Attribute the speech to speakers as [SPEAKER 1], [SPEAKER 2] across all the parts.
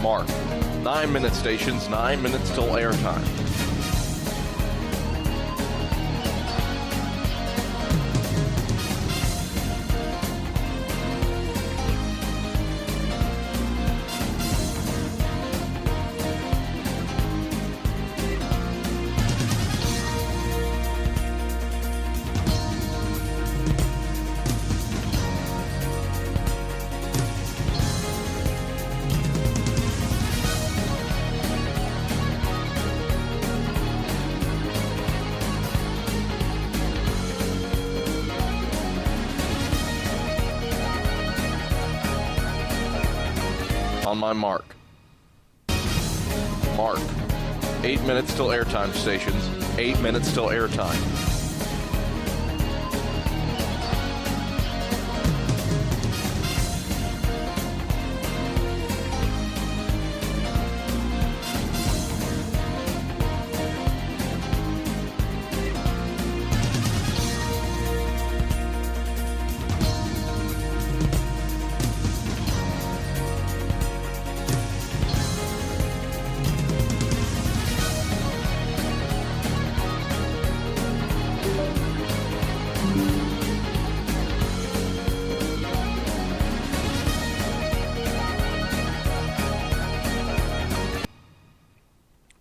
[SPEAKER 1] Mark. 9-minute stations, 9 minutes till airtime. On my mark. Mark. 8 minutes till airtime stations. 8 minutes till airtime.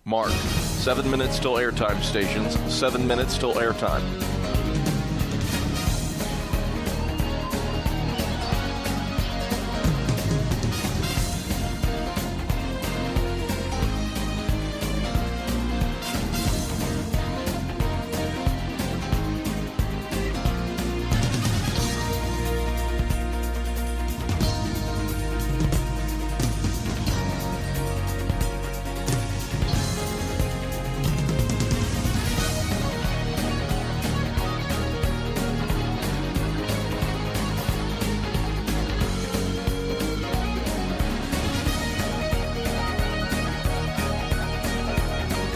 [SPEAKER 1] Mark. 7 minutes till airtime stations. 7 minutes till airtime.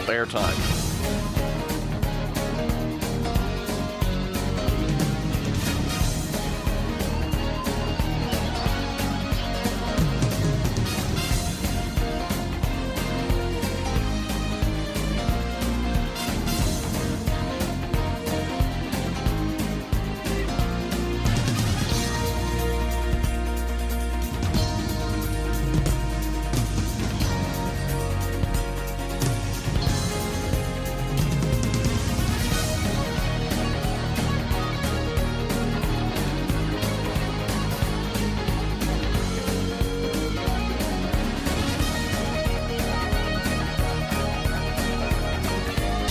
[SPEAKER 1] Airtime.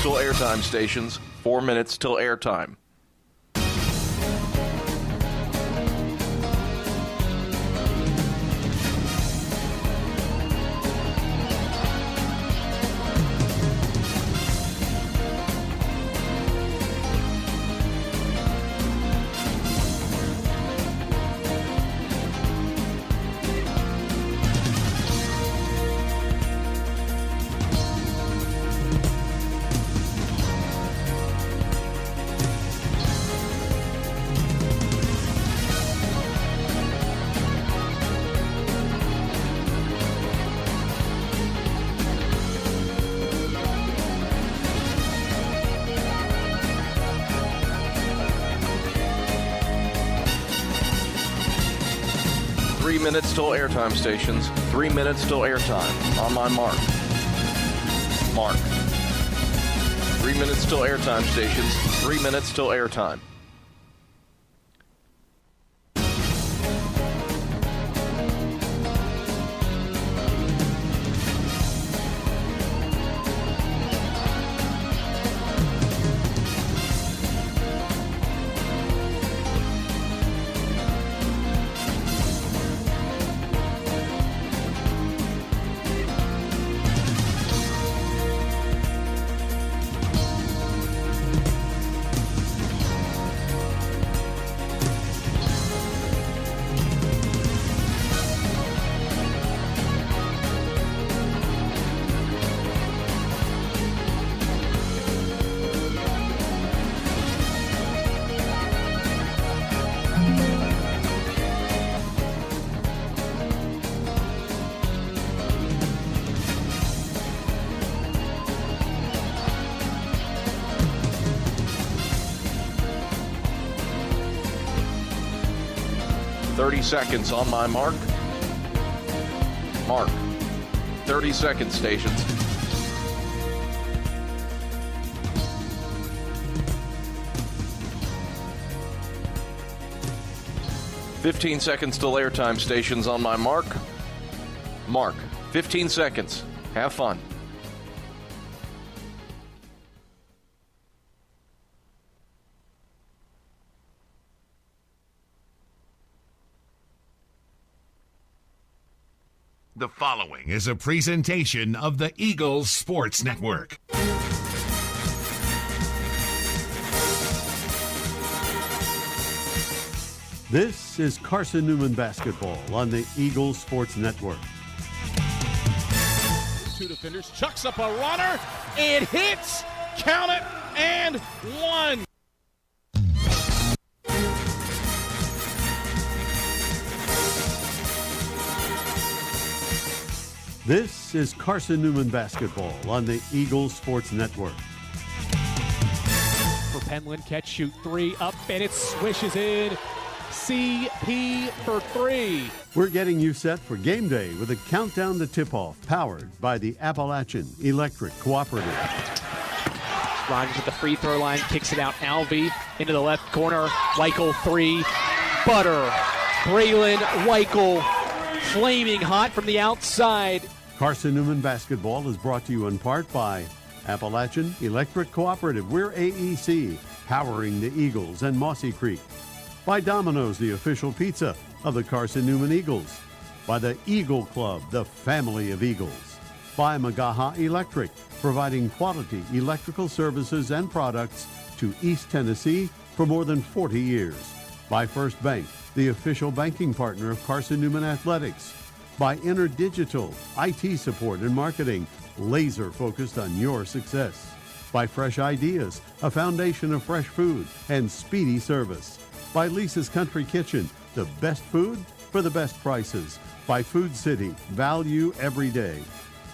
[SPEAKER 1] Till airtime stations, 4 minutes till airtime. Three minutes till airtime stations. 3 minutes till airtime. On my mark. Mark. 3 minutes till airtime stations. 3 minutes till airtime. 30 seconds on my mark. Mark. 30 seconds, stations. "15 seconds till airtime, stations on my mark. Mark. 15 seconds. Have fun.
[SPEAKER 2] The following is a presentation of the Eagles Sports Network.
[SPEAKER 3] This is Carson-Newman basketball on the Eagles Sports Network.
[SPEAKER 4] Two defenders, chucks up a runner, it hits, count it, and one.
[SPEAKER 3] This is Carson-Newman basketball on the Eagles Sports Network.
[SPEAKER 5] For Penland, catch, shoot, three, up, and it swishes in. CP for three.
[SPEAKER 3] We're getting you set for game day with a countdown to tip-off, powered by the Appalachian Electric Cooperative.
[SPEAKER 5] Rogers at the free throw line, kicks it out. Alvey into the left corner. Weichel three. Butter. Braylon Weichel flaming hot from the outside.
[SPEAKER 3] Carson-Newman basketball is brought to you in part by Appalachian Electric Cooperative. We're AEC, powering the Eagles and Mossy Creek. By Domino's, the official pizza of the Carson-Newman Eagles. By the Eagle Club, the family of Eagles. By Magaha Electric, providing quality electrical services and products to East Tennessee for more than 40 years. By First Bank, the official banking partner of Carson-Newman Athletics. By InterDigital, IT support and marketing, laser focused on your success. By Fresh Ideas, a foundation of fresh food and speedy service. By Lisa's Country Kitchen, the best food for the best prices. By Food City, value every day.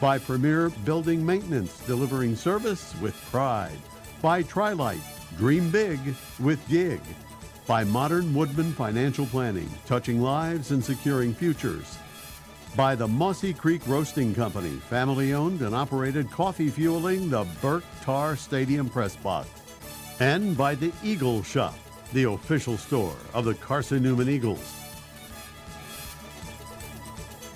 [SPEAKER 3] By Premier Building Maintenance, delivering service with pride. By Trilite, dream big with Gig. By Modern Woodman Financial Planning, touching lives and securing futures. By the Mossy Creek Roasting Company, family-owned and operated, coffee fueling the Burke Tar Stadium Press Box. And by the Eagle Shop, the official store of the Carson-Newman Eagles.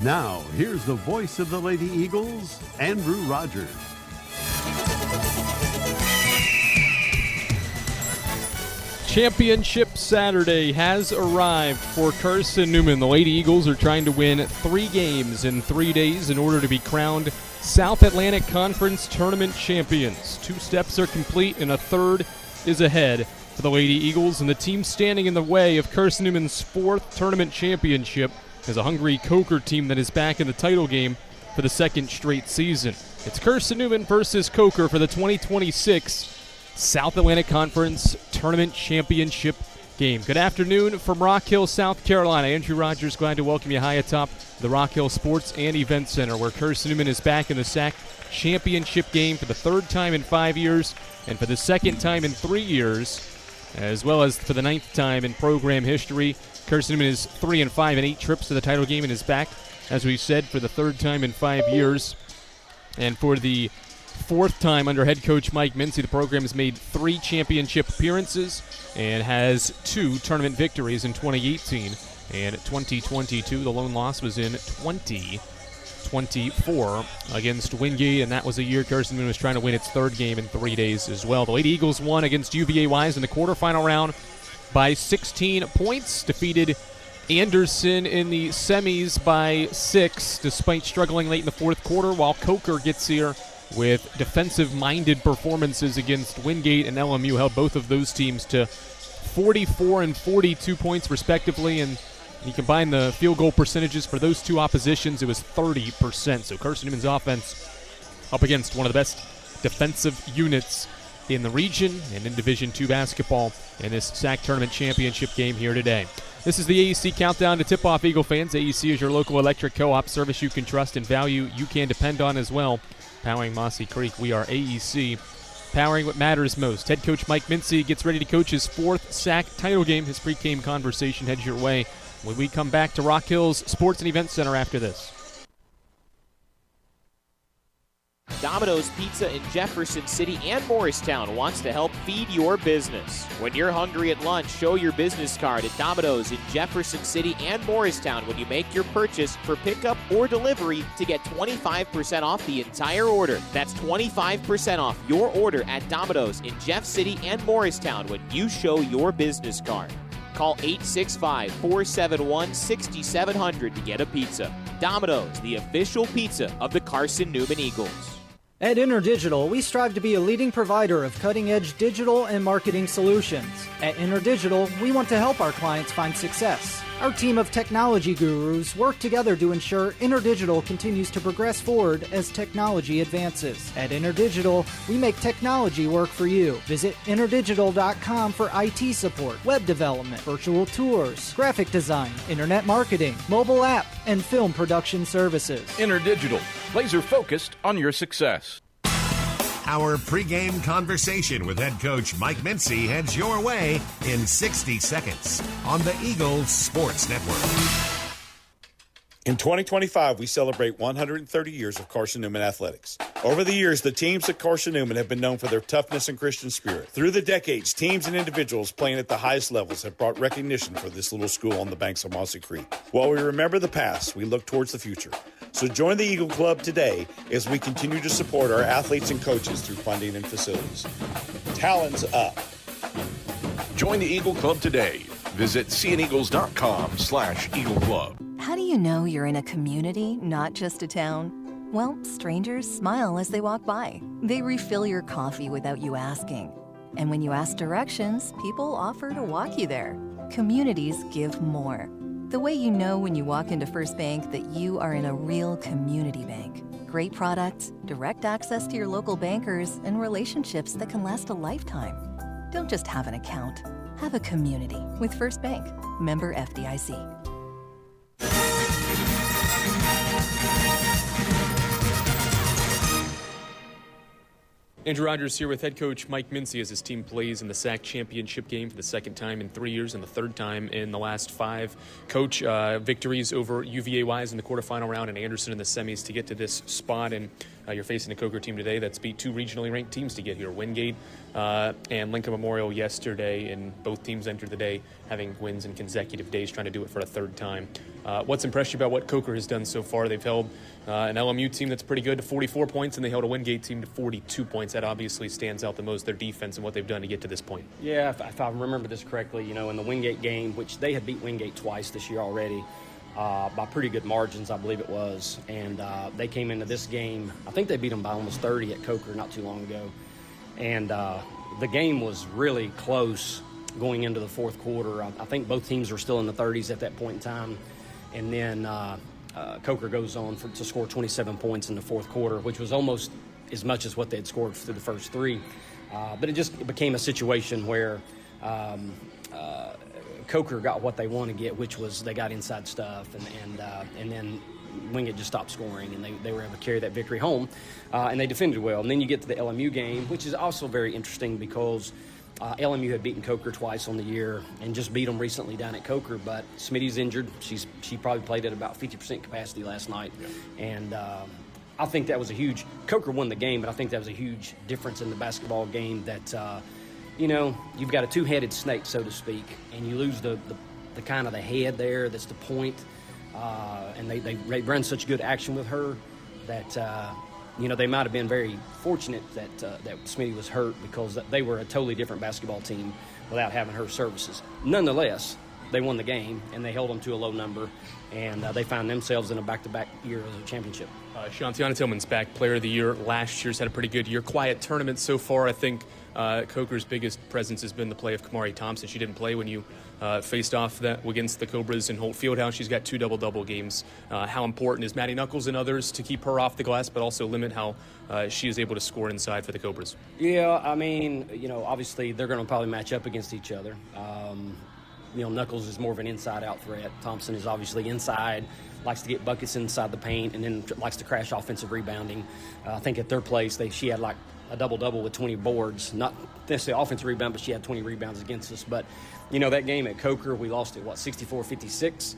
[SPEAKER 3] Now, here's the voice of the Lady Eagles, Andrew Rogers.
[SPEAKER 5] Championship Saturday has arrived for Carson-Newman. The Lady Eagles are trying to win 3 games in 3 days in order to be crowned South Atlantic Conference Tournament champions. 2 steps are complete and a third is ahead for the Lady Eagles, and the team standing in the way of Carson-Newman's 4th tournament championship is a hungry Coker team that is back in the title game for the 2nd straight season. It's Carson-Newman versus Coker for the 2026 South Atlantic Conference Tournament Championship game. Good afternoon from Rock Hill, South Carolina. Andrew Rogers, glad to welcome you high atop the Rock Hill Sports and Event Center, where Carson-Newman is back in the SAC Championship game for the 3rd time in 5 years and for the 2nd time in 3 years, as well as for the 9th time in program history. Carson-Newman is 3-5 in 8 trips to the title game and is back, as we said, for the 3rd time in 5 years. And for the 4th time under head coach Mike Mincy, the program has made 3 championship appearances and has 2 tournament victories in 2018 and 2022. The lone loss was in 2024 against Wingate, and that was a year Carson-Newman was trying to win its 3rd game in 3 days as well. The Lady Eagles won against UVA-Wise in the quarterfinal round by 16 points, defeated Anderson in the semis by 6, despite struggling late in the 4th quarter, while Coker gets here with defensive-minded performances against Wingate and LMU, held both of those teams to 44 and 42 points respectively, and you combine the field goal percentages for those 2 oppositions, it was 30%. So Carson-Newman's offense up against one of the best defensive units in the region and in Division II basketball in this SAC Tournament Championship game here today. This is the AEC Countdown to Tip-Off, Eagle fans. AEC is your local electric co-op service you can trust and value, you can depend on as well. Powering Mossy Creek, we are AEC, powering what matters most. Head coach Mike Mincy gets ready to coach his 4th SAC title game. His pre-game conversation heads your way when we come back to Rock Hill's Sports and Event Center after this.
[SPEAKER 6] Domino's Pizza in Jefferson City and Morristown wants to help feed your business. When you're hungry at lunch, show your business card at Domino's in Jefferson City and Morristown when you make your purchase for pickup or delivery to get 25% off the entire order. That's 25% off your order at Domino's in Jeff City and Morristown when you show your business card. Call 865-471-6700 to get a pizza. Domino's, the official pizza of the Carson-Newman Eagles.
[SPEAKER 7] At InterDigital, we strive to be a leading provider of cutting-edge digital and marketing solutions. At InterDigital, we want to help our clients find success. Our team of technology gurus work together to ensure InterDigital continues to progress forward as technology advances. At InterDigital, we make technology work for you. Visit interdigital.com for IT support, web development, virtual tours, graphic design, internet marketing, mobile app, and film production services.
[SPEAKER 1] InterDigital, laser focused on your success.
[SPEAKER 2] Our pregame conversation with head coach Mike Mincy heads your way in 60 seconds on the Eagles Sports Network.
[SPEAKER 8] In 2025, we celebrate 130 years of Carson-Newman athletics. Over the years, the teams at Carson-Newman have been known for their toughness and Christian spirit. Through the decades, teams and individuals playing at the highest levels have brought recognition for this little school on the banks of Mossy Creek. While we remember the past, we look towards the future. So join the Eagle Club today as we continue to support our athletes and coaches through funding and facilities. Talons up.
[SPEAKER 1] Join the Eagle Club today. Visit seeaneagles.com/Eagle Club.
[SPEAKER 9] How do you know you're in a community, not just a town? Well, strangers smile as they walk by. They refill your coffee without you asking. And when you ask directions, people offer to walk you there. Communities give more. The way you know when you walk into First Bank that you are in a real community bank. Great products, direct access to your local bankers, and relationships that can last a lifetime. Don't just have an account. Have a community with First Bank. Member FDIC.
[SPEAKER 5] Andrew Rogers here with head coach Mike Mincy as his team plays in the SAC championship game for the second time in 3 years and the third time in the last 5. Coach, victories over UVA-Wise in the quarterfinal round and Anderson in the semis to get to this spot, and you're facing a Coker team today that's beat 2 regionally ranked teams to get here, Wingate and Lincoln Memorial yesterday, and both teams entered the day having wins in consecutive days, trying to do it for a third time. What's impressed you about what Coker has done so far? They've held an LMU team that's pretty good to 44 points, and they held a Wingate team to 42 points. That obviously stands out the most, their defense and what they've done to get to this point.
[SPEAKER 10] Yeah, if I remember this correctly, in the Wingate game, which they had beat Wingate twice this year already, by pretty good margins, I believe it was. And they came into this game, I think they beat them by almost 30 at Coker not too long ago. And the game was really close going into the fourth quarter. I think both teams were still in the 30s at that point in time. And then Coker goes on to score 27 points in the fourth quarter, which was almost as much as what they had scored through the first 3. But it just became a situation where Coker got what they want to get, which was they got inside stuff, and then Wingate just stopped scoring, and they were able to carry that victory home, and they defended well. And then you get to the LMU game, which is also very interesting because LMU had beaten Coker twice on the year and just beat them recently down at Coker, but Smitty's injured. She probably played at about 50% capacity last night, and I think that was a huge – Coker won the game, but I think that was a huge difference in the basketball game that, you've got a two-headed snake, so to speak, and you lose the kind of the head there that's the point, and they run such good action with her that they might have been very fortunate that Smitty was hurt because they were a totally different basketball team without having her services. Nonetheless, they won the game, and they held them to a low number, and they found themselves in a back-to-back year of the championship.
[SPEAKER 5] Shantiana Tillman's back, player of the year. Last year's had a pretty good year. Quiet tournament so far. I think Coker's biggest presence has been the play of Kamari Thompson. She didn't play when you faced off against the Cobras in Holt Fieldhouse. She's got 2 double-double games. How important is Maddie Knuckles and others to keep her off the glass, but also limit how she is able to score inside for the Cobras?
[SPEAKER 10] Yeah, I mean, obviously they're going to probably match up against each other. Knuckles is more of an inside-out threat. Thompson is obviously inside, likes to get buckets inside the paint, and then likes to crash offensive rebounding. I think at their place, she had like a double-double with 20 boards. Not necessarily offensive rebound, but she had 20 rebounds against us. But, that game at Coker, we lost it, 64-56.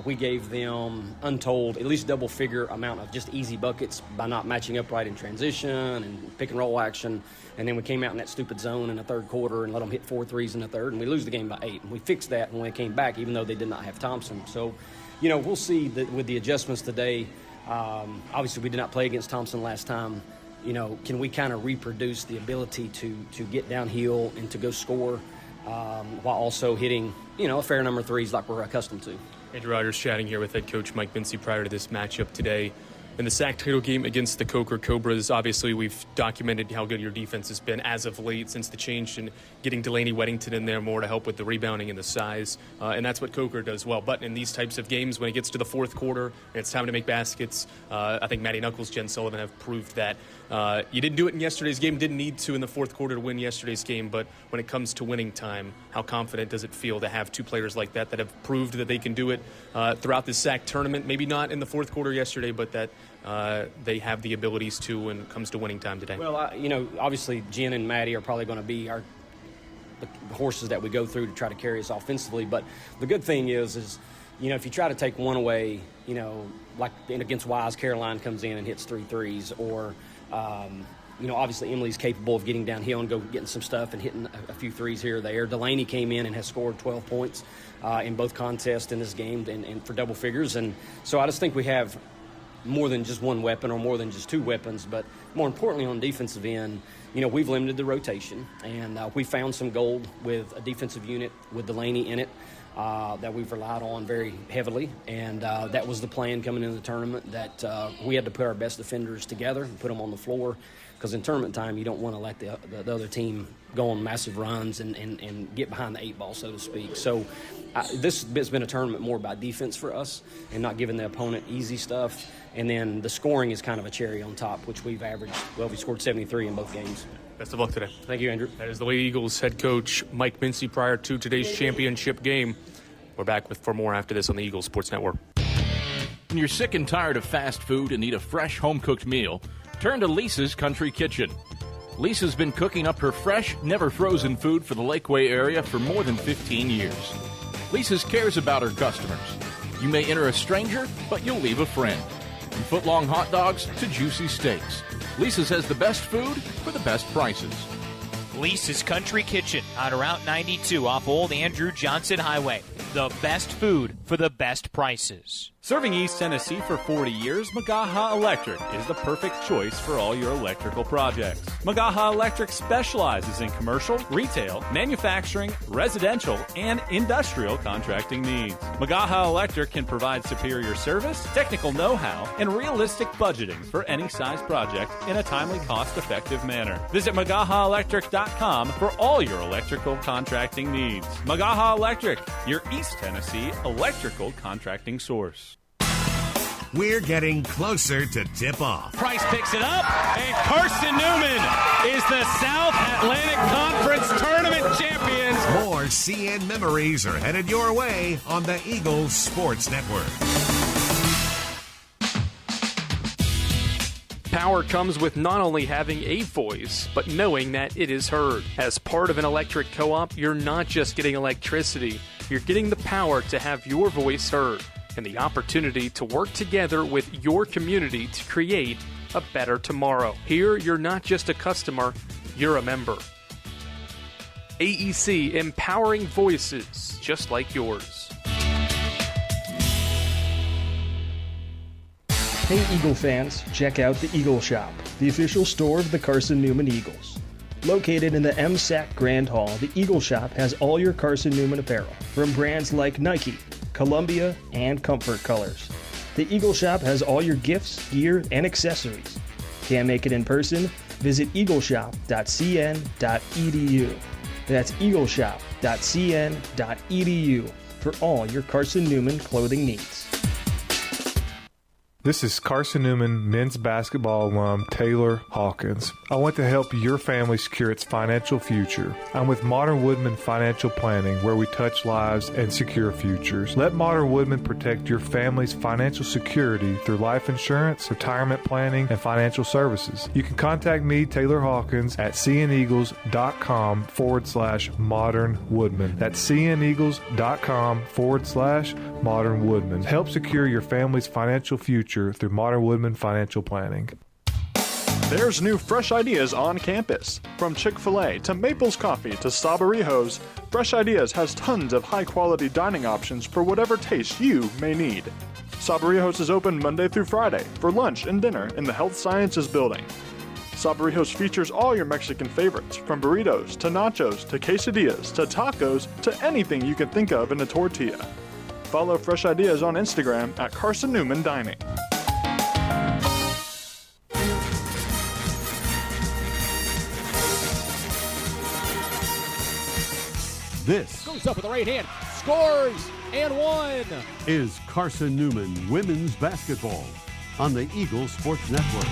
[SPEAKER 10] We gave them untold, at least double-figure amount of just easy buckets by not matching up right in transition and pick-and-roll action. And then we came out in that stupid zone in the third quarter and let them hit 4 threes in the third, and we lose the game by 8. And we fixed that when we came back, even though they did not have Thompson. So, we'll see that with the adjustments today. Obviously, we did not play against Thompson last time. Can we kind of reproduce the ability to get downhill and to go score while also hitting, a fair number of threes like we're accustomed to.
[SPEAKER 5] Andrew Rogers chatting here with head coach Mike Mincy prior to this matchup today. In the SAC title game against the Coker Cobras, obviously we've documented how good your defense has been as of late since the change in getting Delaney Weddington in there more to help with the rebounding and the size. And that's what Coker does well. But in these types of games, when it gets to the fourth quarter and it's time to make baskets, I think Matty Knuckles, Jen Sullivan have proved that you didn't do it in yesterday's game, didn't need to in the fourth quarter to win yesterday's game. But when it comes to winning time, how confident does it feel to have two players like that have proved that they can do it throughout this SAC tournament? Maybe not in the fourth quarter yesterday, but that they have the abilities to when it comes to winning time today.
[SPEAKER 10] Well, obviously Jen and Maddie are probably going to be the horses that we go through to try to carry us offensively. But the good thing is if you try to take one away, like against Wise, Caroline comes in and hits 3 threes, or obviously Emily's capable of getting downhill and getting some stuff and hitting a few threes here or there. Delaney came in and has scored 12 points in both contests in this game and for double figures. And so I just think we have more than just one weapon or more than just 2 weapons. But more importantly, on defensive end, we've limited the rotation, and we found some gold with a defensive unit with Delaney in it that we've relied on very heavily. And that was the plan coming into the tournament, that we had to put our best defenders together and put them on the floor, because in tournament time, you don't want to let the other team go on massive runs and get behind the 8 ball, so to speak. So this has been a tournament more by defense for us and not giving the opponent easy stuff. And then the scoring is kind of a cherry on top, which we've averaged. Well, we scored 73 in both games.
[SPEAKER 5] Best of luck today.
[SPEAKER 10] Thank you, Andrew.
[SPEAKER 5] That is the Lady Eagles head coach Mike Mincy prior to today's championship game. We're back for more after this on the Eagles Sports Network.
[SPEAKER 1] When you're sick and tired of fast food and need a fresh home-cooked meal, turn to Lisa's Country Kitchen. Lisa's been cooking up her fresh, never-frozen food for the Lakeway area for more than 15 years. Lisa's cares about her customers. You may enter a stranger, but you'll leave a friend. From foot-long hot dogs to juicy steaks, Lisa's has the best food for the best prices.
[SPEAKER 11] Lisa's Country Kitchen on Route 92 off Old Andrew Johnson Highway. The best food for the best prices.
[SPEAKER 12] Serving East Tennessee for 40 years, Magaha Electric is the perfect choice for all your electrical projects. Magaha Electric specializes in commercial, retail, manufacturing, residential, and industrial contracting needs. Magaha Electric can provide superior service, technical know-how, and realistic budgeting for any size project in a timely, cost-effective manner. Visit MagahaElectric.com for all your electrical contracting needs. Magaha Electric, your East Tennessee electrical contracting source.
[SPEAKER 2] We're getting closer to tip-off.
[SPEAKER 4] Price picks it up, and Carson-Newman is the South Atlantic Conference Tournament champions.
[SPEAKER 2] More CN memories are headed your way on the Eagles Sports Network.
[SPEAKER 5] Power comes with not only having a voice, but knowing that it is heard. As part of an electric co-op, you're not just getting electricity, you're getting the power to have your voice heard and the opportunity to work together with your community to create a better tomorrow. Here, you're not just a customer, you're a member. AEC, empowering voices just like yours.
[SPEAKER 13] Hey Eagle fans, check out the Eagle Shop, the official store of the Carson-Newman Eagles. Located in the SAC Grand Hall, the Eagle Shop has all your Carson-Newman apparel, from brands like Nike, Columbia, and Comfort Colors. The Eagle Shop has all your gifts, gear, and accessories. Can't make it in person? Visit eagleshop.cn.edu. That's eagleshop.cn.edu for all your Carson-Newman clothing needs.
[SPEAKER 14] This is Carson-Newman men's basketball alum Taylor Hawkins. I want to help your family secure its financial future. I'm with Modern Woodman Financial Planning, where we touch lives and secure futures. Let Modern Woodman protect your family's financial security through life insurance, retirement planning, and financial services. You can contact me, Taylor Hawkins, at cneagles.com/Modern Woodman. That's cneagles.com/Modern Woodman. Help secure your family's financial future through Modern Woodman Financial Planning.
[SPEAKER 15] There's new fresh ideas on campus. From Chick-fil-A to Maples Coffee to Sabarijos, Fresh Ideas has tons of high-quality dining options for whatever taste you may need. Sabarijos is open Monday through Friday for lunch and dinner in the Health Sciences Building. Sabarijos features all your Mexican favorites, from burritos to nachos to quesadillas to tacos to anything you can think of in a tortilla. Follow Fresh Ideas on Instagram at Carson-Newman Dining.
[SPEAKER 3] This
[SPEAKER 5] Goes up with the right hand, scores, and one.
[SPEAKER 3] is Carson-Newman Women's Basketball on the Eagles Sports Network.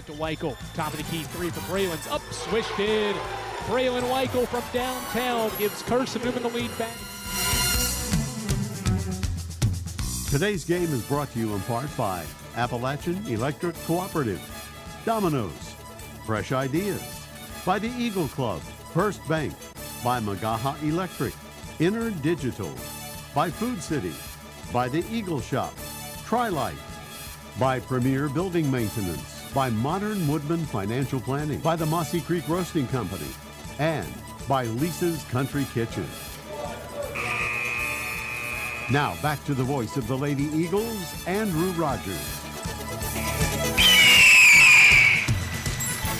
[SPEAKER 5] To Weichel, top of the key three for Braylon's up, swished in. Braylon Weichel from downtown gives Carson-Newman the lead back.
[SPEAKER 3] Today's game is brought to you in part by Appalachian Electric Cooperative, Domino's, Fresh Ideas, by the Eagle Club, First Bank, by Magaha Electric, Inner Digital, by Food City, by the Eagle Shop, Tri-Light, by Premier Building Maintenance, by Modern Woodman Financial Planning, by the Mossy Creek Roasting Company, and by Lisa's Country Kitchen. Now back to the voice of the Lady Eagles, Andrew Rogers.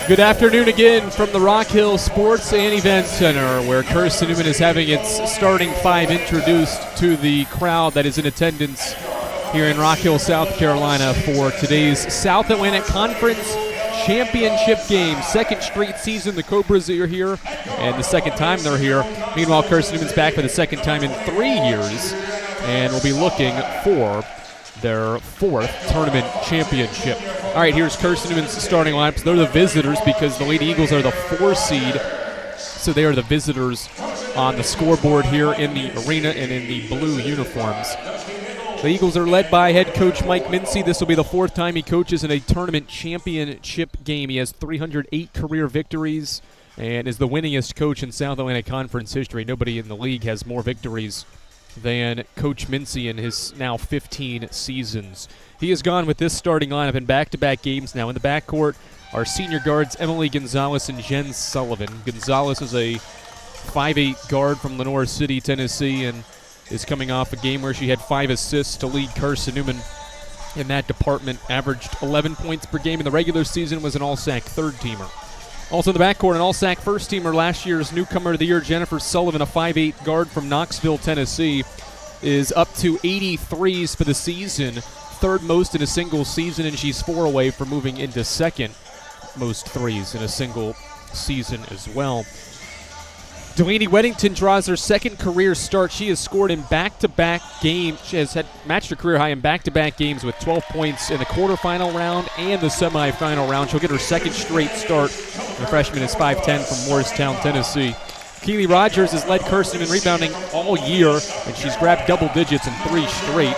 [SPEAKER 5] Good afternoon again from the Rock Hill Sports and Event Center, where Carson-Newman is having its starting five introduced to the crowd that is in attendance here in Rock Hill, South Carolina for today's South Atlantic Conference Championship game. Second straight season the Cobras are here, and the second time they're here. Meanwhile, Carson-Newman's back for the second time in 3 years, and will be looking for their fourth tournament championship. All right, here's Carson-Newman's starting lineups. They're the visitors because the Lady Eagles are the 4 seed, so they are the visitors on the scoreboard here in the arena and in the blue uniforms. The Eagles are led by head coach Mike Mincy. This will be the 4th time he coaches in a tournament championship game. He has 308 career victories and is the winningest coach in South Atlantic Conference history. Nobody in the league has more victories than Coach Mincy in his now 15 seasons. He has gone with this starting lineup in back-to-back games now. In the backcourt are senior guards Emily Gonzalez and Jen Sullivan. Gonzalez is a 5'8" guard from Lenore City, Tennessee, and is coming off a game where she had 5 assists to lead Carson-Newman in that department. Averaged 11 points per game in the regular season, was an All-SAC third-teamer. Also in the backcourt, an All-SAC first-teamer, last year's newcomer of the year, Jennifer Sullivan, a 5'8" guard from Knoxville, Tennessee, is up to 83s for the season, third most in a single season, and she's 4 away from moving into second most threes in a single season as well. Delaney Weddington draws her second career start. She has scored in back-to-back games. She has matched her career high in back-to-back games with 12 points in the quarterfinal round and the semifinal round. She'll get her second straight start. The freshman is 5'10" from Morristown, Tennessee. Keely Rogers has led Carson-Newman rebounding all year, and she's grabbed double digits in 3 straight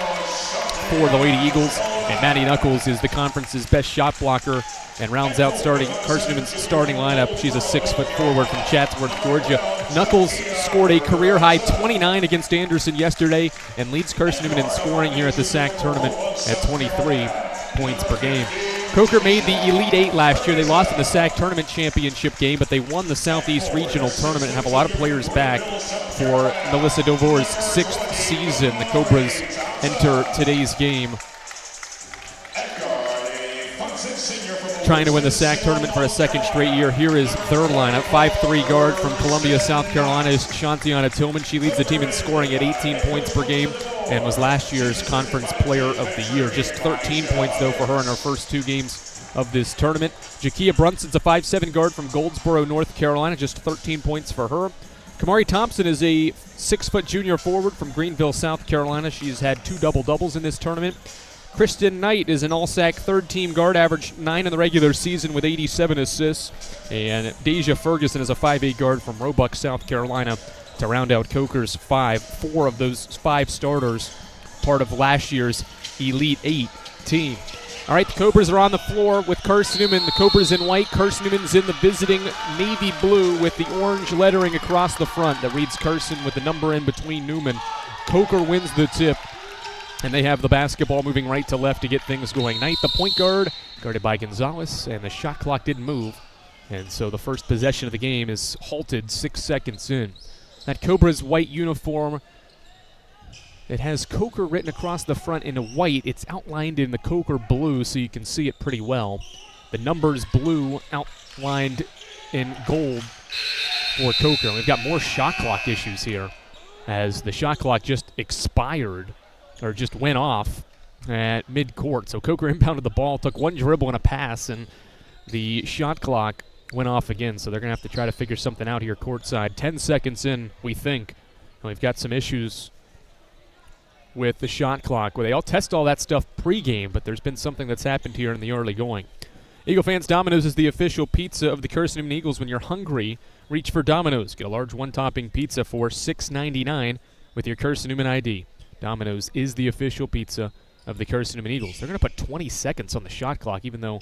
[SPEAKER 5] for the Lady Eagles. And Maddie Knuckles is the conference's best shot blocker and rounds out Carson-Newman's starting lineup. She's a 6-foot forward from Chatsworth, Georgia. Knuckles scored a career-high 29 against Anderson yesterday and leads Carson-Newman in scoring here at the SAC tournament at 23 points per game. Coker made the Elite Eight last year. They lost in the SAC tournament championship game, but they won the Southeast Regional tournament and have a lot of players back for Melissa Dovor's 6th season. The Cobras enter today's game trying to win the SAC tournament for a second straight year. Here is their lineup. 5'3" guard from Columbia, South Carolina is Shantiana Tillman. She leads the team in scoring at 18 points per game and was last year's Conference Player of the Year. Just 13 points, though, for her in her first 2 games of this tournament. Jakia Brunson's a 5'7" guard from Goldsboro, North Carolina. Just 13 points for her. Kamari Thompson is a 6-foot junior forward from Greenville, South Carolina. She's had 2 double-doubles in this tournament. Kristen Knight is an all-SAC third-team guard, averaged 9 in the regular season with 87 assists. And Deja Ferguson is a 5'8 guard from Roebuck, South Carolina, to round out Coker's 5. 4 of those 5 starters part of last year's Elite 8 team. All right, the Cobras are on the floor with Carson-Newman. The Cobras in white. Carson-Newman's in the visiting navy blue with the orange lettering across the front that reads Carson with the number in between Newman. Coker wins the tip, and they have the basketball moving right to left to get things going. Knight, the point guard, guarded by Gonzalez, and the shot clock didn't move. And so the first possession of the game is halted 6 seconds in. That Cobras white uniform, it has Coker written across the front in white. It's outlined in the Coker blue, so you can see it pretty well. The numbers blue outlined in gold for Coker. We've got more shot clock issues here as the shot clock just expired, or just went off at midcourt. So Coker inbounded the ball, took one dribble and a pass, and the shot clock went off again. So they're going to have to try to figure something out here courtside. 10 seconds in, we think. And we've got some issues with the shot clock, where they all test all that stuff pregame, but there's been something that's happened here in the early going. Eagle fans, Domino's is the official pizza of the Carson-Newman Eagles. When you're hungry, reach for Domino's. Get a large one-topping pizza for $6.99 with your Carson-Newman ID. Domino's is the official pizza of the Carson-Newman Eagles. They're going to put 20 seconds on the shot clock, even though,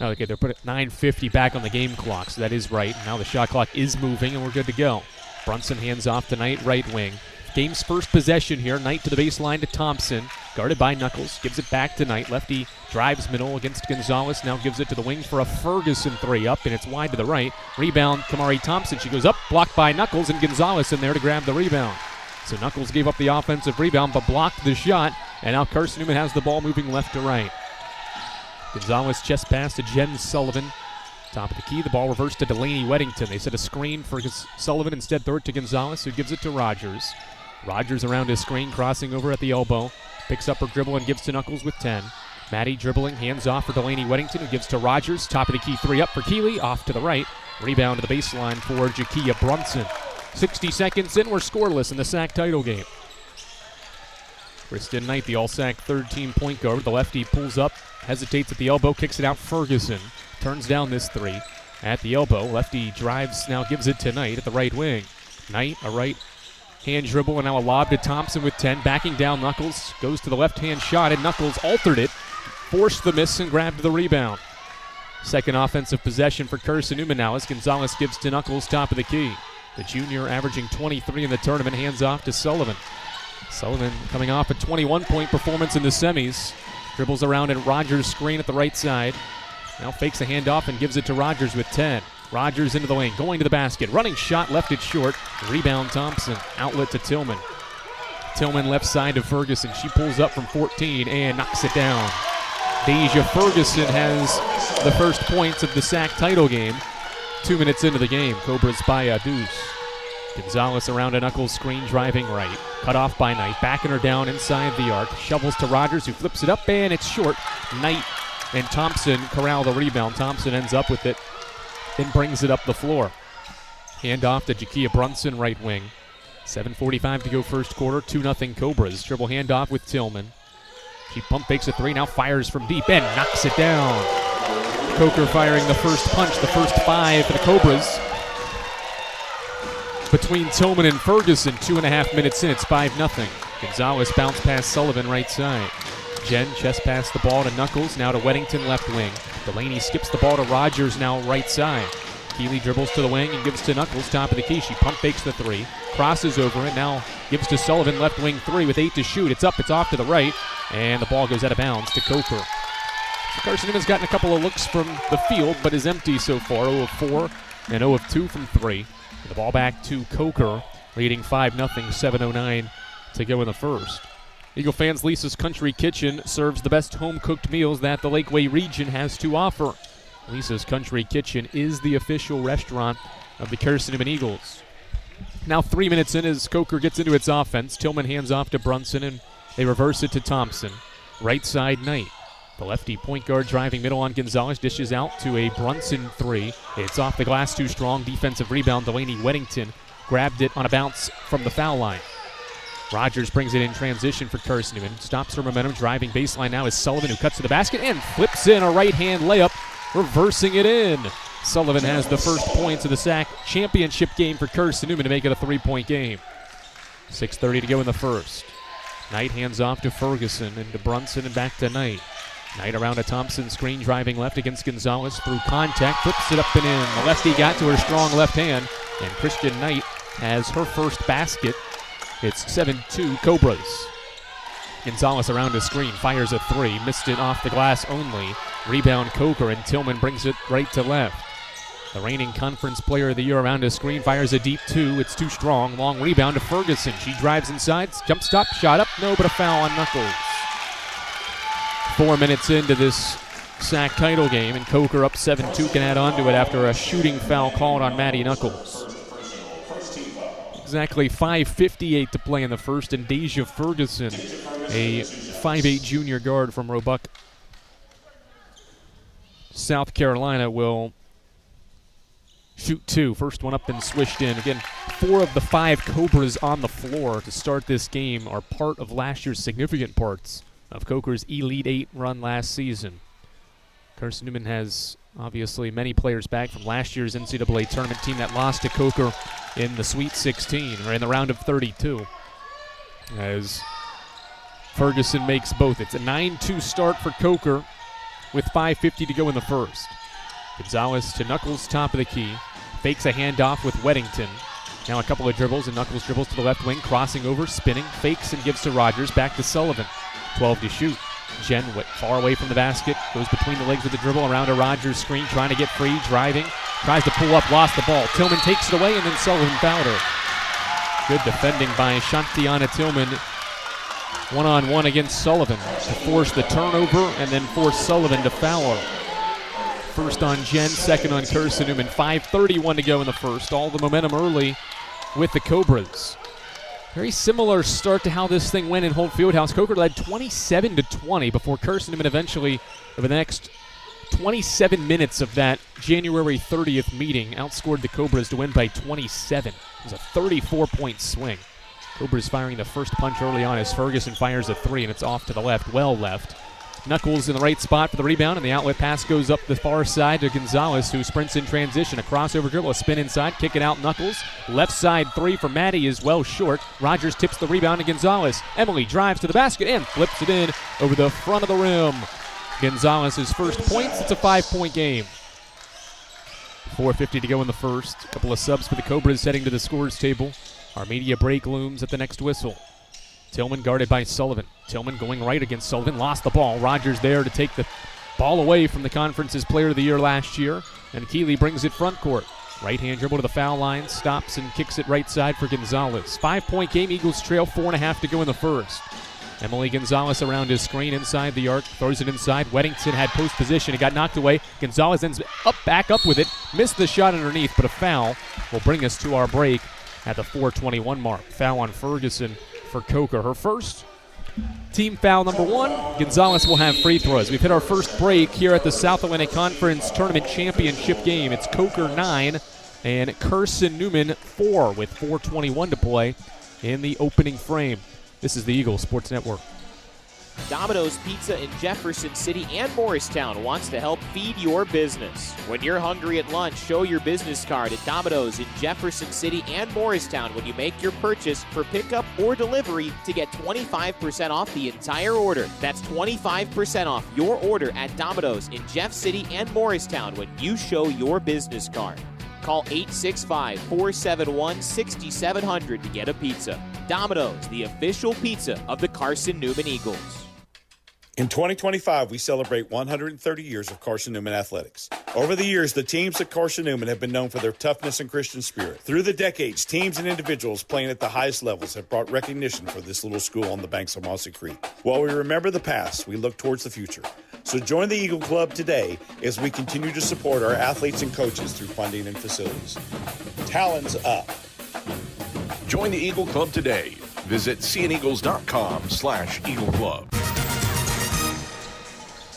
[SPEAKER 5] okay, they're putting 9:50 back on the game clock, so that is right. Now the shot clock is moving, and we're good to go. Brunson hands off to Knight, right wing. Game's first possession here. Knight to the baseline to Thompson. Guarded by Knuckles. Gives it back to Knight. Lefty drives middle against Gonzalez. Now gives it to the wing for a Ferguson 3 up, and it's wide to the right. Rebound, Kamari Thompson. She goes up, blocked by Knuckles, and Gonzalez in there to grab the rebound. So Knuckles gave up the offensive rebound, but blocked the shot, and now Carson-Newman has the ball moving left to right. Gonzalez chest pass to Jen Sullivan. Top of the key, the ball reversed to Delaney Weddington. They set a screen for Sullivan, instead throw it to Gonzalez, who gives it to Rogers. Rogers around his screen, crossing over at the elbow. Picks up her dribble and gives to Knuckles with 10. Maddie dribbling, hands off for Delaney Weddington, who gives to Rogers. Top of the key, 3 up for Keeley, off to the right. Rebound to the baseline for Jakia Brunson. 60 seconds in, we're scoreless in the SAC title game. Kristen Knight, the all-SAC third-team point guard. The lefty pulls up, hesitates at the elbow, kicks it out. Ferguson turns down this 3 at the elbow. Lefty drives, now gives it to Knight at the right wing. Knight, a right hand dribble, and now a lob to Thompson with 10. Backing down, Knuckles goes to the left-hand shot, and Knuckles altered it, forced the miss, and grabbed the rebound. Second offensive possession for Carson-Newman now as Gonzalez gives to Knuckles, top of the key. The junior averaging 23 in the tournament, hands off to Sullivan. Sullivan coming off a 21-point performance in the semis. Dribbles around at Rogers' screen at the right side. Now fakes a handoff and gives it to Rogers with 10. Rogers into the lane, going to the basket. Running shot, left it short. Rebound Thompson, outlet to Tillman. Tillman left side to Ferguson. She pulls up from 14 and knocks it down. Deja Ferguson has the first points of the SAC title game. 2 minutes into the game, Cobras by a deuce. Gonzalez around a Knuckles screen, driving right. Cut off by Knight, backing her down inside the arc. Shovels to Rogers, who flips it up, and it's short. Knight and Thompson corral the rebound. Thompson ends up with it and brings it up the floor. Hand off to Jakia Brunson, right wing. 7:45 to go first quarter, 2-0 Cobras. Dribble handoff with Tillman. She pump fakes a 3, now fires from deep and knocks it down. Coker firing the first punch, the first 5 for the Cobras. Between Tillman and Ferguson, 2.5 minutes in, it's 5-0. Gonzalez bounce past Sullivan, right side. Jen chest pass the ball to Knuckles, now to Weddington, left wing. Delaney skips the ball to Rogers, now right side. Keeley dribbles to the wing and gives to Knuckles, top of the key. She pump fakes the 3, crosses over it, now gives to Sullivan, left wing 3 with 8 to shoot. It's up, it's off to the right, and the ball goes out of bounds to Coker. So Carson-Newman's gotten a couple of looks from the field, but is empty so far, 0 of 4 and 0 of 2 from 3. The ball back to Coker, leading 5-0, 7:09 to go in the first. Eagle fans, Lisa's Country Kitchen serves the best home-cooked meals that the Lakeway region has to offer. Lisa's Country Kitchen is the official restaurant of the Carson-Newman Eagles. Now 3 minutes in as Coker gets into its offense. Tillman hands off to Brunson, and they reverse it to Thompson. Right side, Knight. The lefty point guard driving middle on Gonzalez, dishes out to a Brunson 3. It's off the glass, too strong. Defensive rebound, Delaney Weddington grabbed it on a bounce from the foul line. Rogers brings it in transition for Carson-Newman. Stops her momentum, driving baseline now is Sullivan, who cuts to the basket and flips in a right-hand layup, reversing it in. Sullivan has the first points of the SAC championship game for Carson-Newman to make it a 3-point game. 6:30 to go in the first. Knight hands off to Ferguson and to Brunson and back to Knight. Knight around a Thompson screen, driving left against Gonzalez through contact, flips it up and in. The lefty got to her strong left hand, and Christian Knight has her first basket. It's 7-2 Cobras. Gonzalez around a screen, fires a three, missed it off the glass only. Rebound Coker, and Tillman brings it right to left. The reigning conference player of the year around a screen, fires a deep two. It's too strong. Long rebound to Ferguson. She drives inside, jump stop, shot up, no, but a foul on Knuckles. 4 minutes into this SAC title game, and Coker up 7-2 can add on to it after a shooting foul called on Maddie Knuckles. Exactly 5:58 to play in the first, and Deja Ferguson, a 5'8 junior guard from Roebuck, South Carolina, will shoot two. First one up and swished in. Again, 4 of the 5 Cobras on the floor to start this game are part of last year's significant parts of Coker's Elite 8 run last season. Carson-Newman has obviously many players back from last year's NCAA tournament team that lost to Coker in the Sweet 16, or in the round of 32. As Ferguson makes both. It's a 9-2 start for Coker with 5:50 to go in the first. Gonzalez to Knuckles, top of the key. Fakes a handoff with Weddington. Now a couple of dribbles, and Knuckles dribbles to the left wing, crossing over, spinning, fakes and gives to Rogers, back to Sullivan. 12 to shoot. Jen far away from the basket, goes between the legs with the dribble, around a Rogers screen, trying to get free, driving, tries to pull up, lost the ball. Tillman takes it away, and then Sullivan fouled her. Good defending by Shantiana Tillman, one-on-one against Sullivan, to force the turnover and then force Sullivan to foul her. First on Jen, second on Carson-Newman. 5:31 to go in the first. All the momentum early with the Cobras. Very similar start to how this thing went in Holt Fieldhouse. Coker led 27-20 before Carson-Newman eventually, over the next 27 minutes of that January 30th meeting, outscored the Cobras to win by 27. It was a 34-point swing. Cobras firing the first punch early on as Ferguson fires a three, and it's off to the left, well left. Knuckles in the right spot for the rebound, and the outlet pass goes up the far side to Gonzalez, who sprints in transition. A crossover dribble, a spin inside, kick it out Knuckles. Left side three for Maddie is well short. Rogers tips the rebound to Gonzalez. Emily drives to the basket and flips it in over the front of the rim. Gonzalez's first points. It's a 5-point game. 4:50 to go in the first. A couple of subs for the Cobras heading to the scores table. Our media break looms at the next whistle. Tillman guarded by Sullivan. Tillman going right against Sullivan, lost the ball. Rogers there to take the ball away from the conference's player of the year last year, and Keeley brings it front court. Right-hand dribble to the foul line, stops and kicks it right side for Gonzalez. 5-point game, Eagles trail, 4.5 to go in the first. Emily Gonzalez around his screen inside the arc, throws it inside. Weddington had post position, it got knocked away. Gonzalez ends up, back up with it, missed the shot underneath, but a foul will bring us to our break at the 4:21 mark. Foul on Ferguson for Coker. Her first team foul number 1. Gonzalez will have free throws. We've hit our first break here at the South Atlantic Conference Tournament Championship game. It's Coker 9 and Carson-Newman 4 with 4:21 to play in the opening frame. This is the Eagle Sports Network.
[SPEAKER 6] Domino's Pizza in Jefferson City and Morristown wants to help feed your business. When you're hungry at lunch, show your business card at Domino's in Jefferson City and Morristown when you make your purchase for pickup or delivery to get 25% off the entire order. That's 25% off your order at Domino's in Jeff City and Morristown when you show your business card. Call 865-471-6700 to get a pizza. Domino's, the official pizza of the Carson-Newman Eagles.
[SPEAKER 8] In 2025, we celebrate 130 years of Carson-Newman athletics. Over the years, the teams at Carson-Newman have been known for their toughness and Christian spirit. Through the decades, teams and individuals playing at the highest levels have brought recognition for this little school on the banks of Mossy Creek. While we remember the past, we look towards the future. So join the Eagle Club today as we continue to support our athletes and coaches through funding and facilities. Talons up.
[SPEAKER 2] Join the Eagle Club today. Visit cneagles.com/Eagle Club.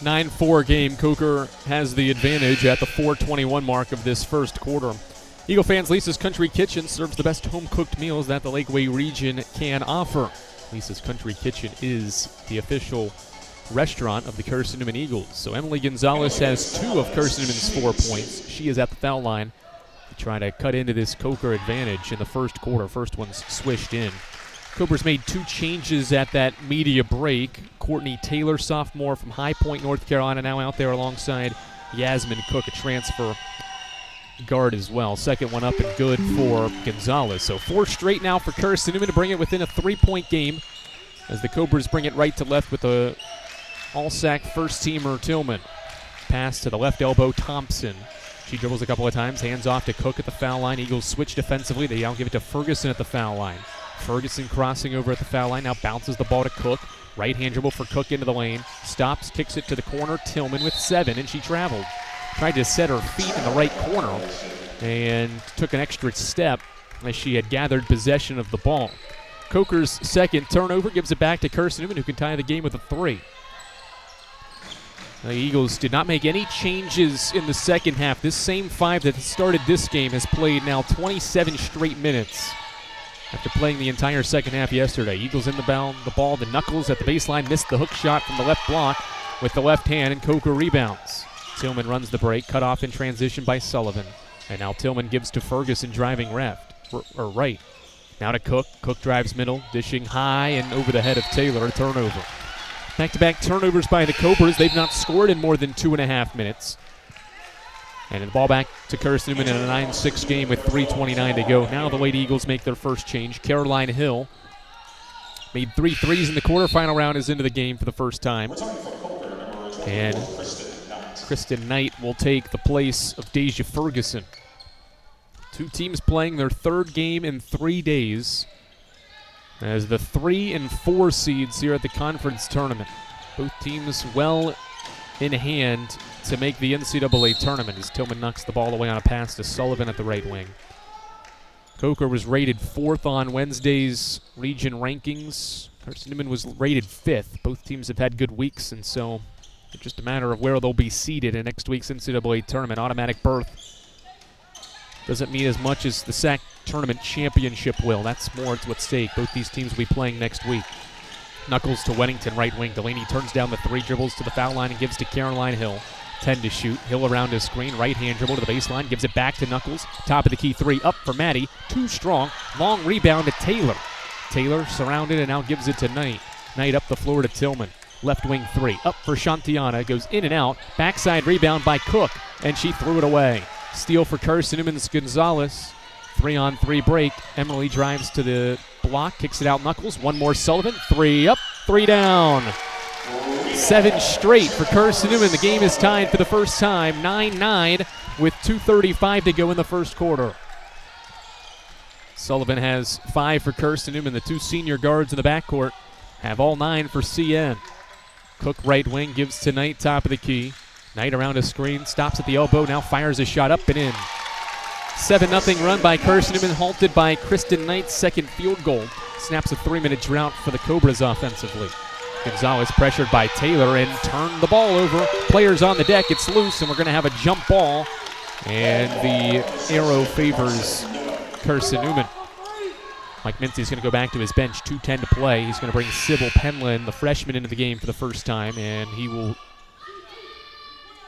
[SPEAKER 5] 9-4 game. Coker has the advantage at the 4:21 mark of this first quarter. Eagle fans, Lisa's Country Kitchen serves the best home-cooked meals that the Lakeway region can offer. Lisa's Country Kitchen is the official restaurant of the Carson-Newman Eagles. So Emily Gonzalez has 2 of Carson-Newman's 4 points. She is at the foul line to try to cut into this Coker advantage in the first quarter. First one's swished in. Cobras made 2 changes at that media break. Courtney Taylor, sophomore from High Point, North Carolina, now out there alongside Yasmin Cook, a transfer guard as well. Second one up and good for Gonzalez. So 4 straight now for Carson-Newman to bring it within a 3-point game as the Cobras bring it right to left with a all-SAC first-teamer Tillman. Pass to the left elbow, Thompson. She dribbles a couple of times, hands off to Cook at the foul line. Eagles switch defensively. They now give it to Ferguson at the foul line. Ferguson crossing over at the foul line, now bounces the ball to Cook. Right-hand dribble for Cook into the lane. Stops, kicks it to the corner. Tillman with 7, and she traveled. Tried to set her feet in the right corner and took an extra step as she had gathered possession of the ball. Coker's second turnover gives it back to Carson-Newman, who can tie the game with a 3. The Eagles did not make any changes in the second half. This same 5 that started this game has played now 27 straight minutes after playing the entire second half yesterday. Eagles in the ball, the Knuckles at the baseline, missed the hook shot from the left block with the left hand, and Coker rebounds. Tillman runs the break, cut off in transition by Sullivan. And now Tillman gives to Ferguson driving right. Now to Cook. Cook drives middle, dishing high and over the head of Taylor, a turnover. Back-to-back turnovers by the Cobras. They've not scored in more than 2.5 minutes. And the ball back to Carson-Newman in a 9-6 game with 3:29 to go. Now the Lady Eagles make their first change. Caroline Hill made 3 threes in the quarterfinal round, is into the game for the first time. And Kristen Knight will take the place of Deja Ferguson. 2 teams playing their 3rd game in 3 days as the 3 and 4 seeds here at the conference tournament. Both teams well in hand to make the NCAA tournament as Tillman knocks the ball away on a pass to Sullivan at the right wing. Coker was rated 4th on Wednesday's region rankings. Carson-Newman was rated 5th. Both teams have had good weeks, and so it's just a matter of where they'll be seated in next week's NCAA tournament. Automatic berth doesn't mean as much as the SAC tournament championship will. That's more what's at stake. Both these teams will be playing next week. Knuckles to Weddington, right wing. Delaney turns down the 3, dribbles to the foul line and gives to Caroline Hill. 10 to shoot. Hill around his screen. Right-hand dribble to the baseline. Gives it back to Knuckles. Top of the key 3. Up for Maddie. Too strong. Long rebound to Taylor. Taylor surrounded and now gives it to Knight. Knight up the floor to Tillman. Left wing 3. Up for Shantiana. Goes in and out. Backside rebound by Cook. And she threw it away. Steal for Carson-Newman's Gonzalez. 3-on-3 break. Emily drives to the block. Kicks it out Knuckles. One more Sullivan. 3 up. 3 down. 7 straight for Carson-Newman. The game is tied for the first time. 9-9 with 2:35 to go in the first quarter. Sullivan has 5 for Carson-Newman. The 2 senior guards in the backcourt have all 9 for CN. Cook right wing gives to Knight, top of the key. Knight around a screen, stops at the elbow, now fires a shot up and in. 7-0 run by Carson-Newman, halted by Kristen Knight's second field goal. Snaps a 3-minute drought for the Cobras offensively. Gonzalez pressured by Taylor and turned the ball over. Players on the deck, it's loose, and we're going to have a jump ball. And the arrow favors Carson-Newman. Mike Mincy's going to go back to his bench, 2:10 to play. He's going to bring Sybil Penland, the freshman, into the game for the first time, and he will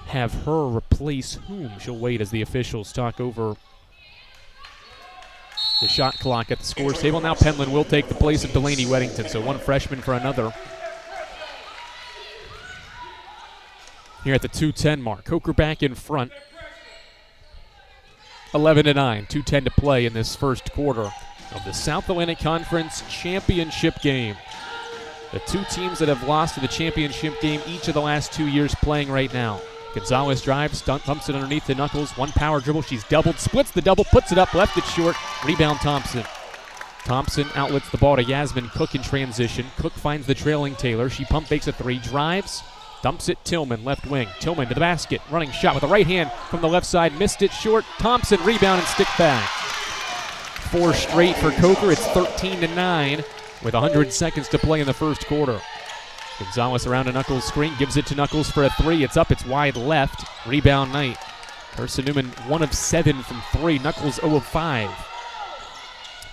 [SPEAKER 5] have her replace whom? She'll wait as the officials talk over the shot clock at the scores table. Now Penland will take the place of Delaney Weddington, so one freshman for another. Here at the 2:10 mark. Coker back in front. 11-9, 2:10 to play in this first quarter of the South Atlantic Conference championship game. The 2 teams that have lost to the championship game each of the last 2 years playing right now. Gonzalez drives, dumps it underneath the Knuckles. One power dribble, she's doubled, splits the double, puts it up, left it short. Rebound Thompson. Thompson outlets the ball to Yasmin Cook in transition. Cook finds the trailing Taylor. She pump fakes a 3, drives, dumps it Tillman, left wing. Tillman to the basket, running shot with the right hand from the left side, missed it short. Thompson rebound and stick back. 4 straight for Coker. It's 13-9 with 100 seconds to play in the first quarter. Gonzalez around a Knuckles screen, gives it to Knuckles for a 3. It's up, it's wide left. Rebound Knight. Carson-Newman 1 of 7 from 3. Knuckles 0 of 5.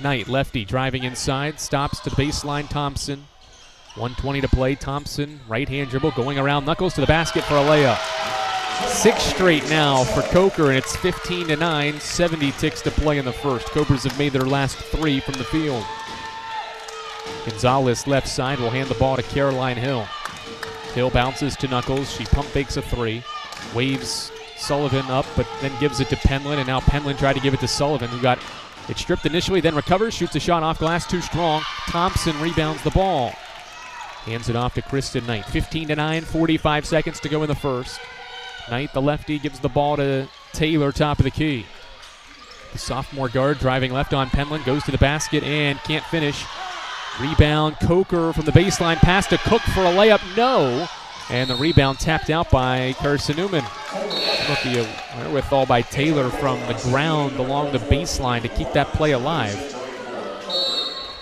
[SPEAKER 5] Knight, lefty, driving inside, stops to the baseline. Thompson, 1:20 to play. Thompson, right-hand dribble, going around Knuckles to the basket for a layup. 6 straight now for Coker, and it's 15-9. 70 ticks to play in the first. Cobras have made their last 3 from the field. Gonzalez, left side, will hand the ball to Caroline Hill. Hill bounces to Knuckles. She pump fakes a 3. Waves Sullivan up, but then gives it to Penland, and now Penland tried to give it to Sullivan, who got it stripped initially, then recovers, shoots a shot off glass, too strong. Thompson rebounds the ball. Hands it off to Kristen Knight. 15-9, 45 seconds to go in the first. Knight, the lefty, gives the ball to Taylor, top of the key. The sophomore guard driving left on Penland, goes to the basket and can't finish. Rebound, Coker from the baseline, pass to Cook for a layup, no. And the rebound tapped out by Carson-Newman. The wherewithal by Taylor from the ground along the baseline to keep that play alive.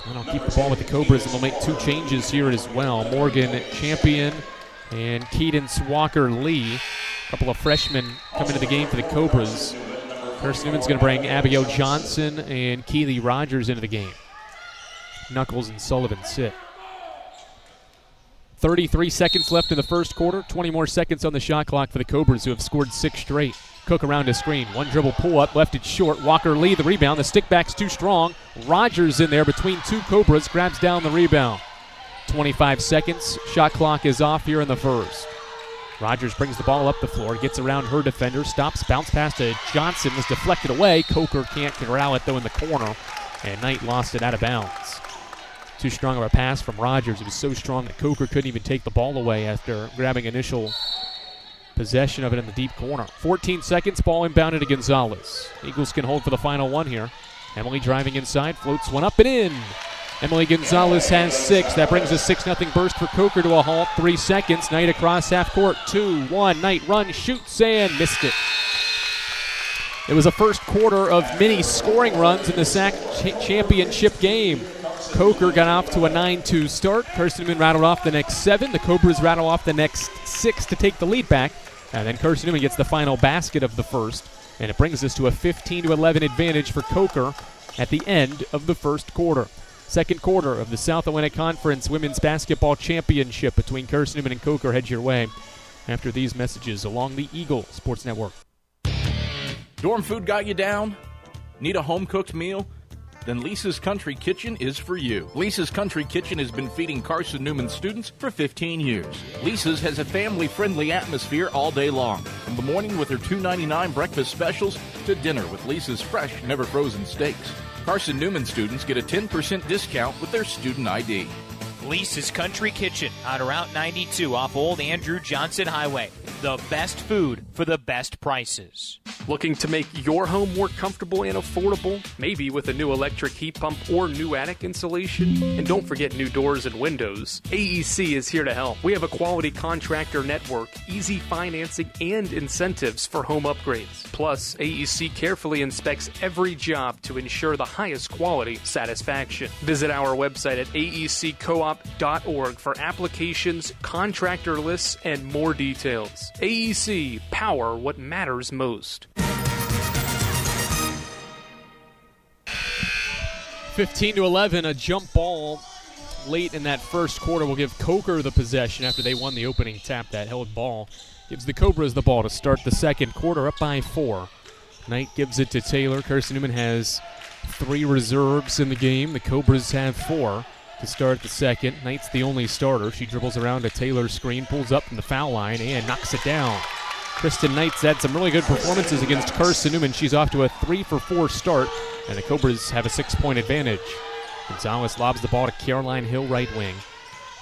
[SPEAKER 5] And I'll keep the ball with the Cobras, and they'll make 2 changes here as well. Morgan Champion and Keaton Walker-Lee. A couple of freshmen come into the game for the Cobras. Carson-Newman's going to bring Abigail Johnson and Keely Rogers into the game. Knuckles and Sullivan sit. 33 seconds left in the first quarter. 20 more seconds on the shot clock for the Cobras, who have scored 6 straight. Cook around a screen. 1 dribble pull up, left it short. Walker-Lee, the rebound. The stick back's too strong. Rogers in there between 2 Cobras, grabs down the rebound. 25 seconds. Shot clock is off here in the first. Rogers brings the ball up the floor, gets around her defender, stops, bounce pass to Johnson, was deflected away. Coker can't corral it though in the corner, and Knight lost it out of bounds. Too strong of a pass from Rogers. It was so strong that Coker couldn't even take the ball away after grabbing initial possession of it in the deep corner. 14 seconds, ball inbounded to Gonzalez. Eagles can hold for the final one here. Emily driving inside, floats one up and in. Emily Gonzalez has 6. That brings a 6-0 burst for Coker to a halt. 3 seconds. Knight across half court. 2-1. Knight runs, shoots, and missed it. It was a first quarter of many scoring runs in the SAC championship game. Coker got off to a 9-2 start. Carson-Newman rattled off the next 7. The Cobras rattle off the next 6 to take the lead back. And then Carson-Newman gets the final basket of the first. And it brings us to a 15-11 advantage for Coker at the end of the first quarter. Second quarter of the South Atlantic Conference Women's Basketball Championship between Carson-Newman and Coker heads your way after these messages along the Eagle Sports Network.
[SPEAKER 1] Dorm food got you down? Need a home-cooked meal? Then Lisa's Country Kitchen is for you. Lisa's Country Kitchen has been feeding Carson-Newman students for 15 years. Lisa's has a family-friendly atmosphere all day long, from the morning with their $2.99 breakfast specials to dinner with Lisa's fresh, never-frozen steaks. Carson-Newman students get a 10% discount with their student ID.
[SPEAKER 11] Lisa's Country Kitchen on Route 92 off Old Andrew Johnson Highway. The best food for the best prices.
[SPEAKER 16] Looking to make your home more comfortable and affordable? Maybe with a new electric heat pump or new attic insulation? And don't forget new doors and windows. AEC is here to help. We have a quality contractor network, easy financing, and incentives for home upgrades. Plus, AEC carefully inspects every job to ensure the highest quality satisfaction. Visit our website at aeccoop.org for applications, contractor lists, and more details. AEC, power what matters most.
[SPEAKER 5] 15-11, a jump ball late in that first quarter will give Coker the possession after they won the opening tap. That held ball gives the Cobras the ball to start the second quarter, up by 4. Knight gives it to Taylor. Carson-Newman has 3 reserves in the game. The Cobras have 4 to start the second. Knight's the only starter. She dribbles around a Taylor screen, pulls up from the foul line, and knocks it down. Kristen Knight's had some really good performances against Carson-Newman. She's off to a 3-for-4 start, and the Cobras have a 6-point advantage. Gonzalez lobs the ball to Caroline Hill, right wing.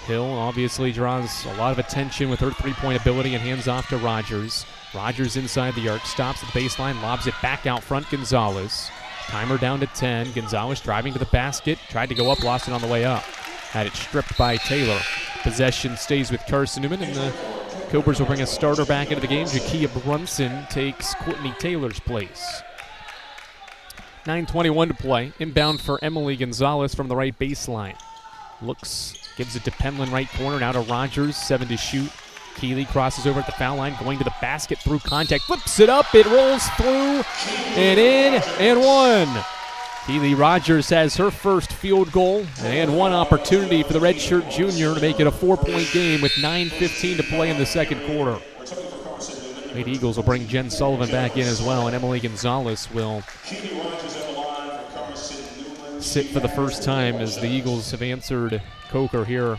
[SPEAKER 5] Hill obviously draws a lot of attention with her 3-point ability and hands off to Rogers. Rogers inside the arc, stops at the baseline, lobs it back out front. Gonzalez. Timer down to 10. Gonzalez driving to the basket. Tried to go up, lost it on the way up. Had it stripped by Taylor. Possession stays with Carson-Newman, and the Cobras will bring a starter back into the game. Jakia Brunson takes Courtney Taylor's place. 9:21 to play. Inbound for Emily Gonzalez from the right baseline. Looks, gives it to Penland right corner. Now to Rogers. 7 to shoot. Keeley crosses over at the foul line, going to the basket through contact, flips it up, it rolls through, and in, and one. Keeley Rogers has her first field goal, and one opportunity for the redshirt junior to make it a 4-point game with 9:15 to play in the second quarter. Lady Eagles will bring Jen Sullivan back in as well, and Emily Gonzalez will sit for the first time as the Eagles have answered Coker here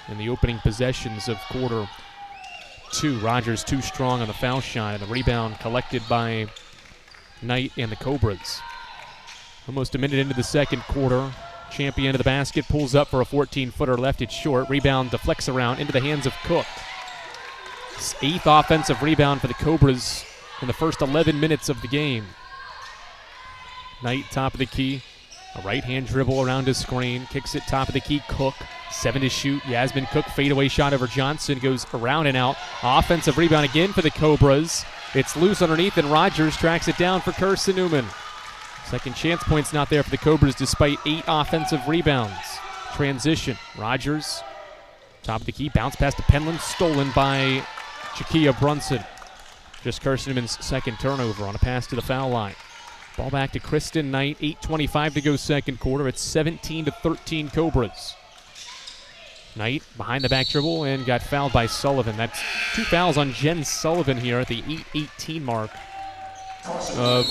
[SPEAKER 5] in the opening possessions of quarter 2. Rogers too strong on the foul shot, and the rebound collected by Knight and the Cobras. Almost a minute into the second quarter. Champion to the basket, pulls up for a 14-footer, left it short. Rebound deflects around into the hands of Cook. 8th offensive rebound for the Cobras in the first 11 minutes of the game. Knight, top of the key. A right-hand dribble around his screen. Kicks it top of the key. Cook, 7 to shoot. Yasmin Cook, fadeaway shot over Johnson. Goes around and out. Offensive rebound again for the Cobras. It's loose underneath, and Rogers tracks it down for Carson-Newman. Second chance point's not there for the Cobras despite 8 offensive rebounds. Transition. Rogers, top of the key. Bounce pass to Penland. Stolen by Jakia Brunson. Just Carson-Newman's second turnover on a pass to the foul line. Ball back to Kristen Knight. 8:25 to go second quarter. It's 17-13 Cobras. Knight behind the back dribble and got fouled by Sullivan. That's 2 fouls on Jen Sullivan here at the 8:18 mark of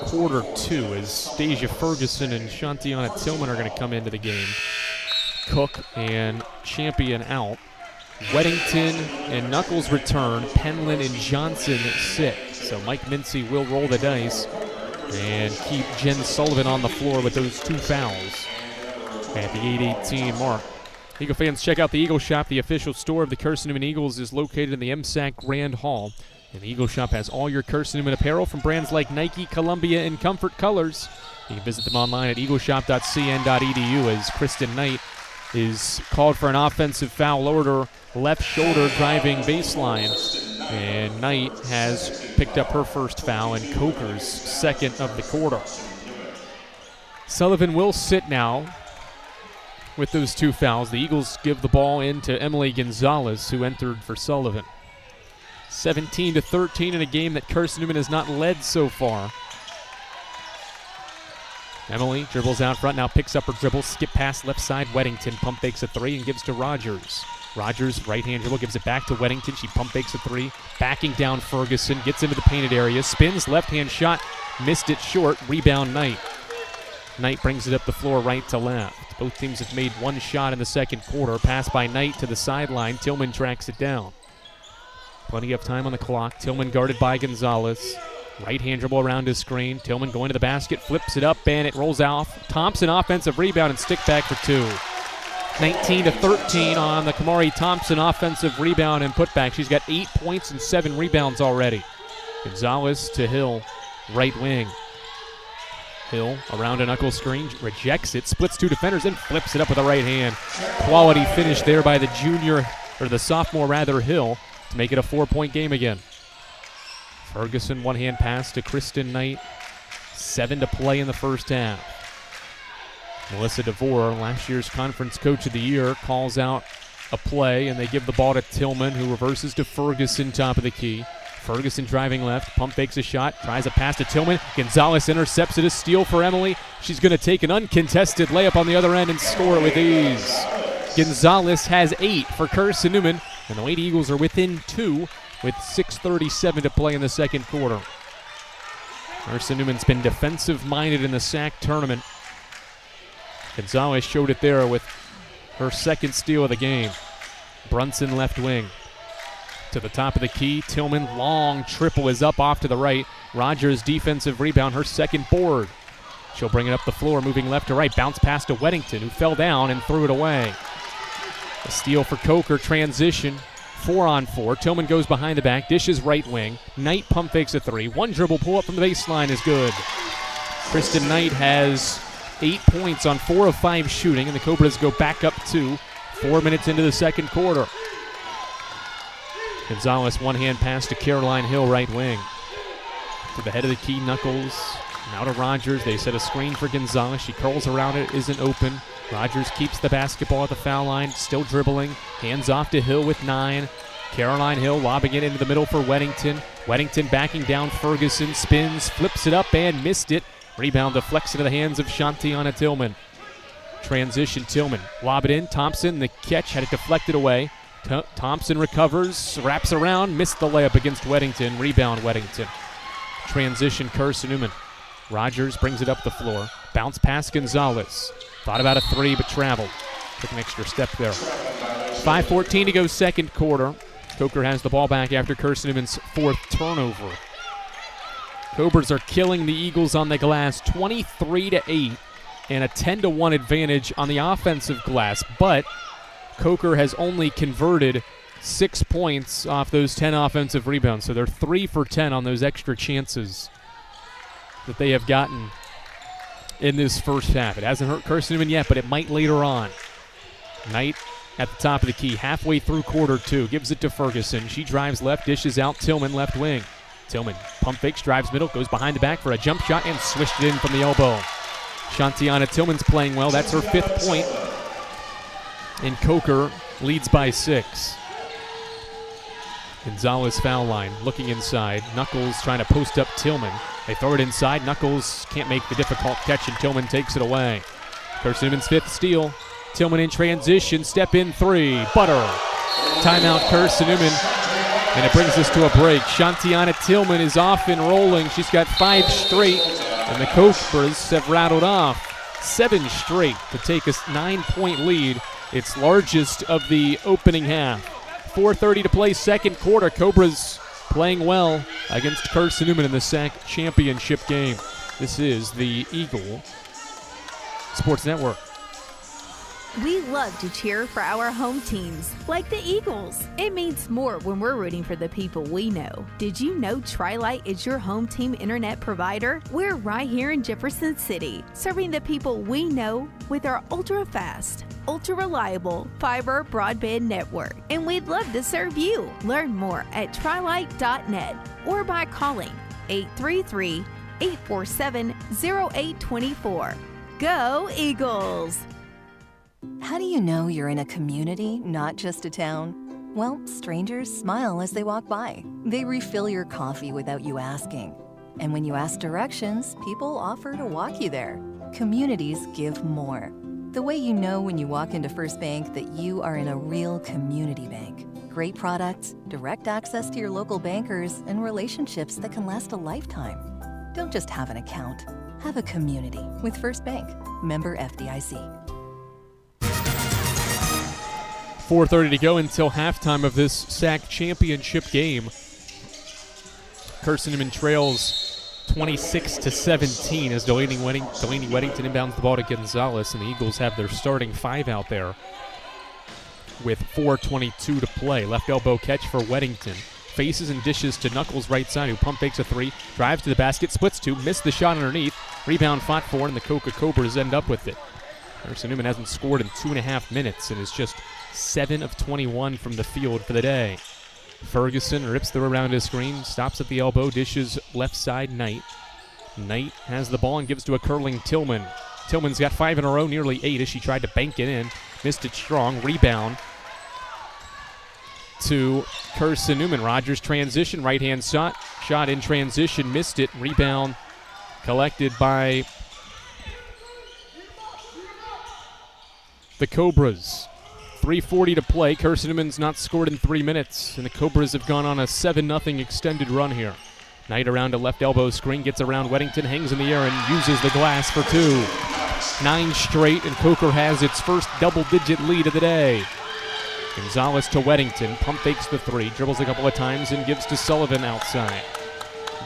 [SPEAKER 5] quarter 2 as Stasia Ferguson and Shantiana Tillman are going to come into the game. Cook and Champion out. Weddington and Knuckles return. Penland and Johnson sit. So Mike Mincy will roll the dice and keep Jen Sullivan on the floor with those 2 fouls at the 8:18 mark. Eagle fans, check out the Eagle Shop. The official store of the Carson-Newman Eagles is located in the MSAC Grand Hall. And the Eagle Shop has all your Carson-Newman apparel from brands like Nike, Columbia, and Comfort Colors. You can visit them online at eagleshop.cn.edu as Kristen Knight is called for an offensive foul order, left shoulder driving baseline. And Knight has picked up her first foul and Coker's second of the quarter. Sullivan will sit now with those 2 fouls. The Eagles give the ball in to Emily Gonzalez, who entered for Sullivan. 17-13 in a game that Carson-Newman has not led so far. Emily dribbles out front, now picks up her dribble, skip pass left side. Weddington pump fakes a 3 and gives to Rogers. Rogers, right-hand dribble, gives it back to Weddington. She pump fakes a 3, backing down Ferguson, gets into the painted area, spins, left-hand shot, missed it short, rebound Knight. Knight brings it up the floor right to left. Both teams have made 1 shot in the second quarter. Pass by Knight to the sideline. Tillman tracks it down. Plenty of time on the clock. Tillman guarded by Gonzalez. Right-hand dribble around his screen. Tillman going to the basket, flips it up, and it rolls off. Thompson offensive rebound and stick back for 2. 19-13 on the Kamari Thompson offensive rebound and putback. She's got 8 points and 7 rebounds already. Gonzalez to Hill, right wing. Hill around a knuckle screen, rejects it, splits 2 defenders, and flips it up with a right hand. Quality finish there by the sophomore Hill, to make it a 4-point game again. Ferguson, one-hand pass to Kristen Knight. 7 to play in the first half. Melissa DeVore, last year's Conference Coach of the Year, calls out a play, and they give the ball to Tillman, who reverses to Ferguson, top of the key. Ferguson driving left, pump fakes a shot, tries a pass to Tillman. Gonzalez intercepts it, a steal for Emily. She's going to take an uncontested layup on the other end and score it with ease. Gonzalez has 8 for Carson-Newman, and the Lady Eagles are within 2 with 6:37 to play in the second quarter. Carson-Newman's been defensive-minded in the SAC tournament. Gonzalez showed it there with her second steal of the game. Brunson left wing. To the top of the key, Tillman, long triple is up off to the right. Rogers defensive rebound, her second board. She'll bring it up the floor, moving left to right. Bounce pass to Weddington, who fell down and threw it away. A steal for Coker, transition, 4-on-4. Tillman goes behind the back, dishes right wing. Knight pump fakes a 3. 1 dribble pull up from the baseline is good. Kristen Knight has 8 points on 4 of 5 shooting, and the Cobras go back up 2, 4 minutes into the second quarter. Gonzalez, one-hand pass to Caroline Hill, right wing. To the head of the key, Knuckles. Now to Rogers. They set a screen for Gonzalez. She curls around it, isn't open. Rogers keeps the basketball at the foul line, still dribbling. Hands off to Hill with 9. Caroline Hill lobbing it into the middle for Weddington. Weddington backing down Ferguson, spins, flips it up and missed it. Rebound deflects into the hands of Shantiana Tillman. Transition, Tillman. Lob it in. Thompson, the catch, had it deflected away. Thompson recovers, wraps around, missed the layup against Weddington. Rebound, Weddington. Transition, Carson-Newman. Rogers brings it up the floor. Bounce past Gonzalez. Thought about a three, but traveled. Took an extra step there. 5:14 to go second quarter. Coker has the ball back after Carson-Newman's fourth turnover. Cobras are killing the Eagles on the glass, 23-8, and a 10-1 advantage on the offensive glass. But Coker has only converted 6 points off those 10 offensive rebounds, so they're 3 for 10 on those extra chances that they have gotten in this first half. It hasn't hurt Carson-Newman yet, but it might later on. Knight at the top of the key, halfway through quarter two, gives it to Ferguson. She drives left, dishes out. Tillman left wing. Tillman pump fakes, drives middle, goes behind the back for a jump shot and swished it in from the elbow. Shantiana Tillman's playing well. That's her 5th point. And Coker leads by 6. Gonzalez foul line, looking inside. Knuckles trying to post up Tillman. They throw it inside. Knuckles can't make the difficult catch, and Tillman takes it away. Carson-Newman's 5th steal. Tillman in transition, step in three. Butter. Timeout, Carson-Newman. And it brings us to a break. Shantiana Tillman is off and rolling. She's got 5 straight, and the Cobras have rattled off 7 straight to take a 9-point lead. Its largest of the opening half. 4:30 to play second quarter. Cobras playing well against Carson-Newman in the SAC championship game. This is the Eagle Sports Network.
[SPEAKER 17] We love to cheer for our home teams, like the Eagles. It means more when we're rooting for the people we know. Did you know Tri-Lite is your home team internet provider? We're right here in Jefferson City, serving the people we know with our ultra-fast, ultra-reliable fiber broadband network. And we'd love to serve you. Learn more at trilite.net or by calling 833-847-0824. Go Eagles!
[SPEAKER 9] How do you know you're in a community, not just a town? Well, strangers smile as they walk by. They refill your coffee without you asking. And when you ask directions, people offer to walk you there. Communities give more. The way you know when you walk into First Bank that you are in a real community bank. Great products, direct access to your local bankers, and relationships that can last a lifetime. Don't just have an account. Have a community with First Bank. Member FDIC.
[SPEAKER 5] 4:30 to go until halftime of this SAC championship game. Carson-Newman trails 26-17 as Delaney Weddington inbounds the ball to Gonzalez, and the Eagles have their starting 5 out there with 4:22 to play. Left elbow catch for Weddington. Faces and dishes to Knuckles right side, who pump fakes a 3, drives to the basket, splits 2, missed the shot underneath. Rebound fought for, and the Coca Cobras end up with it. Carson-Newman hasn't scored in 2.5 minutes and is just 7 of 21 from the field for the day. Ferguson rips through around his screen, stops at the elbow, dishes left side Knight. Knight has the ball and gives to a curling Tillman. Tillman's got 5 in a row, nearly 8 as she tried to bank it in. Missed it strong. Rebound to Carson-Newman. Rogers transition, right-hand shot in transition, missed it. Rebound collected by the Cobras. 3:40 to play. Carson-Newman's not scored in 3 minutes, and the Cobras have gone on a 7-0 extended run here. Knight around a left elbow screen, gets around Weddington, hangs in the air, and uses the glass for 2. 9 straight, and Coker has its first double-digit lead of the day. Gonzalez to Weddington, pump fakes the 3, dribbles a couple of times, and gives to Sullivan outside.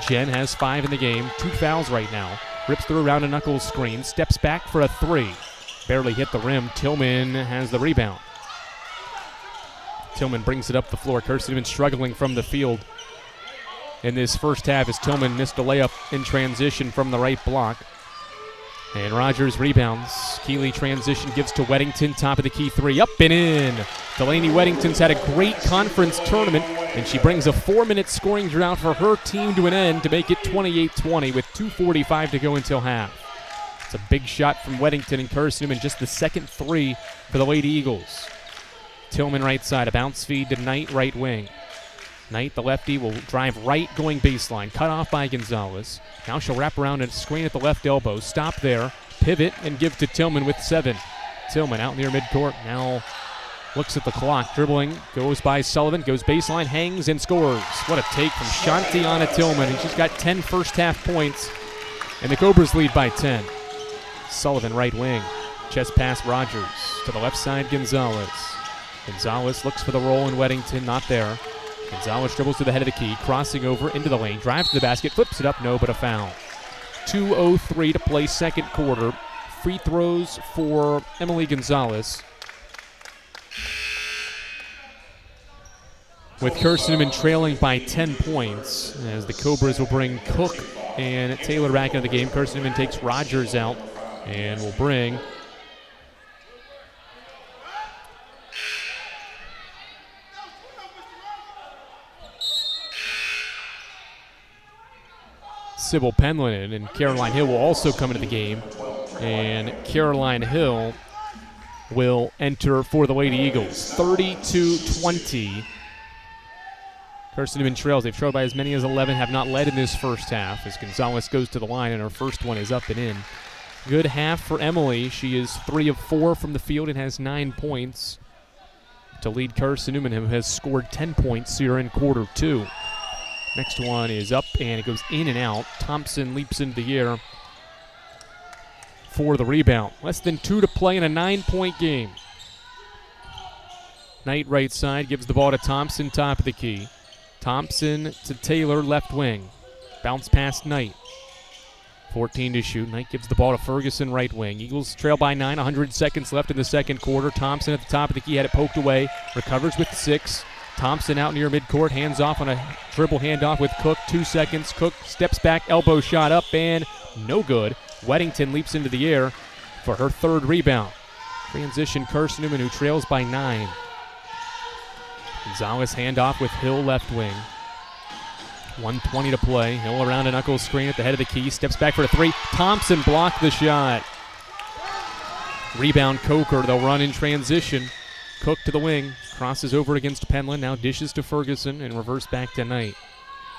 [SPEAKER 5] Jen has 5 in the game, 2 fouls right now. Rips through around a Knuckles screen, steps back for a 3. Barely hit the rim. Tillman has the rebound. Tillman brings it up the floor. Carson-Newman struggling from the field in this first half as Tillman missed a layup in transition from the right block. And Rogers rebounds. Keeley transition, gives to Weddington. Top of the key 3, up and in. Delaney Weddington's had a great conference tournament, and she brings a 4-minute scoring drought for her team to an end to make it 28-20 with 2:45 to go until half. It's a big shot from Weddington, and Carson-Newman just the second 3 for the Lady Eagles. Tillman right side, a bounce feed to Knight right wing. Knight, the lefty, will drive right going baseline, cut off by Gonzalez. Now she'll wrap around and screen at the left elbow, stop there, pivot, and give to Tillman with 7. Tillman out near midcourt, now looks at the clock, dribbling, goes by Sullivan, goes baseline, hangs, and scores. What a take from Shantiana Tillman, and she's got 10 first-half points, and the Cobras lead by 10. Sullivan right wing, chest pass Rogers, to the left side Gonzalez. Gonzalez looks for the roll in Weddington, not there. Gonzalez dribbles to the head of the key, crossing over into the lane, drives to the basket, flips it up, no, but a foul. 2:03 to play second quarter. Free throws for Emily Gonzalez. With Carson-Newman trailing by 10 points, as the Cobras will bring Cook and Taylor back into the game. Carson-Newman takes Rogers out and will bring Sybil Penland in, and Caroline Hill will also come into the game. And Caroline Hill will enter for the Lady Eagles. 32-20. Carson-Newman trails. They've trailed by as many as 11, have not led in this first half as Gonzalez goes to the line, and her first one is up and in. Good half for Emily. She is 3 of 4 from the field and has 9 points to lead Carson-Newman, who has scored 10 points here in quarter 2. Next one is up, and it goes in and out. Thompson leaps into the air for the rebound. Less than 2 to play in a 9-point game. Knight right side gives the ball to Thompson, top of the key. Thompson to Taylor, left wing. Bounce past Knight. 14 to shoot. Knight gives the ball to Ferguson, right wing. Eagles trail by 9, 100 seconds left in the second quarter. Thompson at the top of the key, had it poked away. Recovers with 6. Thompson out near midcourt, hands off on a dribble handoff with Cook. 2 seconds. Cook steps back, elbow shot up, and no good. Weddington leaps into the air for her third rebound. Transition Carson-Newman, who trails by 9. Gonzalez handoff with Hill left wing. 1:20 to play. Hill around a knuckle screen at the head of the key. Steps back for a 3. Thompson blocked the shot. Rebound Coker. They'll run in transition. Cook to the wing. Crosses over against Penland. Now dishes to Ferguson and reverse back to Knight.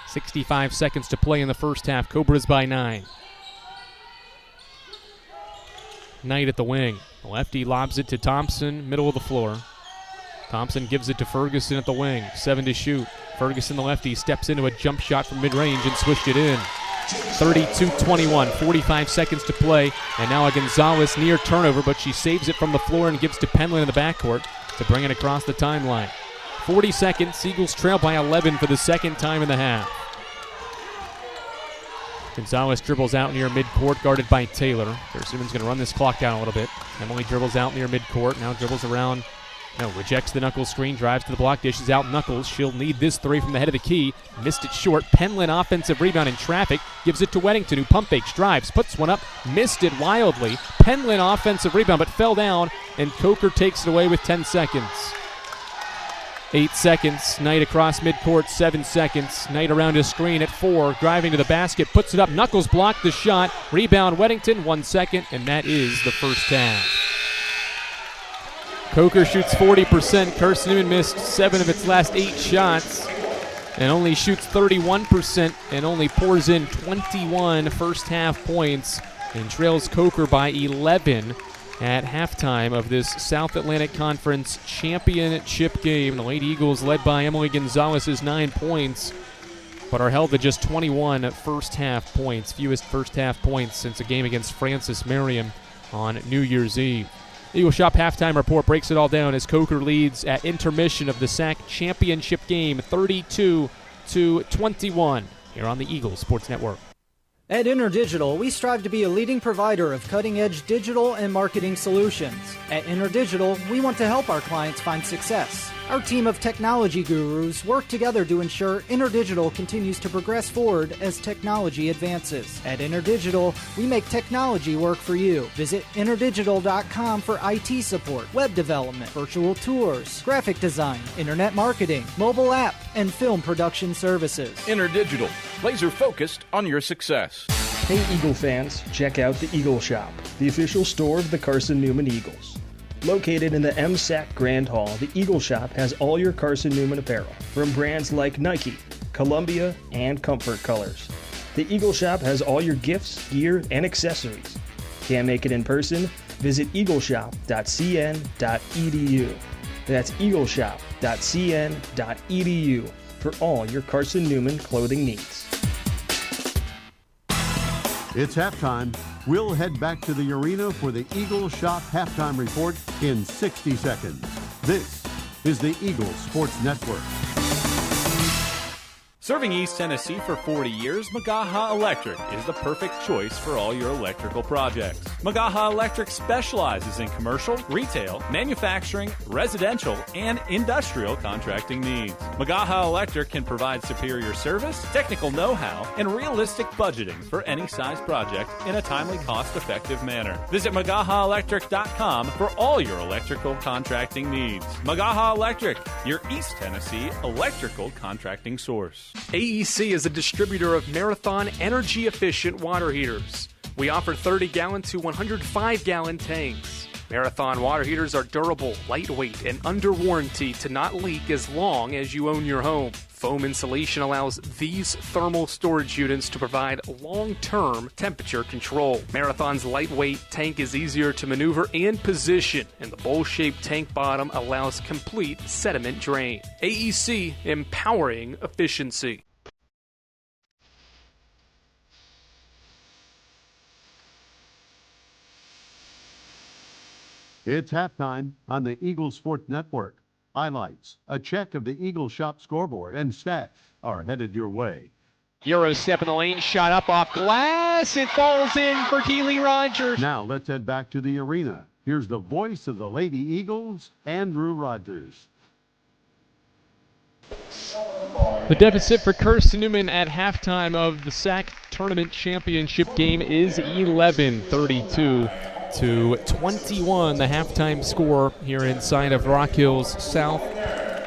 [SPEAKER 5] 65 seconds to play in the first half. Cobras by 9. Knight at the wing. The lefty lobs it to Thompson, middle of the floor. Thompson gives it to Ferguson at the wing. 7 to shoot. Ferguson, the lefty, steps into a jump shot from mid-range and swished it in. 32-21, 45 seconds to play. And now a Gonzalez near turnover, but she saves it from the floor and gives to Penland in the backcourt to bring it across the timeline. 40 seconds. Eagles trail by 11 for the second time in the half. Gonzalez dribbles out near midcourt, guarded by Taylor. Carson-Newman's going to run this clock down a little bit. Emily dribbles out near midcourt, now dribbles around. No, rejects the knuckles screen, drives to the block, dishes out Knuckles. She'll need this 3 from the head of the key. Missed it short. Penland offensive rebound in traffic. Gives it to Weddington, who pump fakes, drives, puts one up, missed it wildly. Penland offensive rebound, but fell down, and Coker takes it away with 10 seconds. 8 seconds. Knight across midcourt, 7 seconds. Knight around his screen at 4, driving to the basket, puts it up. Knuckles blocked the shot. Rebound Weddington, 1 second, and that is the first half. Coker shoots 40%. Carson-Newman missed 7 of its last 8 shots and only shoots 31% and only pours in 21 first half points and trails Coker by 11 at halftime of this South Atlantic Conference championship game. The Lady Eagles, led by Emily Gonzalez, is 9 points, but are held to just 21 first half points, fewest first half points since a game against Francis Marion on New Year's Eve. Eagle Shop halftime report breaks it all down as Coker leads at intermission of the SAC championship game, 32-21, here on the Eagle Sports Network.
[SPEAKER 7] At InterDigital, we strive to be a leading provider of cutting-edge digital and marketing solutions. At InterDigital, we want to help our clients find success. Our team of technology gurus work together to ensure InterDigital continues to progress forward as technology advances. At InterDigital, we make technology work for you. Visit interdigital.com for IT support, web development, virtual tours, graphic design, internet marketing, mobile app, and film production services.
[SPEAKER 1] InterDigital, laser focused on your success.
[SPEAKER 13] Hey Eagle fans, check out the Eagle Shop, the official store of the Carson-Newman Eagles. Located in the MSAC Grand Hall, the Eagle Shop has all your Carson-Newman apparel, from brands like Nike, Columbia, and Comfort Colors. The Eagle Shop has all your gifts, gear, and accessories. Can't make it in person? Visit eagleshop.cn.edu. That's eagleshop.cn.edu for all your Carson-Newman clothing needs.
[SPEAKER 3] It's halftime. We'll head back to the arena for the Eagle Shop halftime report in 60 seconds. This is the Eagle Sports Network.
[SPEAKER 12] Serving East Tennessee for 40 years, Magaha Electric is the perfect choice for all your electrical projects. Magaha Electric specializes in commercial, retail, manufacturing, residential, and industrial contracting needs. Magaha Electric can provide superior service, technical know-how, and realistic budgeting for any size project in a timely, cost-effective manner. Visit MagahaElectric.com for all your electrical contracting needs. Magaha Electric, your East Tennessee electrical contracting source.
[SPEAKER 16] AEC is a distributor of Marathon energy-efficient water heaters. We offer 30-gallon to 105-gallon tanks. Marathon water heaters are durable, lightweight, and under warranty to not leak as long as you own your home. Foam insulation allows these thermal storage units to provide long-term temperature control. Marathon's lightweight tank is easier to maneuver and position, and the bowl-shaped tank bottom allows complete sediment drain. AEC, empowering efficiency.
[SPEAKER 3] It's halftime on the Eagle Sports Network. Highlights, a check of the Eagle Shop scoreboard, and stats are headed your way.
[SPEAKER 5] Euro step in the lane, shot up off glass. It falls in for Keely Rogers.
[SPEAKER 3] Now let's head back to the arena. Here's the voice of the Lady Eagles, Andrew Rogers.
[SPEAKER 5] The deficit for Carson-Newman at halftime of the SAC Tournament Championship game is 11-32. to 21, the halftime score here inside of Rock Hills South,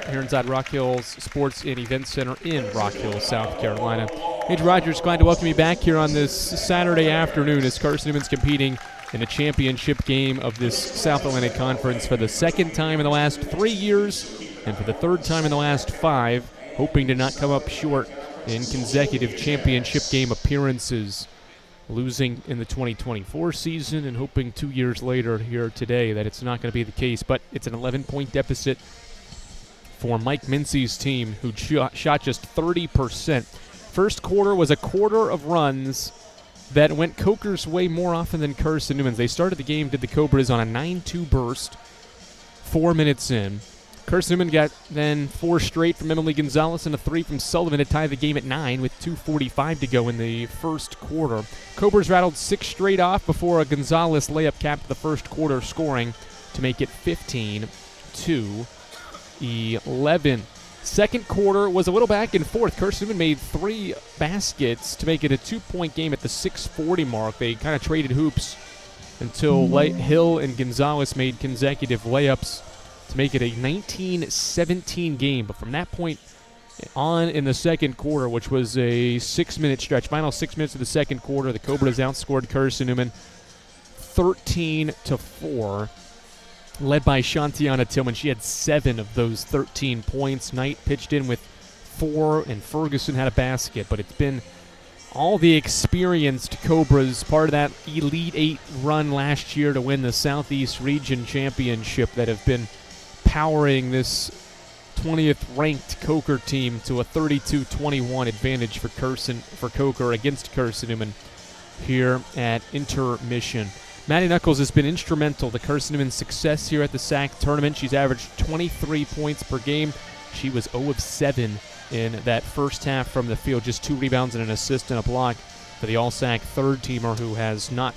[SPEAKER 5] here inside Rock Hills Sports and Event Center in Rock Hills, South Carolina. Andrew Rogers, glad to welcome you back here on this Saturday afternoon as Carson-Newman's competing in a championship game of this South Atlantic Conference for the second time in the last 3 years and for the third time in the last 5, hoping to not come up short in consecutive championship game appearances. Losing in the 2024 season and hoping 2 years later here today that it's not going to be the case. But it's an 11-point deficit for Mike Mincy's team, who shot just 30%. First quarter was a quarter of runs that went Coker's way more often than Carson-Newman's. They started the game, did the Cobras on a 9-2 burst 4 minutes in. Carson-Newman got then 4 straight from Emily Gonzalez and a 3 from Sullivan to tie the game at 9 with 2:45 to go in the first quarter. Cobras rattled 6 straight off before a Gonzalez layup capped the first quarter scoring to make it 15-11. Second quarter was a little back and forth. Carson-Newman made 3 baskets to make it a 2-point game at the 6:40 mark. They kind of traded hoops until Hill and Gonzalez made consecutive layups to make it a 19-17 game. But from that point on in the second quarter, which was a 6-minute stretch, final 6 minutes of the second quarter, the Cobras outscored Carson-Newman 13-4, led by Shantiana Tillman. She had 7 of those 13 points. Knight pitched in with 4, and Ferguson had a basket. But it's been all the experienced Cobras, part of that Elite 8 run last year to win the Southeast Region Championship, that have been powering this 20th ranked Coker team to a 32-21 advantage for Coker against Carson-Newman here at intermission. Maddie Knuckles has been instrumental to Carson-Newman's success here at the SAC tournament. She's averaged 23 points per game. She was 0 of 7 in that first half from the field, just 2 rebounds and an assist and a block for the All-SAC third-teamer, who has not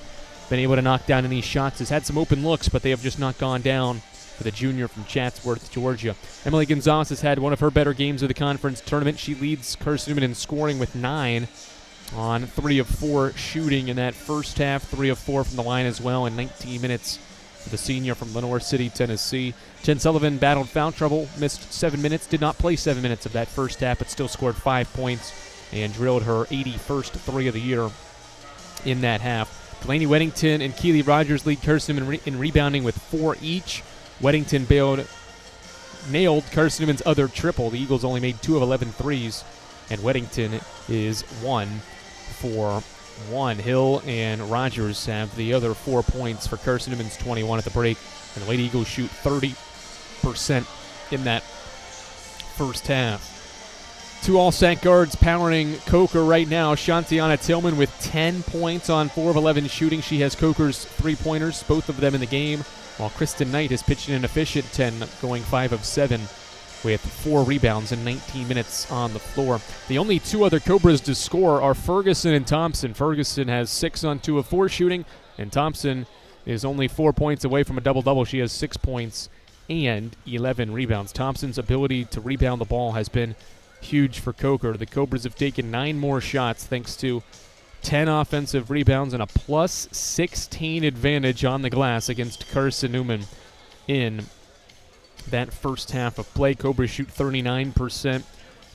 [SPEAKER 5] been able to knock down any shots. Has had some open looks, but they have just not gone down for the junior from Chatsworth, Georgia. Emily Gonzalez has had one of her better games of the conference tournament. She leads Carson-Newman in scoring with 9 on 3 of 4 shooting in that first half, 3 of 4 from the line as well in 19 minutes for the senior from Lenore City, Tennessee. Jen Sullivan battled foul trouble, missed 7 minutes, did not play 7 minutes of that first half, but still scored 5 points and drilled her 81st 3 of the year in that half. Delaney Weddington and Keely Rogers lead Carson-Newman in rebounding with 4 each. Weddington nailed Carson-Newman's other triple. The Eagles only made 2 of 11 threes, and Weddington is 1 for 1. Hill and Rogers have the other 4 points for Carson-Newman's 21 at the break, and the Lady Eagles shoot 30% in that first half. 2 all-SAC guards powering Coker right now. Shantiana Tillman with 10 points on 4 of 11 shooting. She has Coker's 3-pointers, both of them in the game, while Kristen Knight has pitched in an efficient 10, going 5 of 7 with 4 rebounds and 19 minutes on the floor. The only 2 other Cobras to score are Ferguson and Thompson. Ferguson has 6 on 2 of 4 shooting, and Thompson is only 4 points away from a double-double. She has 6 points and 11 rebounds. Thompson's ability to rebound the ball has been huge for Coker. The Cobras have taken 9 more shots thanks to 10 offensive rebounds and a plus 16 advantage on the glass against Carson-Newman in that first half of play. Cobras shoot 39%.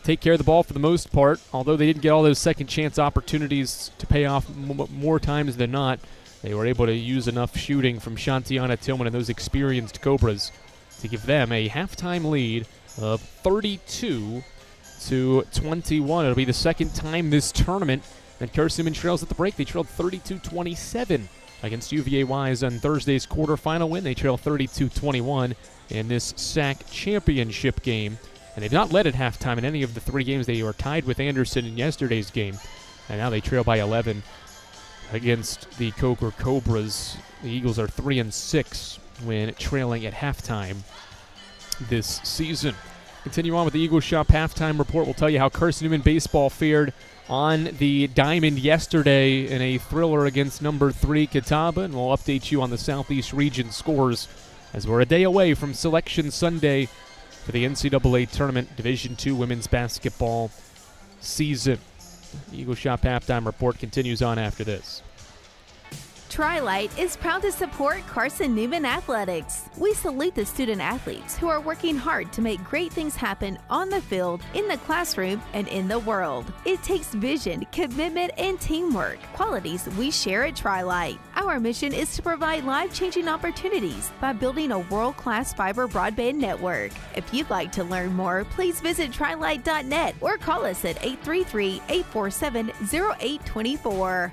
[SPEAKER 5] Take care of the ball for the most part, although they didn't get all those second chance opportunities to pay off more times than not. They were able to use enough shooting from Shantiana Tillman and those experienced Cobras to give them a halftime lead of 32-21. It'll be the second time this tournament that Carson-Newman trails at the break. They trailed 32-27 against UVA-Wise on Thursday's quarterfinal win. They trail 32-21 in this SAC championship game. And they've not led at halftime in any of the 3 games. They were tied with Anderson in yesterday's game. And now they trail by 11 against the Coker Cobras. The Eagles are 3-6 when trailing at halftime this season. Continue on with the Eagles Shop halftime report. We'll tell you how Carson-Newman baseball fared on the diamond yesterday in a thriller against number 3 Catawba, and we'll update you on the Southeast region scores as we're a day away from Selection Sunday for the NCAA Tournament Division II women's basketball season. The Eagle Shop halftime report continues on after this.
[SPEAKER 17] Tri-Light is proud to support Carson-Newman Athletics. We salute the student athletes who are working hard to make great things happen on the field, in the classroom, and in the world. It takes vision, commitment, and teamwork, qualities we share at Tri-Light. Our mission is to provide life-changing opportunities by building a world-class fiber broadband network. If you'd like to learn more, please visit trilight.net or call us at 833-847-0824.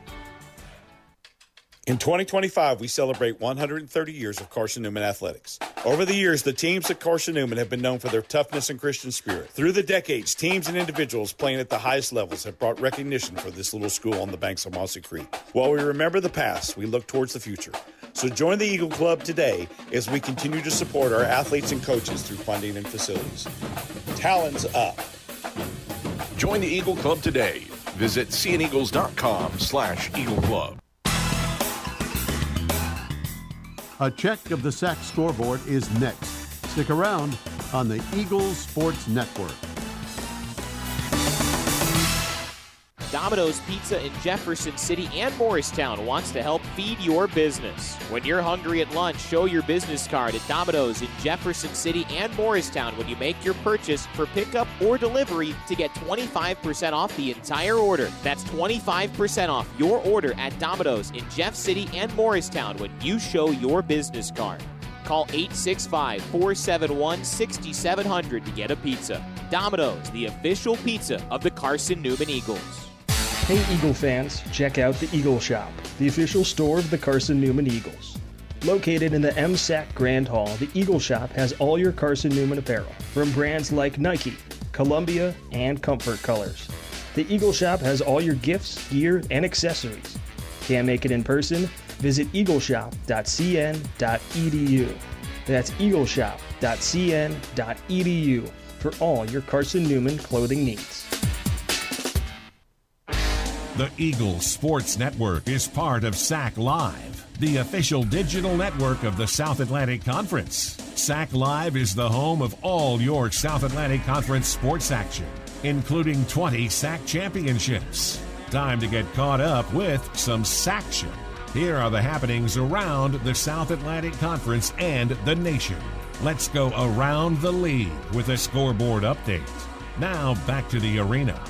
[SPEAKER 8] In 2025, we celebrate 130 years of Carson-Newman athletics. Over the years, the teams at Carson-Newman have been known for their toughness and Christian spirit. Through the decades, teams and individuals playing at the highest levels have brought recognition for this little school on the banks of Mossy Creek. While we remember the past, we look towards the future. So join the Eagle Club today as we continue to support our athletes and coaches through funding and facilities. Talons up.
[SPEAKER 18] Join the Eagle Club today. Visit cneagles.com/Eagle Club.
[SPEAKER 3] A check of the SAC scoreboard is next. Stick around on the Eagles Sports Network.
[SPEAKER 6] Domino's Pizza in Jefferson City and Morristown wants to help feed your business. When you're hungry at lunch, show your business card at Domino's in Jefferson City and Morristown when you make your purchase for pickup or delivery to get 25% off the entire order. That's 25% off your order at Domino's in Jeff City and Morristown when you show your business card. Call 865-471-6700 to get a pizza. Domino's, the official pizza of the Carson-Newman Eagles.
[SPEAKER 13] Hey Eagle fans, check out the Eagle Shop, the official store of the Carson-Newman Eagles. Located in the SAC Grand Hall, the Eagle Shop has all your Carson-Newman apparel, from brands like Nike, Columbia, and Comfort Colors. The Eagle Shop has all your gifts, gear, and accessories. Can't make it in person? Visit eagleshop.cn.edu. That's eagleshop.cn.edu for all your Carson-Newman clothing needs.
[SPEAKER 2] The Eagles Sports Network is part of SAC Live, the official digital network of the South Atlantic Conference. SAC Live is the home of all your South Atlantic Conference sports action, including 20 SAC championships. Time to get caught up with some SACtion. Here are the happenings around the South Atlantic Conference and the nation. Let's go around the league with a scoreboard update. Now back to the arena.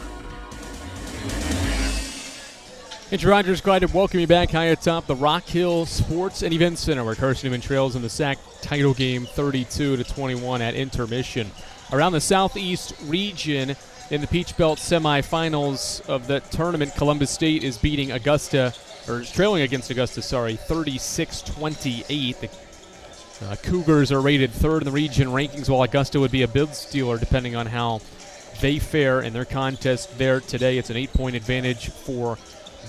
[SPEAKER 5] Andrew Rogers, glad to welcome you back high atop the Rock Hill Sports and Events Center, where Carson-Newman trails in the SAC title game 32-21 at intermission. Around the southeast region in the Peach Belt semifinals of the tournament, Columbus State is beating Augusta, or is trailing against Augusta, 36-28. The Cougars are rated third in the region rankings, while Augusta would be a bid stealer depending on how they fare in their contest there today. It's an 8-point advantage for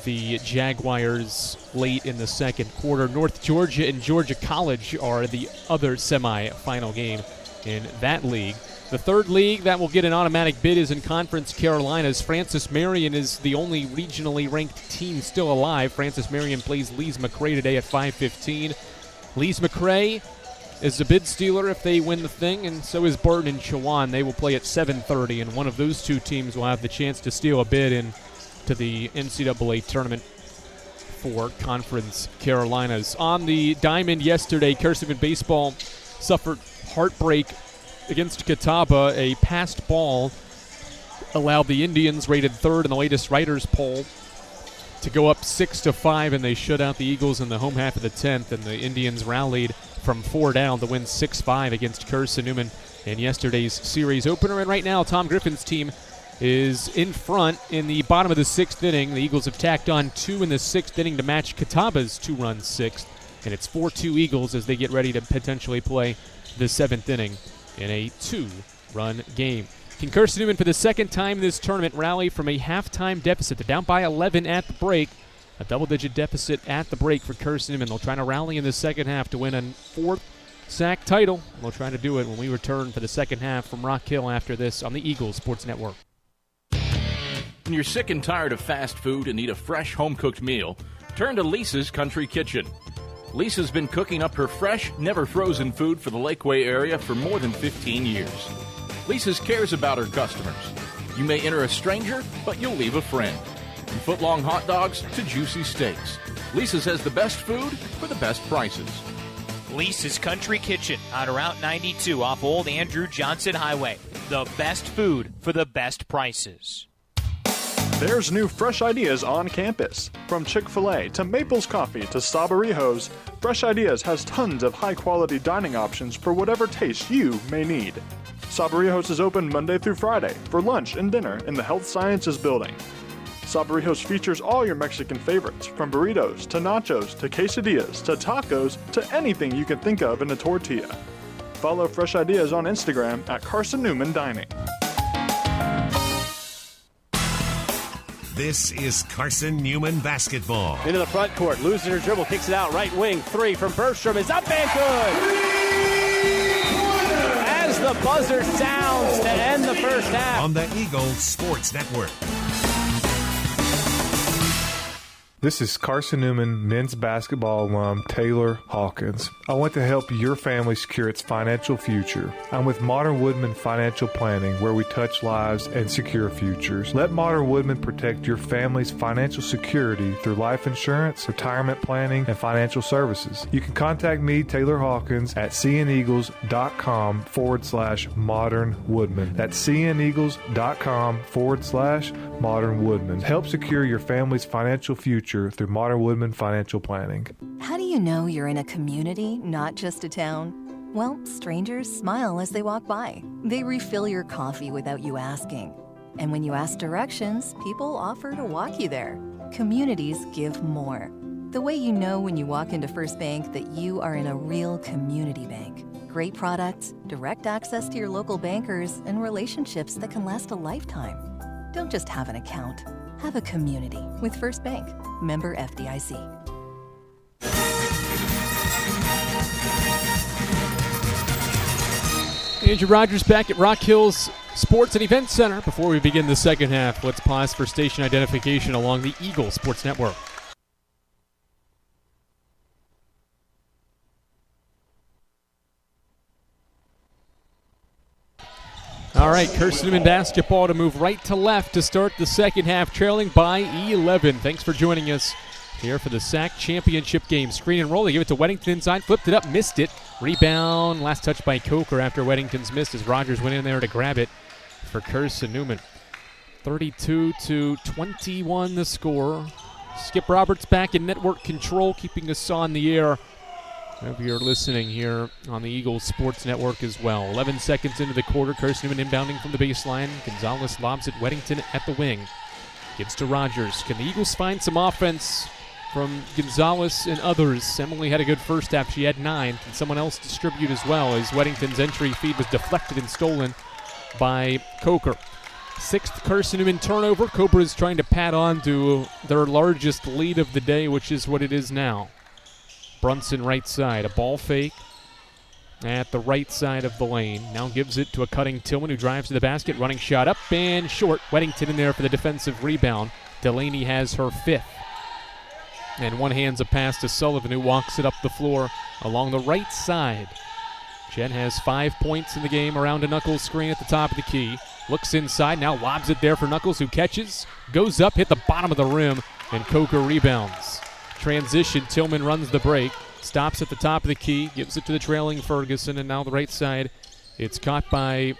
[SPEAKER 5] the Jaguars late in the second quarter. North Georgia and Georgia College are the other semifinal game in that league. The third league that will get an automatic bid is in Conference Carolinas. Francis Marion is the only regionally ranked team still alive. Francis Marion plays Lees-McRae today at 5:15. Lees-McRae is a bid stealer if they win the thing, and so is Barton and Chowan. They will play at 7:30, and one of those two teams will have the chance to steal a bid in to the NCAA tournament for Conference Carolinas. On the diamond yesterday, Carson-Newman baseball suffered heartbreak against Catawba. A passed ball allowed the Indians, rated third in the latest writers poll, to go up 6-5, and they shut out the Eagles in the home half of the 10th, and the Indians rallied from 4 down to win 6-5 against Carson-Newman in yesterday's series opener. And right now, Tom Griffin's team is in front in the bottom of the 6th inning. The Eagles have tacked on 2 in the 6th inning to match Catawba's 2-run 6th, and it's 4-2 Eagles as they get ready to potentially play the 7th inning in a 2-run game. Can Carson-Newman for the second time in this tournament rally from a halftime deficit? They're down by 11 at the break, a double-digit deficit at the break for Carson-Newman. They'll try to rally in the second half to win a 4th SAC title. We'll try to do it when we return for the second half from Rock Hill after this on the Eagles Sports Network.
[SPEAKER 1] When you're sick and tired of fast food and need a fresh home-cooked meal, turn to Lisa's Country Kitchen. Lisa's been cooking up her fresh, never-frozen food for the Lakeway area for more than 15 years. Lisa's cares about her customers. You may enter a stranger, but you'll leave a friend. From foot-long hot dogs to juicy steaks, Lisa's has the best food for the best prices.
[SPEAKER 11] Lisa's Country Kitchen on Route 92 off Old Andrew Johnson Highway. The best food for the best prices.
[SPEAKER 15] There's new fresh ideas on campus. From Chick-fil-A to Maples Coffee to Sabarijos, Fresh Ideas has tons of high-quality dining options for whatever taste you may need. Sabarijos is open Monday through Friday for lunch and dinner in the Health Sciences Building. Sabarijos features all your Mexican favorites, from burritos to nachos to quesadillas to tacos to anything you can think of in a tortilla. Follow Fresh Ideas on Instagram at Carson-Newman Dining.
[SPEAKER 2] This is Carson-Newman basketball.
[SPEAKER 19] Into the front court, loses her dribble, kicks it out, right wing, 3 from Bergstrom is up and good! As the buzzer sounds to end the first half.
[SPEAKER 2] On the Eagles Sports Network.
[SPEAKER 14] This is Carson-Newman men's basketball alum Taylor Hawkins. I want to help your family secure its financial future. I'm with Modern Woodman Financial Planning, where we touch lives and secure futures. Let Modern Woodman protect your family's financial security through life insurance, retirement planning, and financial services. You can contact me, Taylor Hawkins, at cneagles.com/Modern Woodman. That's cneagles.com/Modern Woodman. Help secure your family's financial future through Modern Woodman Financial Planning.
[SPEAKER 9] How do you know you're in a community, not just a town? Well, strangers smile as they walk by. They refill your coffee without you asking. And when you ask directions, people offer to walk you there. Communities give more. The way you know when you walk into First Bank that you are in a real community bank. Great products, direct access to your local bankers, and relationships that can last a lifetime. Don't just have an account. Have a community with First Bank. Member FDIC.
[SPEAKER 5] Andrew Rogers back at Rock Hills Sports and Events Center. Before we begin the second half, let's pause for station identification along the Eagle Sports Network. All right, Carson-Newman basketball to move right to left to start the second half, trailing by 11. Thanks for joining us here for the SAC championship game. Screen and roll, they give it to Weddington inside, flipped it up, missed it. Rebound, last touch by Coker after Weddington's missed as Rogers went in there to grab it for Carson-Newman. 32-21 the score. Skip Roberts back in network control, keeping us on the air. Hope you're listening here on the Eagles Sports Network as well. 11 seconds into the quarter, Carson-Newman inbounding from the baseline. Gonzalez lobs at Weddington at the wing. Gives to Rogers. Can the Eagles find some offense from Gonzalez and others? Emily had a good first half. She had 9. Can someone else distribute as well, as Weddington's entry feed was deflected and stolen by Coker. 6th Carson-Newman turnover. Cobras trying to pad on to their largest lead of the day, which is what it is now. Brunson right side, a ball fake at the right side of the lane. Now gives it to a cutting Tillman, who drives to the basket, running shot up and short. Weddington in there for the defensive rebound. Delaney has her 5th. And one hands a pass to Sullivan, who walks it up the floor along the right side. Jen has 5 points in the game around a Knuckles screen at the top of the key. Looks inside, now lobs it there for Knuckles, who catches, goes up, hit the bottom of the rim, and Coker rebounds. Transition, Tillman runs the break, stops at the top of the key, gives it to the trailing Ferguson, and now the right side. It's caught by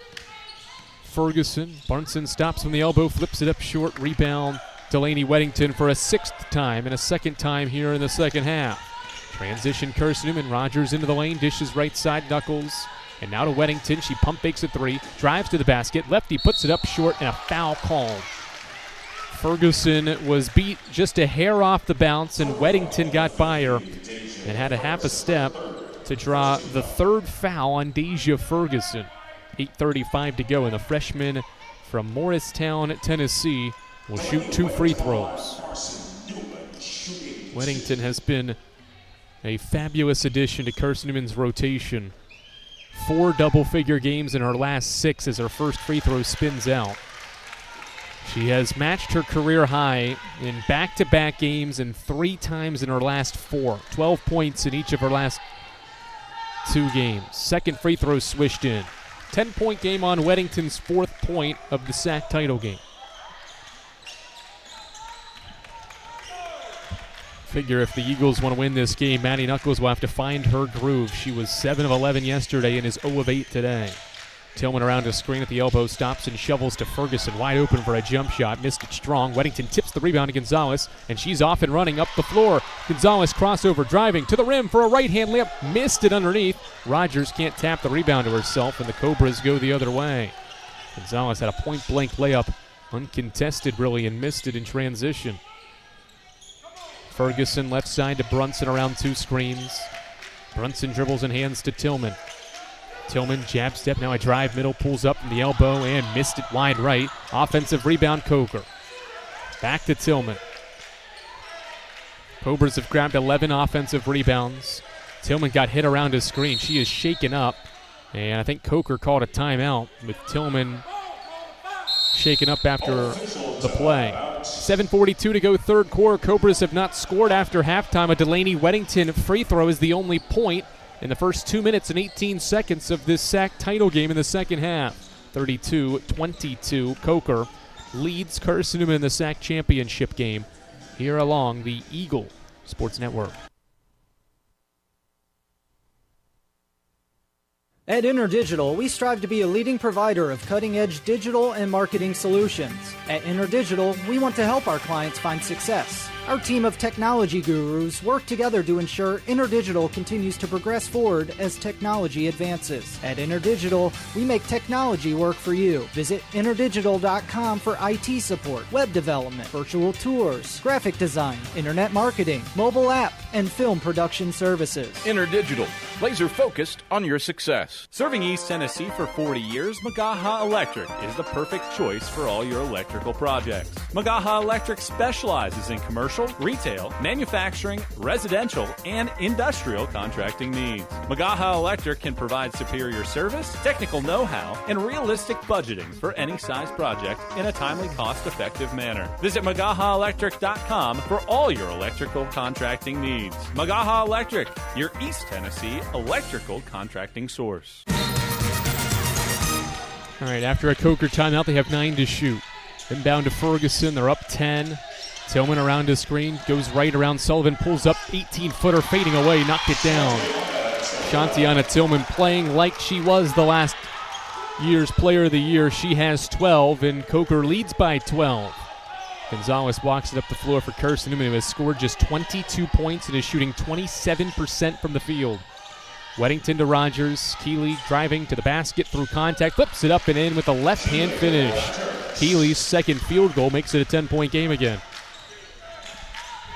[SPEAKER 5] Ferguson. Brunson stops from the elbow, flips it up short, rebound. Delaney Weddington for a 6th time and a 2nd time here in the second half. Transition, Carson-Newman, Rogers into the lane, dishes right side, Knuckles. And now to Weddington, she pump fakes a 3, drives to the basket, lefty puts it up short, and a foul called. Ferguson was beat just a hair off the bounce, and Weddington got by her and had a half a step to draw the 3rd foul on Deja Ferguson. 8:35 to go, and the freshman from Morristown, Tennessee, will shoot 2 free throws. Weddington has been a fabulous addition to Carson-Newman's rotation. 4 double-figure games in her last 6 as her first free throw spins out. She has matched her career high in back-to-back games and 3 times in her last 4. 12 points in each of her last 2 games. 2nd free throw swished in. 10-point game on Weddington's 4th point of the SAC title game. Figure if the Eagles want to win this game, Maddie Knuckles will have to find her groove. She was 7 of 11 yesterday and is 0 of 8 today. Tillman around a screen at the elbow, stops and shovels to Ferguson, wide open for a jump shot, missed it strong. Weddington tips the rebound to Gonzalez, and she's off and running up the floor. Gonzalez crossover, driving to the rim for a right-hand layup, missed it underneath. Rogers can't tap the rebound to herself, and the Cobras go the other way. Gonzalez had a point-blank layup, uncontested really, and missed it in transition. Ferguson left side to Brunson around 2 screens. Brunson dribbles and hands to Tillman. Tillman, jab step, now a drive, middle, pulls up from the elbow and missed it wide right. Offensive rebound, Coker. Back to Tillman. Cobras have grabbed 11 offensive rebounds. Tillman got hit around his screen. She is shaken up, and I think Coker called a timeout with Tillman shaken up after the play. 7:42 to go, 3rd quarter. Cobras have not scored after halftime. A Delaney Weddington free throw is the only point in the first 2 minutes and 18 seconds of this SAC title game in the second half. 32-22, Coker leads Carson-Newman in the SAC championship game here along the Eagle Sports Network.
[SPEAKER 7] At InterDigital, we strive to be a leading provider of cutting-edge digital and marketing solutions. At InterDigital, we want to help our clients find success. Our team of technology gurus work together to ensure InterDigital continues to progress forward as technology advances. At InterDigital, we make technology work for you. Visit interdigital.com for IT support, web development, virtual tours, graphic design, internet marketing, mobile app, and film production services.
[SPEAKER 1] InterDigital, laser focused on your success.
[SPEAKER 12] Serving East Tennessee for 40 years, Magaha Electric is the perfect choice for all your electrical projects. Magaha Electric specializes in commercial, retail, manufacturing, residential, and industrial contracting needs. Magaha Electric can provide superior service, technical know-how, and realistic budgeting for any size project in a timely, cost-effective manner. Visit MagahaElectric.com for all your electrical contracting needs. Magaha Electric, your East Tennessee electrical contracting source.
[SPEAKER 5] All right, after a Coker timeout, they have 9 to shoot. Inbound to Ferguson, they're up 10. Tillman around his screen, goes right around Sullivan, pulls up, 18-footer fading away, knocked it down. Shantiana Tillman playing like she was the last year's Player of the Year. She has 12, and Coker leads by 12. Gonzalez walks it up the floor for Carson-Newman, who has scored just 22 points and is shooting 27% from the field. Weddington to Rogers. Keeley driving to the basket through contact. Flips it up and in with a left-hand finish. Keeley's second field goal makes it a 10-point game again.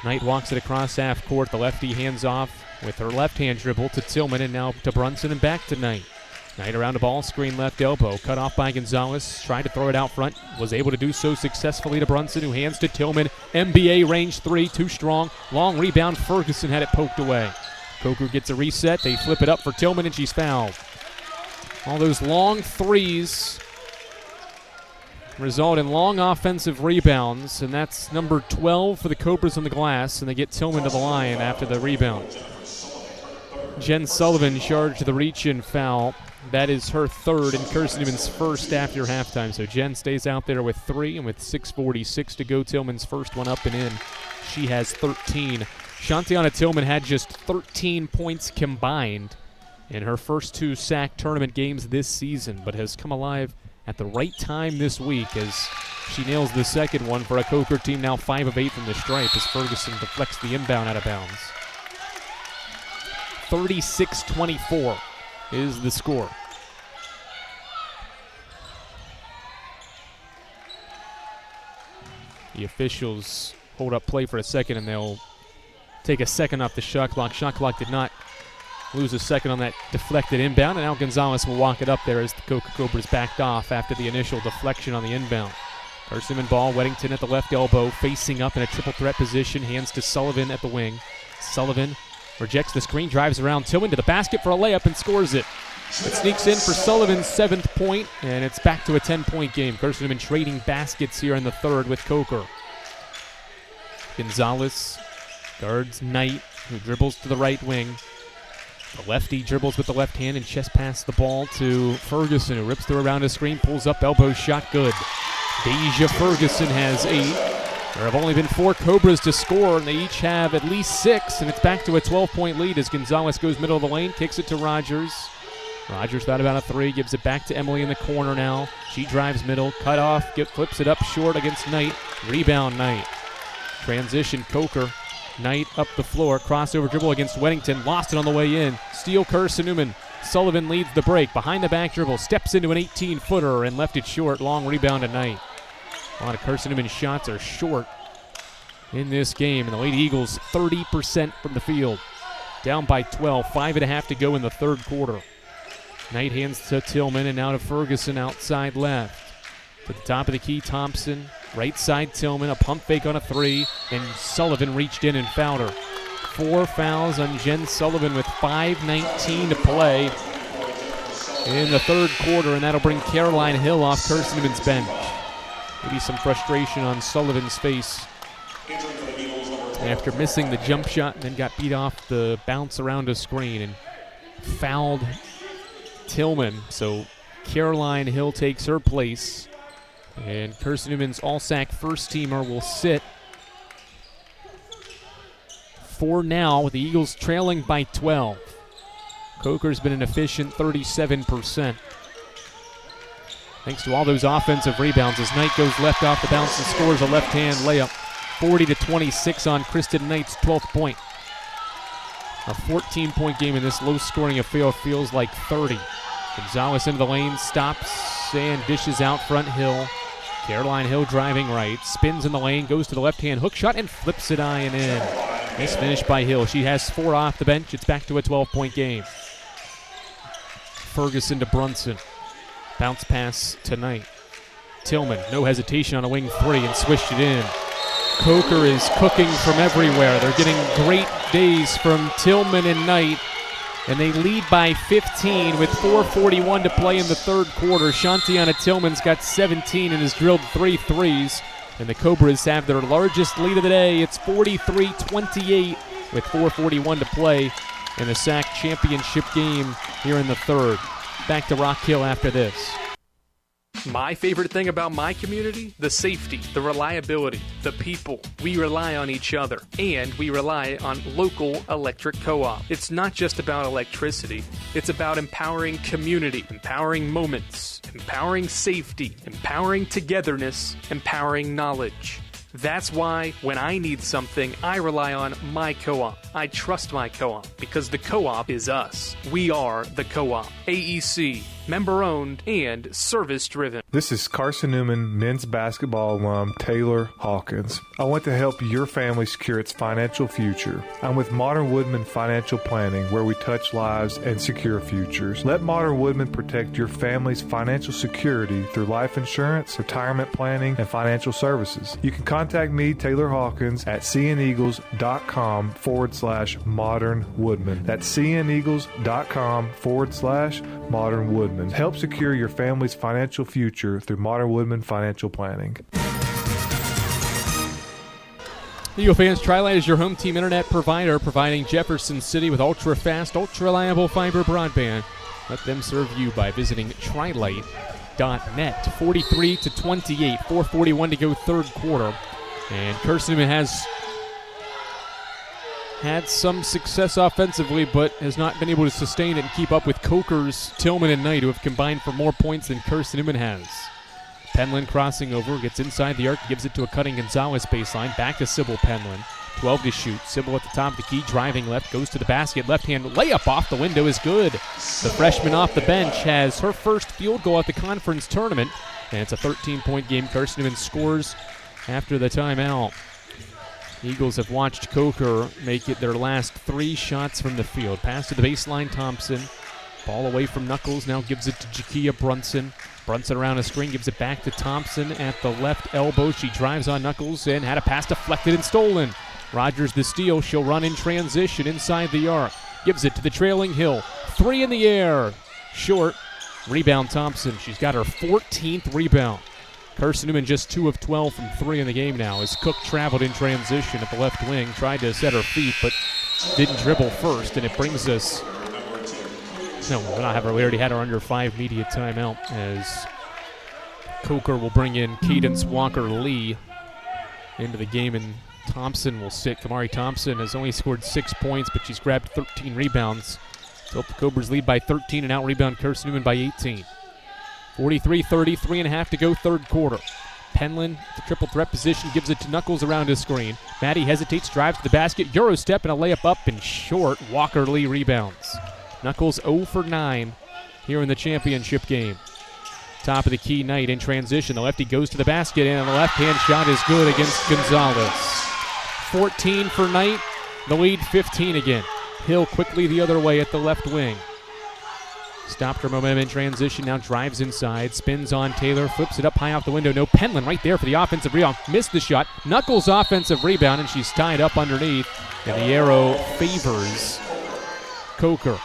[SPEAKER 5] Knight walks it across half court. The lefty hands off with her left-hand dribble to Tillman and now to Brunson and back to Knight. Knight around the ball screen left elbow. Cut off by Gonzalez. Tried to throw it out front. Was able to do so successfully to Brunson, who hands to Tillman. NBA range three. Too strong. Long rebound. Ferguson had it poked away. Coker gets a reset. They flip it up for Tillman, and she's fouled. All those long threes result in long offensive rebounds, and that's number 12 for the Cobras on the glass, and they get Tillman to the line after the rebound. Jen Sullivan charged the reach-in foul. That is her third and Carson-Newman's first after halftime. So Jen stays out there with 3, and with 6:46 to go, Tillman's first one up and in. She has 13. Shantiana Tillman had just 13 points combined in her first 2 SAC tournament games this season, but has come alive at the right time this week as she nails the second one for a Coker team now 5 of 8 from the stripe as Ferguson deflects the inbound out of bounds. 36-24 is the score. The officials hold up play for a second, and they'll take a second off the shot clock. Shot clock did not lose a second on that deflected inbound, and now Gonzalez will walk it up there as the Coker Cobras backed off after the initial deflection on the inbound. Carson-Newman ball, Weddington at the left elbow, facing up in a triple threat position, hands to Sullivan at the wing. Sullivan rejects the screen, drives around Tillman to the basket for a layup and scores it. It sneaks in for Sullivan's 7th point, and it's back to a 10-point game. Carson-Newman trading baskets here in the third with Coker. Gonzalez guards Knight, who dribbles to the right wing. The lefty dribbles with the left hand and chest pass the ball to Ferguson, who rips through around a screen, pulls up, elbow shot, good. Deja Ferguson has 8. There have only been 4 Cobras to score, and they each have at least 6, and it's back to a 12-point lead as Gonzalez goes middle of the lane, kicks it to Rogers. Rogers thought about a 3, gives it back to Emily in the corner now. She drives middle, cut off, flips it up short against Knight. Rebound Knight. Transition Coker. Knight up the floor, crossover dribble against Weddington, lost it on the way in. Steal Carson-Newman. Sullivan leads the break, behind the back dribble, steps into an 18-footer and left it short. Long rebound to Knight. A lot of Carson-Newman shots are short in this game, and the Lady Eagles 30% from the field. Down by 12, 5.5 to go in the third quarter. Knight hands to Tillman and now to Ferguson outside left. To the top of the key, Thompson. Right side, Tillman, a pump fake on a 3, and Sullivan reached in and fouled her. 4 fouls on Jen Sullivan with 5:19 to play in the third quarter, and that'll bring Caroline Hill off Carson-Newman's bench. Maybe some frustration on Sullivan's face after missing the jump shot and then got beat off the bounce around a screen and fouled Tillman. So Caroline Hill takes her place, and Carson-Newman's All-SAC first-teamer will sit for now with the Eagles trailing by 12. Coker's been an efficient 37%. Thanks to all those offensive rebounds as Knight goes left off the bounce and scores a left-hand layup. 40-26 on Kristen Knight's 12th point. A 14-point game in this low-scoring affair feels like 30. Gonzalez into the lane, stops and dishes out front Hill. Caroline Hill driving right, spins in the lane, goes to the left-hand hook shot and flips it high and in. Nice finish by Hill. She has 4 off the bench. It's back to a 12-point game. Ferguson to Brunson. Bounce pass to Knight. Tillman, no hesitation on a wing 3 and swished it in. Coker is cooking from everywhere. They're getting great days from Tillman and Knight, and they lead by 15 with 4:41 to play in the third quarter. Shantiana Tillman's got 17 and has drilled 3 threes, and the Cobras have their largest lead of the day. It's 43-28 with 4:41 to play in the SAC championship game here in the third. Back to Rock Hill after this.
[SPEAKER 16] My favorite thing about my community? The safety, the reliability, the people. We rely on each other, and we rely on local electric co-op. It's not just about electricity. It's about empowering community, empowering moments, empowering safety, empowering togetherness, empowering knowledge. That's why when I need something, I rely on my co-op. I trust my co-op because the co-op is us. We are the co-op. AEC, member-owned and service-driven.
[SPEAKER 14] This is Carson-Newman men's basketball alum Taylor Hawkins. I want to help your family secure its financial future. I'm with Modern Woodman Financial Planning, where we touch lives and secure futures. Let Modern Woodman protect your family's financial security through life insurance, retirement planning, and financial services. You can contact me, Taylor Hawkins, at cneagles.com/Modern Woodman. That's cneagles.com/Modern Woodman. Help secure your family's financial future through Modern Woodman Financial Planning.
[SPEAKER 5] Eagle fans, Tri-Lite is your home team internet provider, providing Jefferson City with ultra-fast, ultra-reliable fiber broadband. Let them serve you by visiting trilite.net. 43-28, 4:41 to go third quarter. And Carson-Newman has had some success offensively, but has not been able to sustain it and keep up with Coker's, Tillman, and Knight, who have combined for more points than Carson-Newman has. Penland crossing over, gets inside the arc, gives it to a cutting Gonzalez baseline. Back to Sybil Penland. 12 to shoot. Sybil at the top of the key, driving left, goes to the basket. Left-hand layup off the window is good. The freshman off the bench has her first field goal at the conference tournament, and it's a 13-point game. Carson-Newman scores after the timeout. Eagles have watched Coker make it their last 3 shots from the field. Pass to the baseline, Thompson. Ball away from Knuckles, now gives it to Jakia Brunson. Brunson around a screen, gives it back to Thompson at the left elbow. She drives on Knuckles and had a pass deflected and stolen. Rogers the steal. She'll run in transition inside the arc. Gives it to the trailing Hill. 3 in the air. Short. Rebound Thompson. She's got her 14th rebound. Carson-Newman just 2 of 12 from 3 in the game now as Cook traveled in transition at the left wing. Tried to set her feet, but didn't dribble first, and it brings us... No, we'll not have her. We already had her under 5 media timeout as Coker will bring in Cadence Walker-Lee into the game, and Thompson will sit. Kamari Thompson has only scored 6 points, but she's grabbed 13 rebounds. To help the Cobras lead by 13 and out-rebound Carson-Newman by 18. 43-30, 3.5 to go third quarter. Penland, the triple threat position, gives it to Knuckles around his screen. Maddie hesitates, drives to the basket. Euro step and a layup up and short. Walker-Lee rebounds. Knuckles 0 for 9 here in the championship game. Top of the key, Knight in transition. The lefty goes to the basket, and the left-hand shot is good against Gonzalez. 14 for Knight. The lead 15 again. Hill quickly the other way at the left wing. Stopped her momentum in transition, now drives inside, spins on Taylor, flips it up high off the window. No, Penland right there for the offensive rebound. Missed the shot. Knuckles offensive rebound, and she's tied up underneath. And the arrow favors Coker.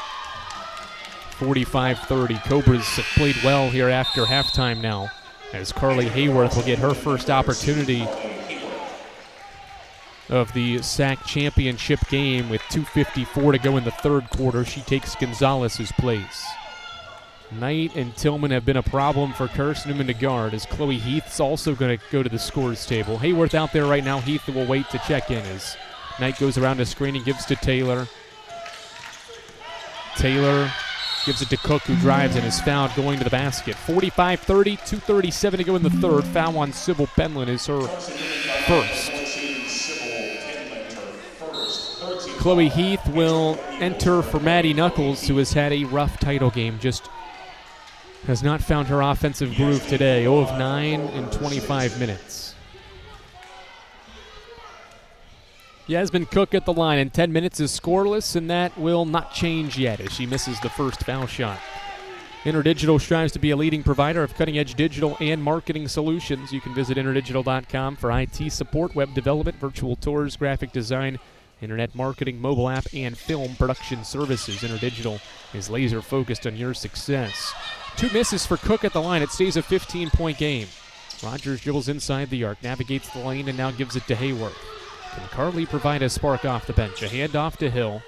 [SPEAKER 5] 45-30. Cobras have played well here after halftime now, as Carly Hayworth will get her first opportunity of the SAC championship game with 2:54 to go in the third quarter. She takes Gonzalez's place. Knight and Tillman have been a problem for Carson-Newman to guard, as Chloe Heath's also going to go to the scores table. Hayworth out there right now. Heath will wait to check in as Knight goes around a screen and gives to Taylor. Taylor gives it to Cook, who drives and is fouled going to the basket. 45-30, 2:37 to go in the third. Foul on Sybil Penland is her first. Chloe Heath will enter for Maddie Knuckles, who has had a rough title game. Just has not found her offensive groove today. 0 of 9 in 25 minutes. Yasmin Cook at the line, and 10 minutes is scoreless, and that will not change yet as she misses the first foul shot. InterDigital strives to be a leading provider of cutting-edge digital and marketing solutions. You can visit interdigital.com for IT support, web development, virtual tours, graphic design, internet marketing, mobile app, and film production services. InterDigital is laser-focused on your success. 2 misses for Cook at the line. It stays a 15-point game. Rogers dribbles inside the arc, navigates the lane, and now gives it to Hayworth. Can Carly provide a spark off the bench? A handoff to Hill.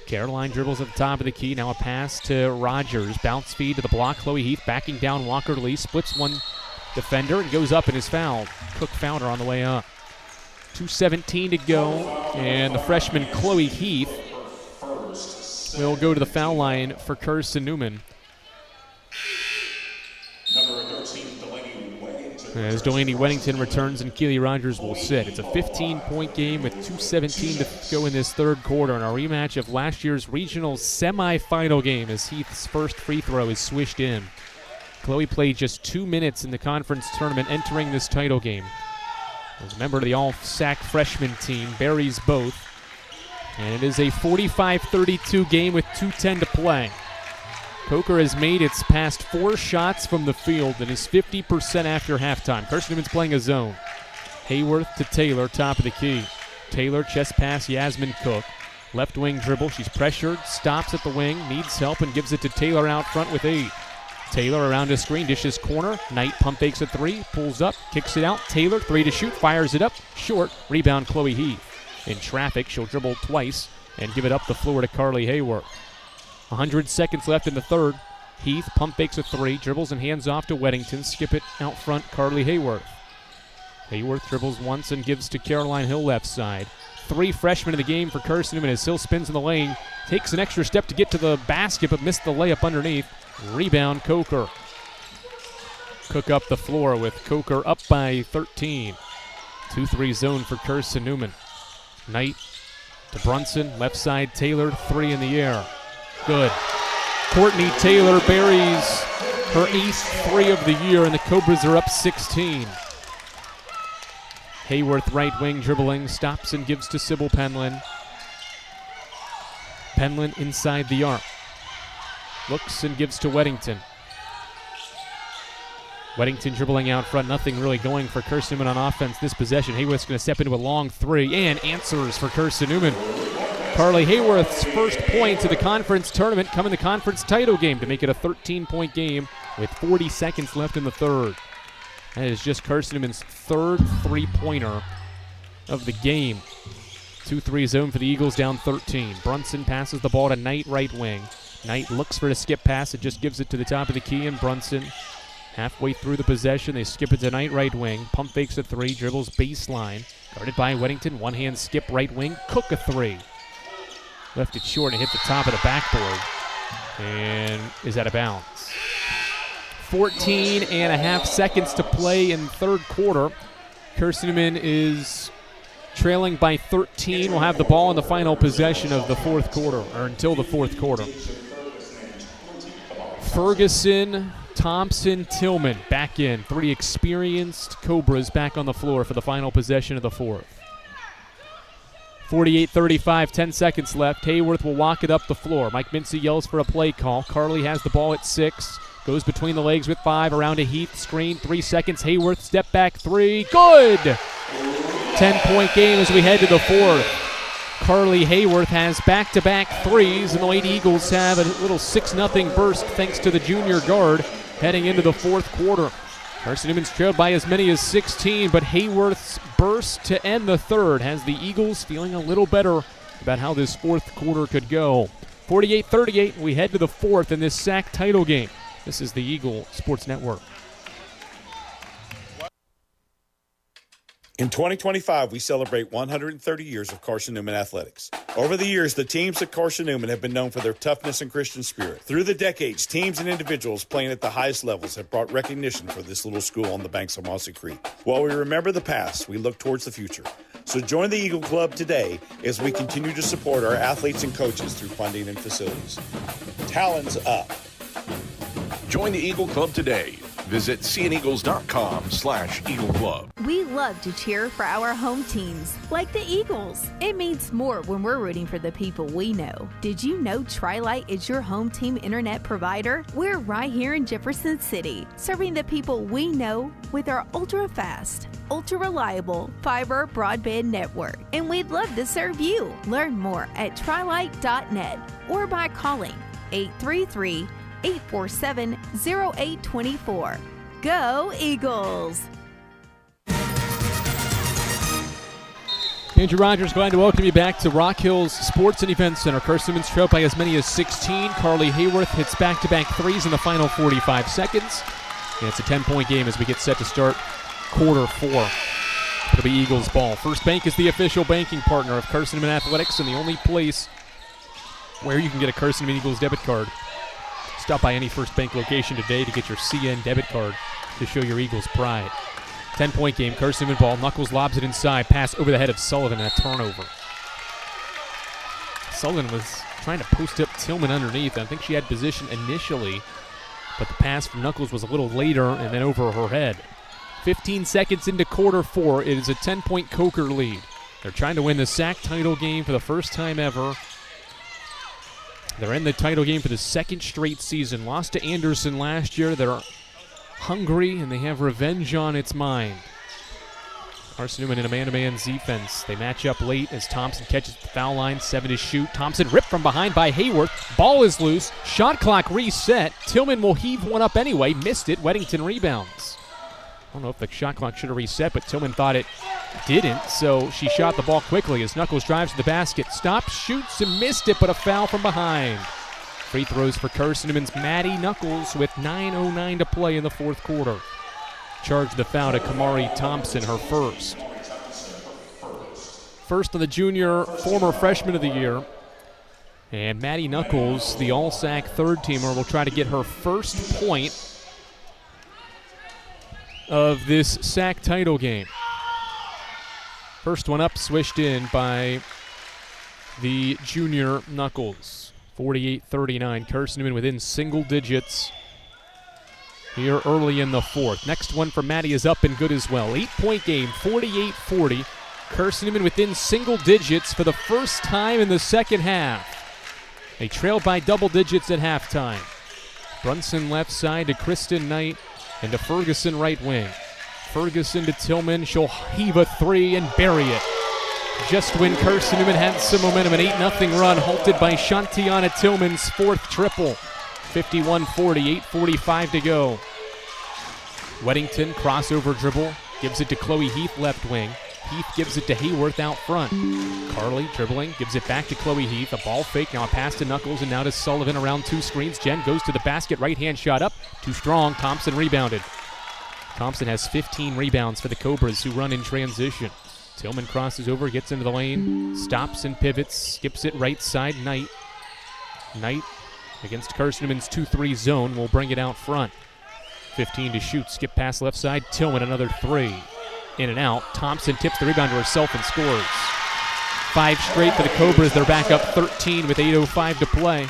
[SPEAKER 5] Caroline dribbles at the top of the key. Now a pass to Rogers. Bounce feed to the block. Chloe Heath backing down Walker-Lee. Splits one defender and goes up and is fouled. Cook fouled her on the way up. 2:17 to go, and the freshman Chloe Heath will go to the foul line for Carson-Newman. as Delaney Weddington returns and Keely Rogers will sit. It's a 15-point game with 2:17 to go in this third quarter, and a rematch of last year's regional semifinal game as Heath's first free throw is swished in. Chloe played just 2 minutes in the conference tournament entering this title game. As a member of the All-SAC freshman team, buries both. And it is a 45-32 game with 2:10 to play. Coker has made its past 4 shots from the field and is 50% after halftime. Carson-Newman's playing a zone. Hayworth to Taylor, top of the key. Taylor, chest pass, Yasmin Cook. Left wing dribble, she's pressured, stops at the wing, needs help, and gives it to Taylor out front with 8. Taylor around a screen, dishes corner. Knight pump fakes a 3, pulls up, kicks it out. Taylor, 3 to shoot, fires it up, short. Rebound, Chloe Heath. In traffic, she'll dribble twice and give it up the floor to Carly Hayworth. 100 seconds left in the third. Heath pump fakes a 3, dribbles and hands off to Weddington. Skip it out front, Carly Hayworth. Hayworth dribbles once and gives to Caroline Hill left side. 3 freshmen in the game for Carson-Newman as Hill spins in the lane. Takes an extra step to get to the basket but missed the layup underneath. Rebound, Coker. Cook up the floor with Coker up by 13. 2-3 zone for Carson-Newman. Knight to Brunson, left side Taylor, 3 in the air. Good. Courtney Taylor buries her 8th 3 of the year, and the Cobras are up 16. Hayworth right wing dribbling, stops and gives to Sybil Penland. Penland inside the arc. Looks and gives to Weddington. Weddington dribbling out front, nothing really going for Carson-Newman on offense this possession. Hayworth's going to step into a long 3 and answers for Carson-Newman. Carly Hayworth's first points of the conference tournament come in the conference title game to make it a 13-point game with 40 seconds left in the third. That is just Carson-Newman's 3rd 3-pointer of the game. 2-3 zone for the Eagles, down 13. Brunson passes the ball to Knight right wing. Knight looks for the skip pass. It just gives it to the top of the key, and Brunson halfway through the possession, they skip it to Knight right wing. Pump fakes a 3, dribbles baseline. Guarded by Weddington, one-hand skip right wing. Cook a 3. Left it short and hit the top of the backboard. And is out of bounds. 14 and a half seconds to play in third quarter. Carson-Newman is trailing by 13. We'll have the ball in the final possession of the fourth quarter, or until the fourth quarter. Ferguson, Thompson, Tillman back in. 3 experienced Cobras back on the floor for the final possession of the fourth. 48-35, 10 seconds left. Hayworth will walk it up the floor. Mike Mincy yells for a play call. Carly has the ball at 6. Goes between the legs with 5. Around to Heath. Screen, 3 seconds. Hayworth, step back 3. Good! 10-point game as we head to the fourth. Carly Hayworth has back-to-back 3s, and the Lady Eagles have a little 6-0 burst thanks to the junior guard heading into the fourth quarter. Carson-Newman's trailed by as many as 16, but Hayworth's burst to end the third has the Eagles feeling a little better about how this fourth quarter could go. 48-38, we head to the fourth in this SAC title game. This is the Eagle Sports Network.
[SPEAKER 8] In 2025, we celebrate 130 years of Carson-Newman athletics. Over the years, the teams at Carson-Newman have been known for their toughness and Christian spirit. Through the decades, teams and individuals playing at the highest levels have brought recognition for this little school on the banks of Mossy Creek. While we remember the past, we look towards the future. So join the Eagle Club today as we continue to support our athletes and coaches through funding and facilities. Talons up.
[SPEAKER 18] Join the Eagle Club today. Visit cneagles.com/Eagle Club.
[SPEAKER 17] We love to cheer for our home teams, like the Eagles. It means more when we're rooting for the people we know. Did you know Tri-Lite is your home team internet provider? We're right here in Jefferson City, serving the people we know with our ultra-fast, ultra-reliable fiber broadband network. And we'd love to serve you. Learn more at trilite.net or by calling 833-847-0824. Go Eagles!
[SPEAKER 5] Andrew Rogers, glad to welcome you back to Rock Hills Sports and Event Center. Carson-Newman's trailed by as many as 16. Carly Hayworth hits back-to-back 3s in the final 45 seconds. And it's a 10-point game as we get set to start quarter 4. It'll be Eagles ball. First Bank is the official banking partner of Carson-Newman Athletics and the only place where you can get a Carson-Newman Eagles debit card. Stop by any First Bank location today to get your CN debit card to show your Eagles pride. 10-point game. Carson-Newman ball. Knuckles lobs it inside. Pass over the head of Sullivan and a turnover. Sullivan was trying to post up Tillman underneath. I think she had position initially, but the pass from Knuckles was a little later and then over her head. 15 seconds into quarter 4. It is a 10-point Coker lead. They're trying to win the SAC title game for the first time ever. They're in the title game for the second straight season. Lost to Anderson last year. They're hungry, and they have revenge on its mind. Carson-Newman in a man-to-man defense. They match up late as Thompson catches the foul line. 7 to shoot. Thompson ripped from behind by Hayworth. Ball is loose. Shot clock reset. Tillman will heave one up anyway. Missed it. Weddington rebounds. I don't know if the shot clock should have reset, but Tillman thought it didn't, so she shot the ball quickly as Knuckles drives to the basket. Stops, shoots, and missed it, but a foul from behind. Free throws for Carson-Newman's Maddie Knuckles with 9:09 to play in the fourth quarter. Charged the foul to Kamari Thompson, her first. First on the junior, former freshman of the year. And Maddie Knuckles, the All-SAC third-teamer, will try to get her first point of this SAC title game. First one up, swished in by the junior Knuckles. 48-39. Carson-Newman within single digits here early in the fourth. Next one for Maddie is up and good as well. 8-point game, 48-40. Carson-Newman within single digits for the first time in the second half. They trailed by double digits at halftime. Brunson left side to Kristen Knight and to Ferguson right wing. Ferguson to Tillman. She'll heave a 3 and bury it. Just when Carson-Newman had some momentum, an 8-0 run halted by Shantiana Tillman's fourth triple. 51-40, 8:45 to go. Weddington, crossover dribble, gives it to Chloe Heath, left wing. Heath gives it to Hayworth out front. Carly dribbling, gives it back to Chloe Heath. A ball fake, now a pass to Knuckles, and now to Sullivan around 2 screens. Jen goes to the basket, right-hand shot up. Too strong, Thompson rebounded. Thompson has 15 rebounds for the Cobras, who run in transition. Tillman crosses over, gets into the lane, stops and pivots, skips it right side. Knight against Carson-Newman's 2-3 zone will bring it out front. 15 to shoot, skip pass left side. Tillman another 3. In and out. Thompson tips the rebound to herself and scores. 5 straight for the Cobras. They're back up 13 with 8:05 to play.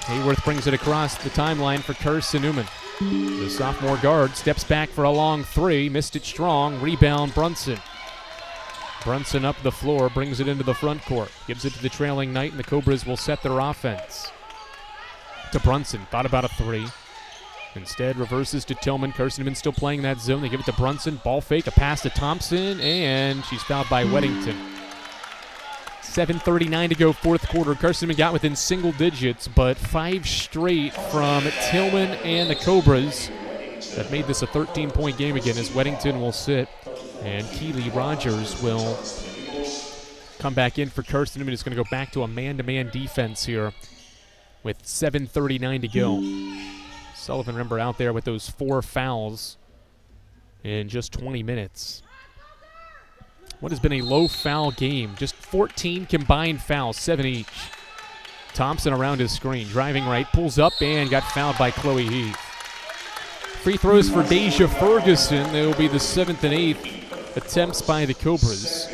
[SPEAKER 5] Hayworth brings it across the timeline for Carson-Newman. The sophomore guard steps back for a long 3. Missed it strong. Rebound Brunson. Brunson up the floor, brings it into the front court. Gives it to the trailing Knight, and the Cobras will set their offense. To Brunson. Thought about a 3. Instead, reverses to Tillman. Carson-Newman still playing that zone. They give it to Brunson. Ball fake, a pass to Thompson, and she's fouled by Weddington. 7:39 to go, fourth quarter. Carson-Newman got within single digits, but 5 straight from Tillman and the Cobras that made this a 13-point game again as Weddington will sit, and Keely Rogers will come back in for Carson-Newman. Is going to go back to a man-to-man defense here with 7:39 to go. Sullivan, remember, out there with those 4 fouls in just 20 minutes. What has been a low foul game? Just 14 combined fouls, 7 each. Thompson around his screen, driving right, pulls up, and got fouled by Chloe Heath. Free throws for Deja Ferguson. They will be the 7th and 8th attempts by the Cobras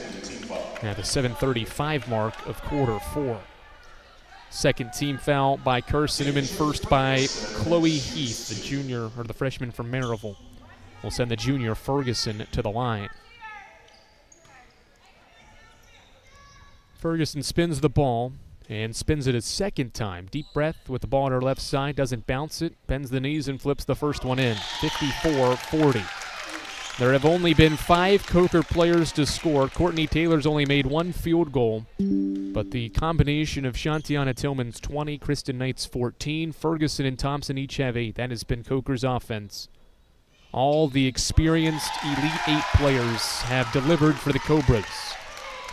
[SPEAKER 5] at the 7:35 mark of quarter 4. Second team foul by Carson-Newman, first by Chloe Heath, the junior, or the freshman from Maryville. Will send the junior Ferguson to the line. Ferguson spins the ball and spins it a second time. Deep breath with the ball on her left side, doesn't bounce it, bends the knees and flips the first one in. 54-40. There have only been 5 Coker players to score. Courtney Taylor's only made 1 field goal. But the combination of Shantiana Tillman's 20, Kristen Knight's 14, Ferguson and Thompson each have 8. That has been Coker's offense. All the experienced Elite 8 players have delivered for the Cobras.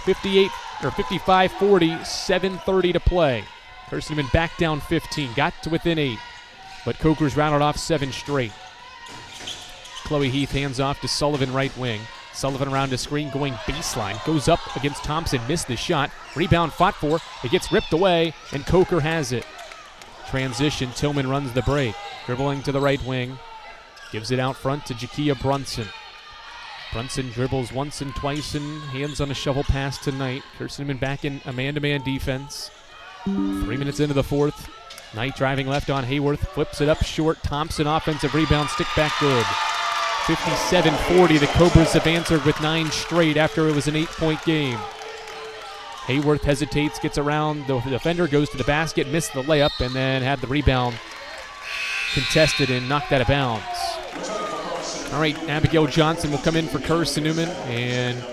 [SPEAKER 5] 55-40, 7:30 to play. Carson-Newman back down 15, got to within 8. But Coker's rounded off 7 straight. Chloe Heath hands off to Sullivan right wing. Sullivan around the screen going baseline. Goes up against Thompson. Missed the shot. Rebound fought for. It gets ripped away, and Coker has it. Transition. Tillman runs the break. Dribbling to the right wing. Gives it out front to Jakia Brunson. Brunson dribbles once and twice and hands on a shovel pass to Knight. Carson-Newman back in a man-to-man defense. 3 minutes into the fourth. Knight driving left on Hayworth, flips it up short. Thompson offensive rebound, stick back good. 57-40, the Cobras have answered with 9 straight after it was an 8-point game. Hayworth hesitates, gets around the defender, goes to the basket, missed the layup, and then had the rebound contested and knocked out of bounds. All right, Abigail Johnson will come in for Carson-Newman, and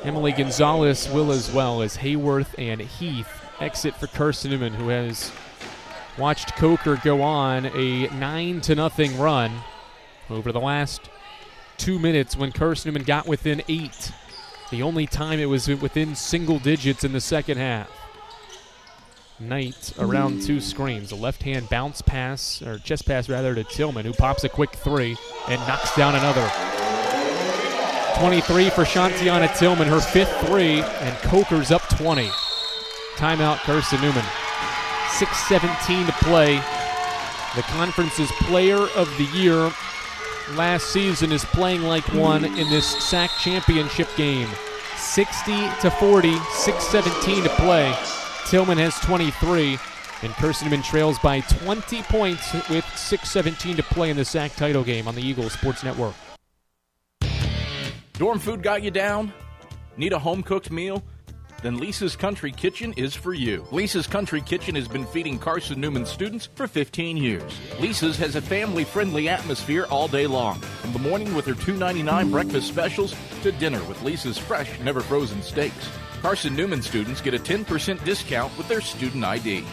[SPEAKER 5] Emily Gonzalez will as well, as Hayworth and Heath exit for Carson-Newman, who has watched Coker go on a 9-0 run over the last 2 minutes when Carson-Newman got within 8. The only time it was within single digits in the second half. Knight around 2 screens. A left-hand bounce pass, or chest pass rather, to Tillman, who pops a quick 3 and knocks down another. 23 for Shantiana Tillman, her 5th 3, and Coker's up 20. Timeout, Carson-Newman. 6:17 to play. The conference's player of the year last season is playing like one in this SAC championship game. 60-40, 6:17 to play. Tillman has 23, and Carson-Newman trails by 20 points with 6:17 to play in the SAC title game on the Eagles Sports Network.
[SPEAKER 1] Dorm food got you down? Need a home-cooked meal? Then Lisa's Country Kitchen is for you. Lisa's Country Kitchen has been feeding Carson-Newman students for 15 years. Lisa's has a family-friendly atmosphere all day long, from the morning with her $2.99 breakfast specials to dinner with Lisa's fresh, never-frozen steaks. Carson-Newman students get a 10% discount with their student ID.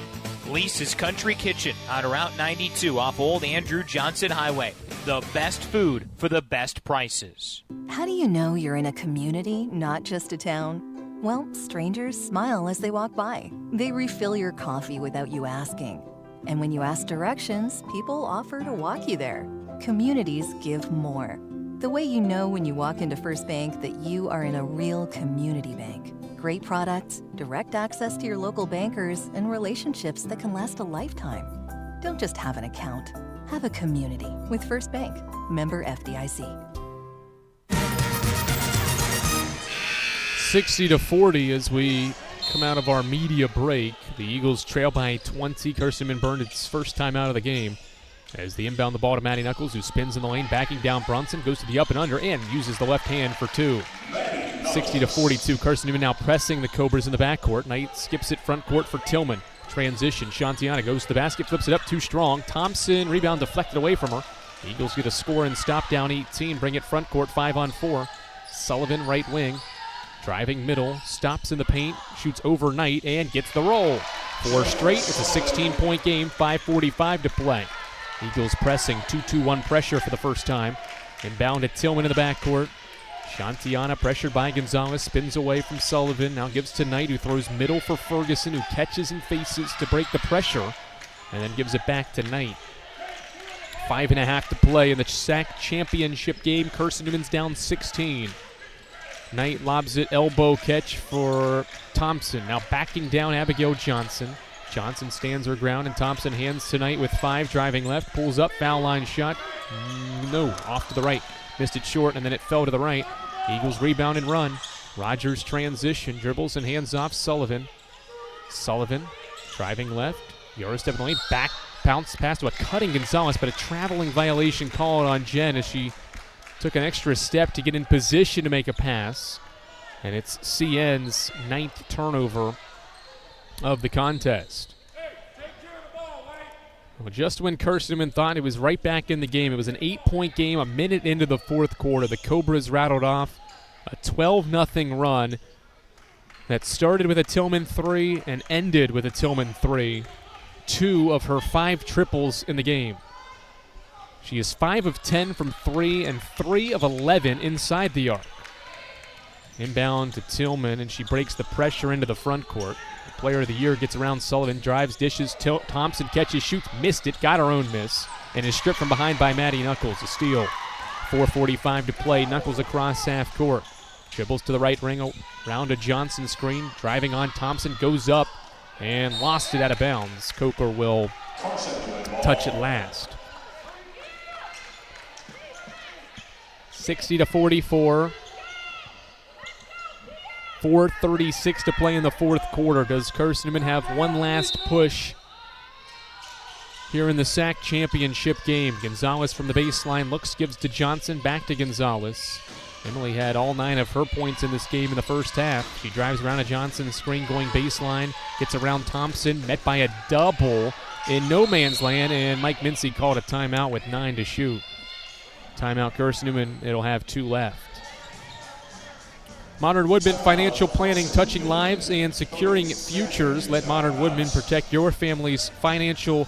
[SPEAKER 11] Lisa's Country Kitchen on Route 92 off Old Andrew Johnson Highway. The best food for the best prices.
[SPEAKER 9] How do you know you're in a community, not just a town? Well, strangers smile as they walk by. They refill your coffee without you asking. And when you ask directions, people offer to walk you there. Communities give more. The way you know when you walk into First Bank that you are in a real community bank. Great products, direct access to your local bankers, and relationships that can last a lifetime. Don't just have an account. Have a community with First Bank. Member FDIC.
[SPEAKER 5] 60-40 as we come out of our media break. The Eagles trail by 20. Carson-Newman burned its first time out of the game as they inbound the ball to Maddie Knuckles, who spins in the lane, backing down Brunson, goes to the up and under, and uses the left hand for 2. 60-42. Carson-Newman now pressing the Cobras in the backcourt. Knight skips it front court for Tillman. Transition. Shantiana goes to the basket, flips it up too strong. Thompson, rebound deflected away from her. The Eagles get a score and stop down 18. Bring it front court, 5-on-4. Sullivan, right wing. Driving middle, stops in the paint, shoots over Knight, and gets the roll. 4 straight. It's a 16-point game, 5:45 to play. Eagles pressing, 2-2-1 pressure for the first time. Inbound to Tillman in the backcourt. Shantiana pressured by Gonzalez, spins away from Sullivan, now gives to Knight, who throws middle for Ferguson, who catches and faces to break the pressure, and then gives it back to Knight. 5.5 to play in the SAC championship game. Carson-Newman's down 16. Knight lobs it, elbow catch for Thompson. Now backing down Abigail Johnson. Johnson stands her ground, and Thompson hands to Knight with 5, driving left, pulls up, foul line shot. No, off to the right. Missed it short, and then it fell to the right. Eagles rebound and run. Rogers transition, dribbles and hands off Sullivan. Sullivan driving left. Euro step in the lane, back bounce pass to a cutting Gonzalez, but a traveling violation called on Jen as she took an extra step to get in position to make a pass. And it's CN's 9th turnover of the contest. Well, just when Carson-Newman thought it was right back in the game, it was an 8-point game a minute into the fourth quarter. The Cobras rattled off a 12-0 run that started with a Tillman 3 and ended with a Tillman 3. 2 of her 5 triples in the game. She is 5 of 10 from 3 and 3 of 11 inside the arc. Inbound to Tillman, and she breaks the pressure into the front court. The player of the year gets around Sullivan, drives, dishes. Thompson catches, shoots, missed it, got her own miss, and is stripped from behind by Maddie Knuckles. A steal. 4:45 to play. Knuckles across half court. Dribbles to the right ring, around a Johnson screen. Driving on Thompson, goes up, and lost it out of bounds. Coker will touch it last. 60-44. 4:36 to play in the fourth quarter. Does Carson-Newman have one last push here in the SAC championship game? Gonzalez from the baseline looks, gives to Johnson, back to Gonzalez. Emily had all 9 of her points in this game in the first half. She drives around a Johnson screen going baseline, gets around Thompson, met by a double in no man's land, and Mike Mincy called a timeout with 9 to shoot. Timeout Carson-Newman, it'll have 2 left. Modern Woodman Financial Planning, touching lives and securing futures. Let Modern Woodman protect your family's financial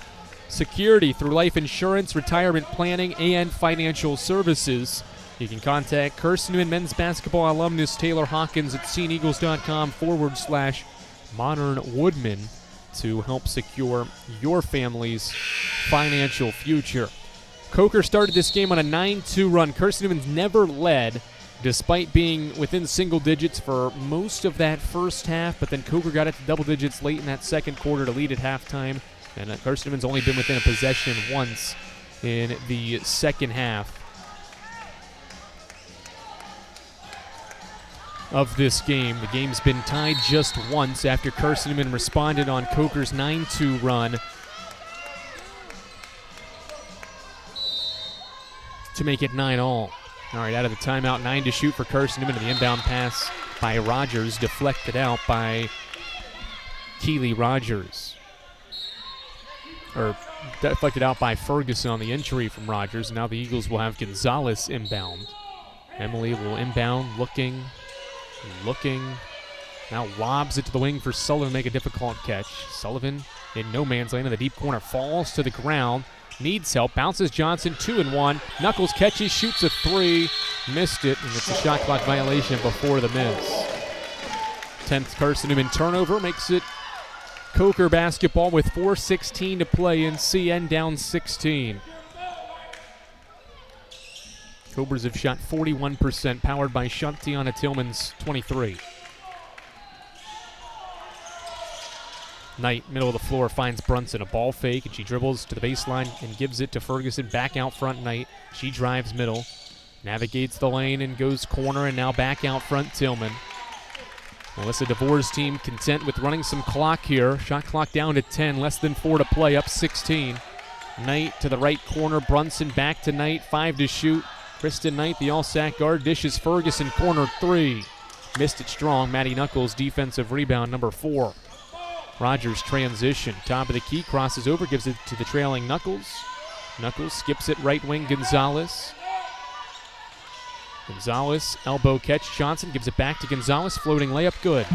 [SPEAKER 5] security through life insurance, retirement planning, and financial services. You can contact Carson-Newman men's basketball alumnus Taylor Hawkins at SeeingEagles.com/Modern Woodman to help secure your family's financial future. Coker started this game on a 9-2 run. Carson-Newman's never led, despite being within single digits for most of that first half, but then Coker got it to double digits late in that second quarter to lead at halftime, and Carson-Newman's only been within a possession once in the second half of this game. The game's been tied just once after Carson-Newman responded on Coker's 9-2 run to make it 9-all. All right, out of the timeout, 9 to shoot for Carson-Newman. The inbound pass by Rogers, deflected out by Keely Rogers. Or deflected out by Ferguson on the entry from Rogers. Now the Eagles will have Gonzalez inbound. Emily will inbound, looking. Now lobs it to the wing for Sullivan to make a difficult catch. Sullivan in no man's land in the deep corner, falls to the ground. Needs help, bounces Johnson, 2-1. Knuckles catches, shoots a 3, missed it, and it's a shot clock violation before the miss. 10th Carson-Newman turnover makes it Coker basketball with 4:16 to play in CN down 16. Cobras have shot 41%, powered by Shantiana Tillman's 23. Knight, middle of the floor, finds Brunson, a ball fake, and she dribbles to the baseline and gives it to Ferguson. Back out front, Knight. She drives middle, navigates the lane and goes corner, and now back out front, Tillman. Melissa DeVore's team content with running some clock here. Shot clock down to 10, less than 4 to play, up 16. Knight to the right corner, Brunson back to Knight, 5 to shoot. Kristen Knight, the all-SAC guard, dishes Ferguson, corner 3. Missed it strong. Maddie Knuckles, defensive rebound, number 4. Rogers transition, top of the key, crosses over, gives it to the trailing Knuckles. Knuckles skips it right wing, Gonzalez. Gonzalez, elbow catch, Johnson gives it back to Gonzalez, floating layup, good.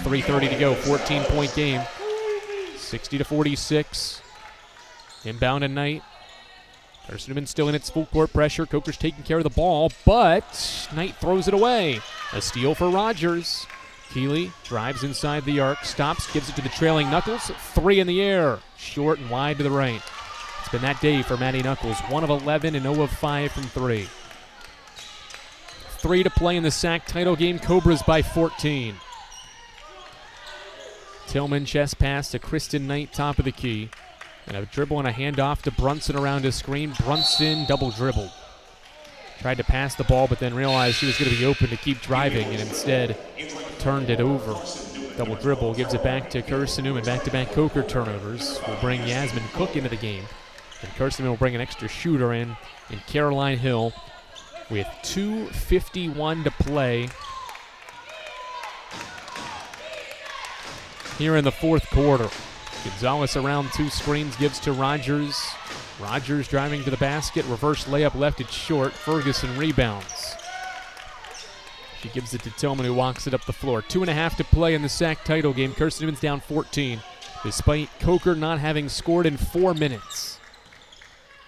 [SPEAKER 5] 3:30 to go, 14-point game. 60-46. Inbound and Knight. Carson-Newman still in its full court pressure. Coker's taking care of the ball, but Knight throws it away. A steal for Rogers. Keeley drives inside the arc, stops, gives it to the trailing Knuckles. 3 in the air, short and wide to the right. It's been that day for Maddie Knuckles, 1 of 11 and 0 of 5 from 3. 3 to play in the SAC title game, Cobras by 14. Tillman chest pass to Kristen Knight, top of the key. And a dribble and a handoff to Brunson around his screen. Brunson double dribbled. Tried to pass the ball, but then realized she was going to be open to keep driving, and instead turned it over. Double dribble, gives it back to Carson-Newman. Back-to-back Coker turnovers will bring Yasmin Cook into the game. And Carson-Newman will bring an extra shooter in Caroline Hill with 2:51 to play here in the fourth quarter. Gonzalez around 2 screens, gives to Rogers. Rogers driving to the basket, reverse layup, left it short. Ferguson rebounds. She gives it to Tillman, who walks it up the floor. 2.5 to play in the SAC title game. Carson-Newman's down 14, despite Coker not having scored in 4 minutes.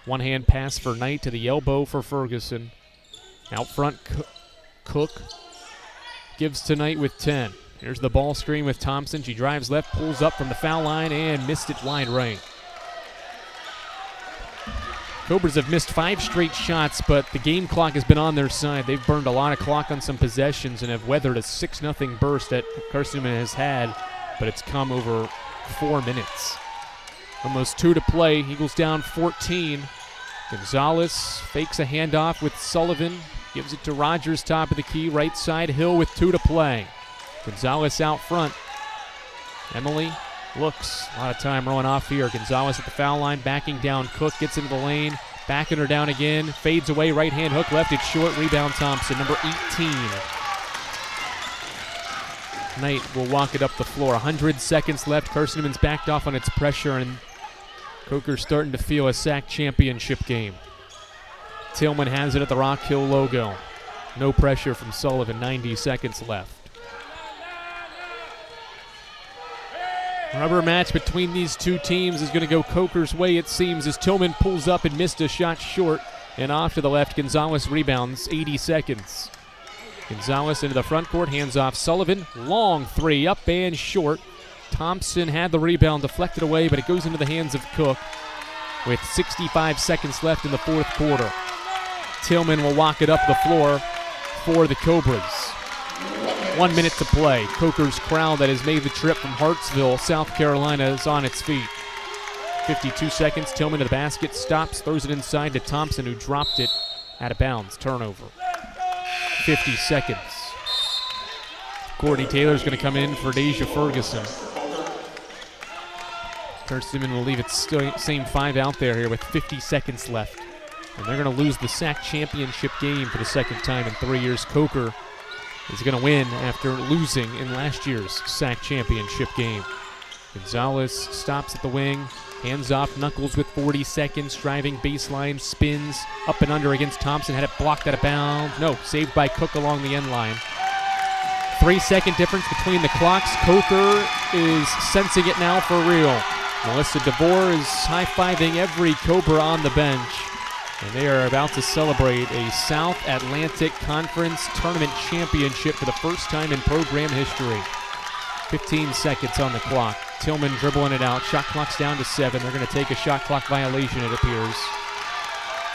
[SPEAKER 5] One-hand pass for Knight to the elbow for Ferguson. Out front, Cook gives to Knight with 10. Here's the ball screen with Thompson. She drives left, pulls up from the foul line, and missed it wide right. Cobras have missed 5 straight shots, but the game clock has been on their side. They've burned a lot of clock on some possessions and have weathered a 6-0 burst that Carson-Newman has had, but it's come over 4 minutes. Almost 2 to play. Eagles down 14. Gonzalez fakes a handoff with Sullivan Gives it to Rogers, top of the key, right side, Hill with 2 to play. Gonzalez out front. Emily looks, a lot of time rolling off here. Gonzalez at the foul line, backing down. Cook gets into the lane, backing her down again, fades away, right hand hook, left it short, rebound Thompson, number 18. Knight will walk it up the floor. 100 seconds left. Carson-Newman's backed off on its pressure, and Coker's starting to feel a SAC championship game. Tillman has it at the Rock Hill logo. No pressure from Sullivan. 90 seconds left. Rubber match between these two teams is going to go Coker's way, it seems, as Tillman pulls up and missed a shot short. And off to the left, Gonzalez rebounds. 80 seconds. Gonzalez into the front court, hands off Sullivan. Long three, up and short. Thompson had the rebound, deflected away, but it goes into the hands of Cook with 65 seconds left in the fourth quarter. Tillman will walk it up the floor for the Cobras. 1 minute to play. Coker's crowd that has made the trip from Hartsville, South Carolina, is on its feet. 52 seconds. Tillman to the basket, stops, throws it inside to Thompson, who dropped it out of bounds. Turnover. 50 seconds. Courtney Taylor's going to come in for Deja Ferguson. Carson-Newman will leave its same 5 out there here with 50 seconds left. And they're going to lose the SAC championship game for the second time in 3 years. Coker is going to win after losing in last year's SAC championship game. Gonzalez stops at the wing, hands off Knuckles with 40 seconds, driving baseline, spins up and under against Thompson, had it blocked out of bounds. No, saved by Cook along the end line. 3 second difference between the clocks. Coker is sensing it now for real. Melissa DeVore is high-fiving every Cobra on the bench. And they are about to celebrate a South Atlantic Conference Tournament Championship for the first time in program history. 15 seconds on the clock. Tillman dribbling it out. Shot clock's down to 7. They're going to take a shot clock violation, it appears.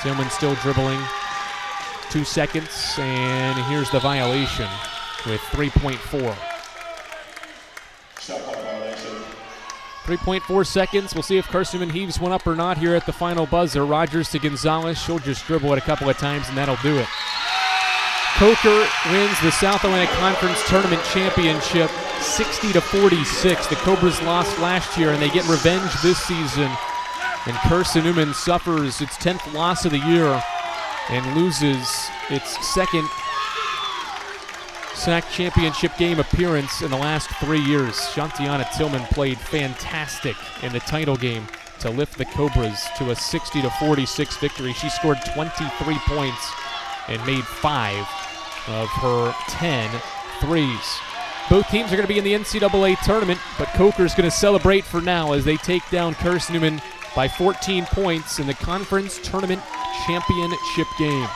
[SPEAKER 5] Tillman still dribbling. 2 seconds, and here's the violation with 3.4. 3.4 seconds. We'll see if Carson-Newman heaves one up or not here at the final buzzer. Rogers to Gonzalez. She'll just dribble it a couple of times, and that'll do it. Coker wins the South Atlantic Conference Tournament Championship 60-46. The Cobras lost last year, and they get revenge this season. And Carson-Newman suffers its 10th loss of the year and loses its second SAC championship game appearance in the last 3 years. Shantiana Tillman played fantastic in the title game to lift the Cobras to a 60-46 victory. She scored 23 points and made 5 of her 10 threes. Both teams are going to be in the NCAA tournament, but Coker's going to celebrate for now as they take down Carson-Newman by 14 points in the conference tournament championship game.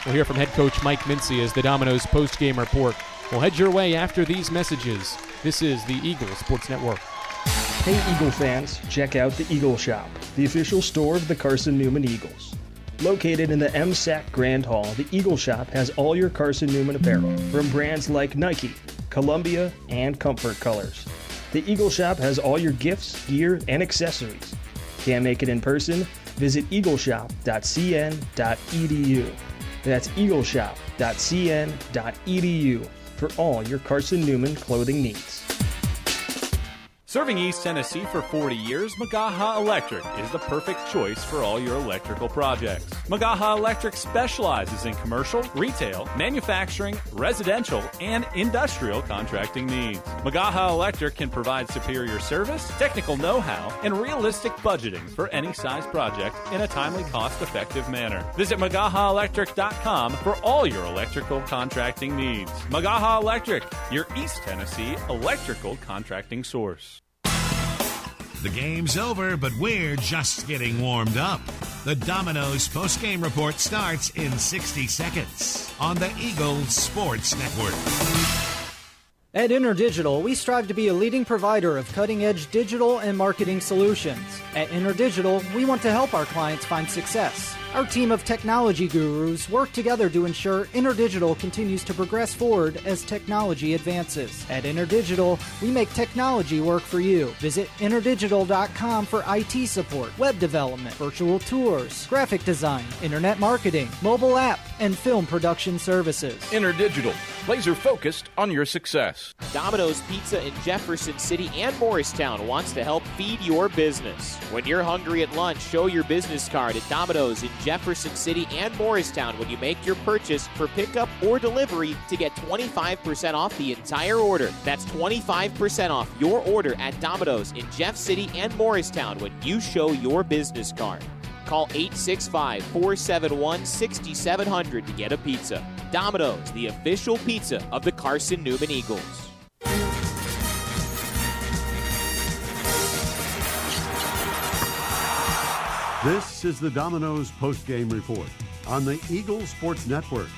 [SPEAKER 5] We'll hear from head coach Mike Mincy as the Domino's post-game report. We'll head your way after these messages. This is the Eagle Sports Network.
[SPEAKER 13] Hey Eagle fans, check out the Eagle Shop, the official store of the Carson-Newman Eagles. Located in the SAC Grand Hall, the Eagle Shop has all your Carson-Newman apparel from brands like Nike, Columbia, and Comfort Colors. The Eagle Shop has all your gifts, gear, and accessories. Can't make it in person? Visit eagleshop.cn.edu. That's eagleshop.cn.edu for all your Carson-Newman clothing needs.
[SPEAKER 12] Serving East Tennessee for 40 years, Magaha Electric is the perfect choice for all your electrical projects. Magaha Electric specializes in commercial, retail, manufacturing, residential, and industrial contracting needs. Magaha Electric can provide superior service, technical know-how, and realistic budgeting for any size project in a timely, cost-effective manner. Visit MagahaElectric.com for all your electrical contracting needs. Magaha Electric, your East Tennessee electrical contracting source.
[SPEAKER 2] The game's over, but we're just getting warmed up. The Domino's postgame report starts in 60 seconds on the Eagle Sports Network.
[SPEAKER 7] At InterDigital, we strive to be a leading provider of cutting-edge digital and marketing solutions. At InterDigital, we want to help our clients find success. Our team of technology gurus work together to ensure InterDigital continues to progress forward as technology advances. At InterDigital, we make technology work for you. Visit interdigital.com for IT support, web development, virtual tours, graphic design, internet marketing, mobile app, and film production services.
[SPEAKER 1] InterDigital, laser focused on your success.
[SPEAKER 6] Domino's Pizza in Jefferson City and Morristown wants to help feed your business. When you're hungry at lunch, show your business card at Domino's in Jefferson City and Morristown when you make your purchase for pickup or delivery to get 25% off the entire order. That's 25% off your order at Domino's in Jeff City and Morristown when you show your business card. Call 865-471-6700 to get a pizza. Domino's, the official pizza of the Carson-Newman Eagles.
[SPEAKER 3] This is the Domino's post-game report on the Eagles Sports Network.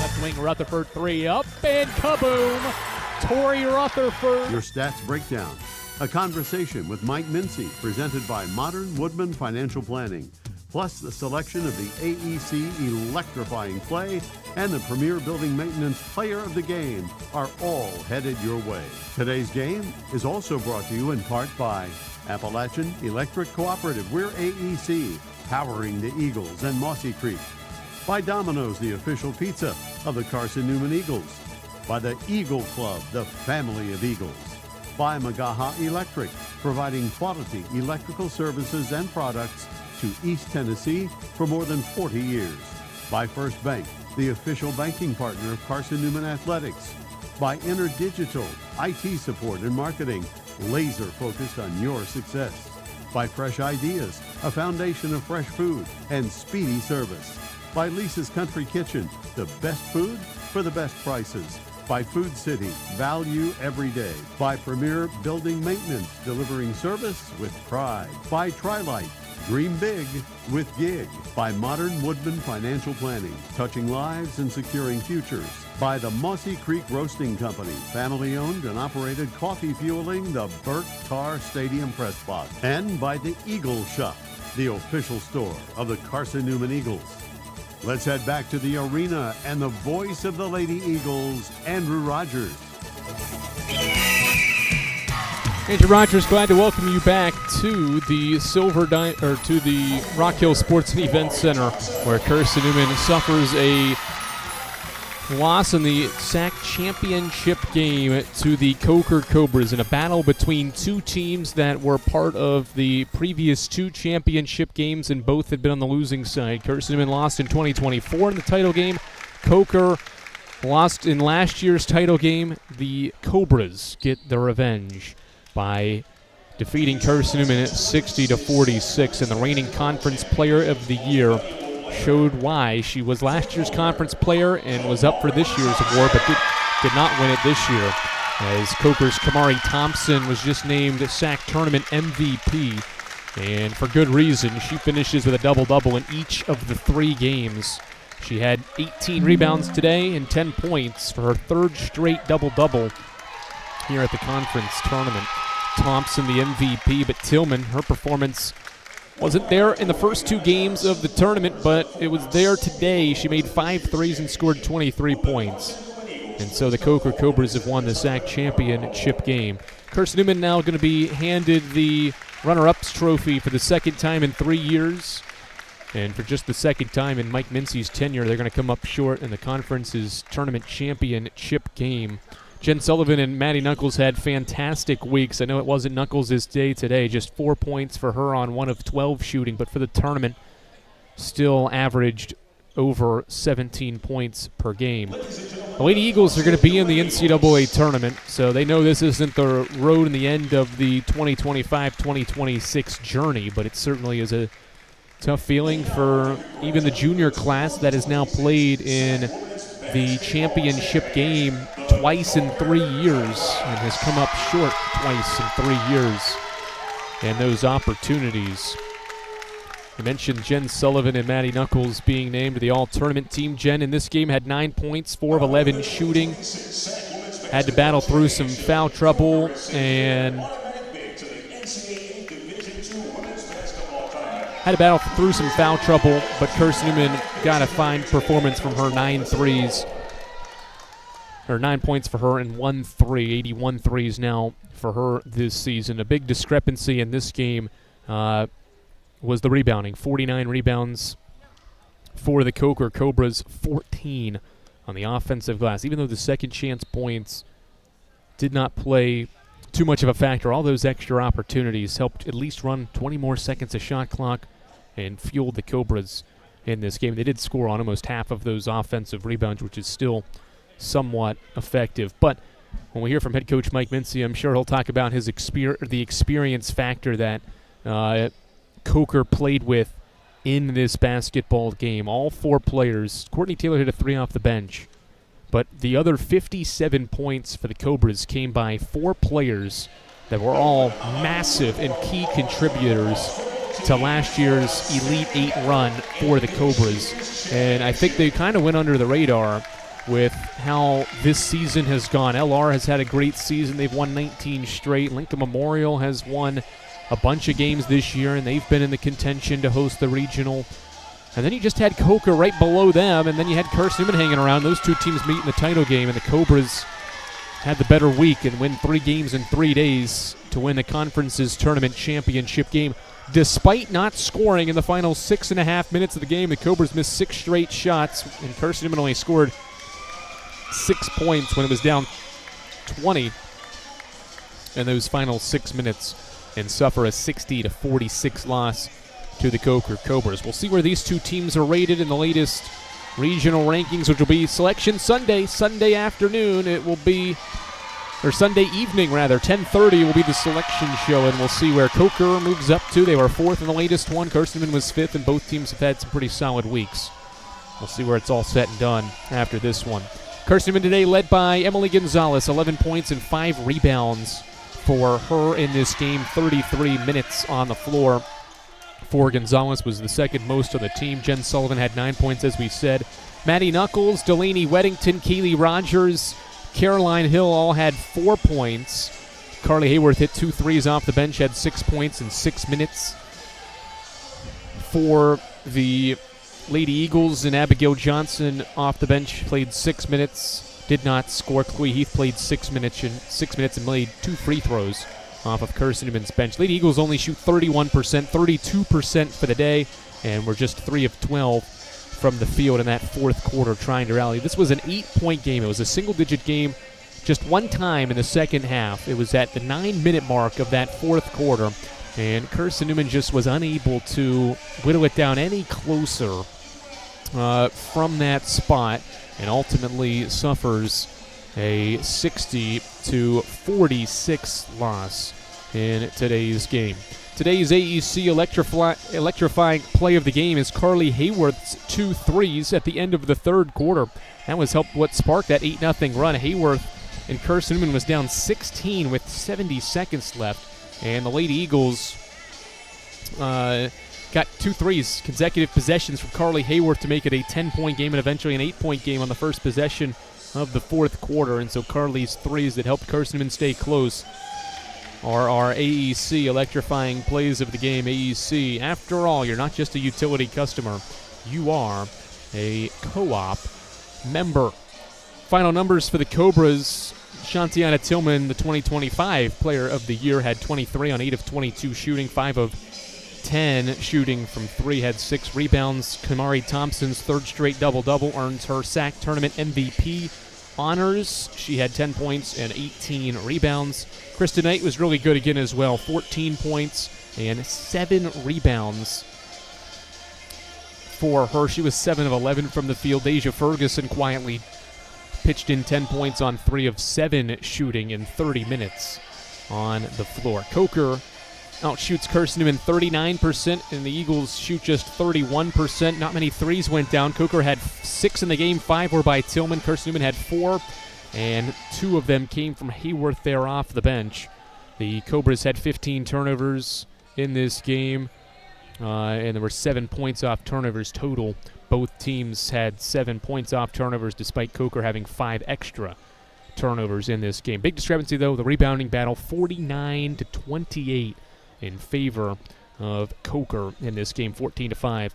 [SPEAKER 5] Left wing Rutherford, 3 up, and kaboom! Torrey Rutherford.
[SPEAKER 3] Your stats breakdown. A conversation with Mike Mincy, presented by Modern Woodman Financial Planning. Plus the selection of the AEC electrifying play and the Premier Building Maintenance Player of the Game are all headed your way. Today's game is also brought to you in part by Appalachian Electric Cooperative. We're AEC, powering the Eagles and Mossy Creek. By Domino's, the official pizza of the Carson-Newman Eagles. By the Eagle Club, the family of Eagles. By Magaha Electric, providing quality electrical services and products to East Tennessee for more than 40 years. By First Bank, the official banking partner of Carson-Newman Athletics. By InterDigital, IT support and marketing, laser focused on your success. By Fresh Ideas, a foundation of fresh food and speedy service. By Lisa's Country Kitchen, the best food for the best prices. By Food City, value every day. By Premier Building Maintenance, delivering service with pride. By Trilight, dream big with gig. By Modern Woodman Financial Planning, touching lives and securing futures. By the Mossy Creek Roasting Company, family owned and operated, coffee fueling the Burt Tarr Stadium press box. And by the Eagle Shop, the official store of the Carson-Newman Eagles. Let's head back to the arena and the voice of the Lady Eagles, Andrew Rogers.
[SPEAKER 5] Andrew Rogers, glad to welcome you back to the to the Rock Hill Sports and Events Center, where Carson-Newman suffers a loss in the SAC championship game to the Coker Cobras in a battle between two teams that were part of the previous two championship games, and both had been on the losing side. Carson-Newman lost in 2024 in the title game. Coker lost in last year's title game. The Cobras get their revenge by defeating Carson-Newman 60-46, and the reigning conference player of the year showed why. She was last year's conference player and was up for this year's award, but did not win it this year, as Coker's Kamari Thompson was just named SAC Tournament MVP, and for good reason. She finishes with a double-double in each of the 3 games. She had 18 rebounds today and 10 points for her 3rd straight double-double here at the conference tournament. Thompson the MVP, but Tillman, her performance wasn't there in the first 2 games of the tournament, but it was there today. She made 5 threes and scored 23 points. And so the Coker Cobras have won the SAC championship game. Carson-Newman now going to be handed the runner-ups trophy for the 2nd time in 3 years. And for just the 2nd time in Mike Mincy's tenure, they're going to come up short in the conference's tournament championship game. Jen Sullivan and Maddie Knuckles had fantastic weeks. I know it wasn't Knuckles' day today, just 4 points for her on 1 of 12 shooting, but for the tournament, still averaged over 17 points per game. The Lady Eagles are going to be in the NCAA tournament, so they know this isn't the road and the end of the 2025-2026 journey, but it certainly is a tough feeling for even the junior class that has now played in the championship game twice in 3 years and has come up short twice in 3 years. And those opportunities. I mentioned Jen Sullivan and Maddie Knuckles being named to the all-tournament team. Jen in this game had 9 points, 4 of 11 shooting. Had to battle through some foul trouble and had to battle through some foul trouble, but Carson-Newman got a fine performance from her 9 threes. Or 9 points for her and 1 3, 81 threes now for her this season. A big discrepancy in this game was the rebounding. 49 rebounds for the Coker Cobras, 14 on the offensive glass. Even though the second chance points did not play too much of a factor, all those extra opportunities helped at least run 20 more seconds of shot clock and fueled the Cobras in this game. They did score on almost half of those offensive rebounds, which is still somewhat effective. But when we hear from head coach Mike Mincy, I'm sure he'll talk about his the experience factor that Coker played with in this basketball game. All 4 players. Courtney Taylor hit a 3 off the bench, but the other 57 points for the Cobras came by 4 players that were all massive and key contributors to last year's Elite 8 run for the Cobras. And I think they kind of went under the radar with how this season has gone. LR has had a great season. They've won 19 straight. Lincoln Memorial has won a bunch of games this year, and they've been in the contention to host the regional. And then you just had Coker right below them, and then you had Carson-Newman hanging around. Those 2 teams meet in the title game, and the Cobras had the better week and win 3 games in 3 days to win the conference's tournament championship game. Despite not scoring in the final 6.5 minutes of the game, the Cobras missed 6 straight shots, and Carson-Newman only scored 6 points when it was down 20 in those final 6 minutes and suffer a 60-46 loss to the Coker Cobras. We'll see where these 2 teams are rated in the latest regional rankings, which will be Selection Sunday afternoon. It will be, or Sunday evening rather, 10:30 will be the selection show, and we'll see where Coker moves up to. They were 4th in the latest one. Carson-Newman was 5th, and both teams have had some pretty solid weeks. We'll see where it's all said and done after this one. Carson-Newman today led by Emily Gonzalez, 11 points and 5 rebounds for her in this game. 33 minutes on the floor for Gonzalez was the second most on the team. Jen Sullivan had 9 points, as we said. Maddie Knuckles, Delaney Weddington, Kaylee Rogers, Caroline Hill all had 4 points. Carly Hayworth hit 2 threes off the bench, had 6 points in 6 minutes. For the Lady Eagles, and Abigail Johnson off the bench played 6 minutes, did not score. Chloe Heath played 6 minutes and made 2 free throws off of Carson-Newman's bench. Lady Eagles only shoot 31%, 32% for the day, and were just 3 of 12 from the field in that 4th quarter trying to rally. This was an 8-point game. It was a single-digit game just one time in the second half. It was at the 9-minute mark of that 4th quarter, and Carson-Newman just was unable to whittle it down any closer from that spot, and ultimately suffers a 60-46 loss in today's game. Today's AEC electrifying play of the game is Carly Hayworth's 2 threes at the end of the 3rd quarter. That was what sparked that 8-0 run. Hayworth and Carson-Newman was down 16 with 70 seconds left, and the Lady Eagles got 2 threes, consecutive possessions from Carly Hayworth to make it a 10-point game and eventually an 8-point game on the first possession of the 4th quarter. And so Carly's threes that helped Carson-Newman stay close are our AEC electrifying plays of the game. AEC, after all, you're not just a utility customer. You are a co-op member. Final numbers for the Cobras. Shantiana Tillman, the 2025 Player of the Year, had 23 on 8 of 22 shooting, 5 of 10 shooting from 3, had 6 rebounds. Kamari Thompson's 3rd straight double-double earns her SAC tournament MVP honors. She had 10 points and 18 rebounds. Kristen Knight was really good again as well, 14 points and 7 rebounds for her. She was 7 of 11 from the field. Deja Ferguson quietly pitched in 10 points on 3 of 7 shooting in 30 minutes on the floor. Coker outshoots Carson-Newman 39%, and the Eagles shoot just 31%. Not many threes went down. Coker had 6 in the game. 5 were by Tillman. Carson-Newman had 4, and 2 of them came from Hayworth there off the bench. The Cobras had 15 turnovers in this game, and there were 7 points off turnovers total. Both teams had 7 points off turnovers, despite Coker having 5 extra turnovers in this game. Big discrepancy, though, the rebounding battle, 49-28 in favor of Coker in this game, 14-5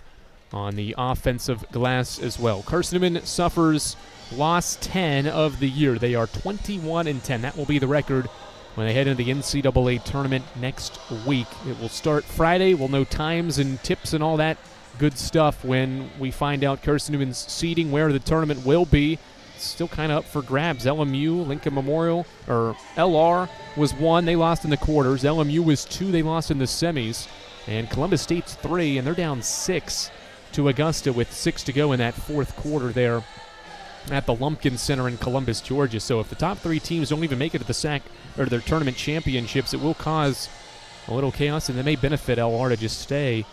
[SPEAKER 5] on the offensive glass as well. Carson-Newman suffers loss 10 of the year. They are 21-10. That will be the record when they head into the NCAA tournament next week. It will start Friday. We'll know times and tips and all that good stuff when we find out Carson-Newman's seeding, where the tournament will be. It's still kind of up for grabs. LMU, Lincoln Memorial, or LR was 1. They lost in the quarters. LMU was 2. They lost in the semis. And Columbus State's 3, and they're down 6 to Augusta with 6 to go in that fourth quarter there at the Lumpkin Center in Columbus, Georgia. So if the top 3 teams don't even make it to the SAC or their tournament championships, it will cause a little chaos, and it may benefit LR to just stay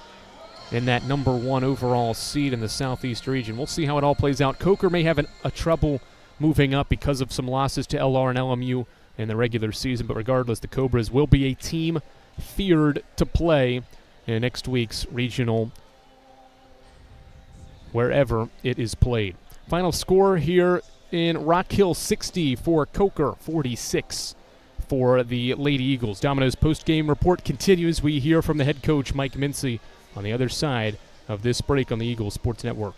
[SPEAKER 5] in that number 1 overall seed in the Southeast region. We'll see how it all plays out. Coker may have a trouble moving up because of some losses to LR and LMU in the regular season, but regardless, the Cobras will be a team feared to play in next week's regional, wherever it is played. Final score here in Rock Hill, 60 for Coker, 46 for the Lady Eagles. Domino's post-game report continues. We hear from the head coach, Mike Mincy, on the other side of this break on the Eagles Sports Network.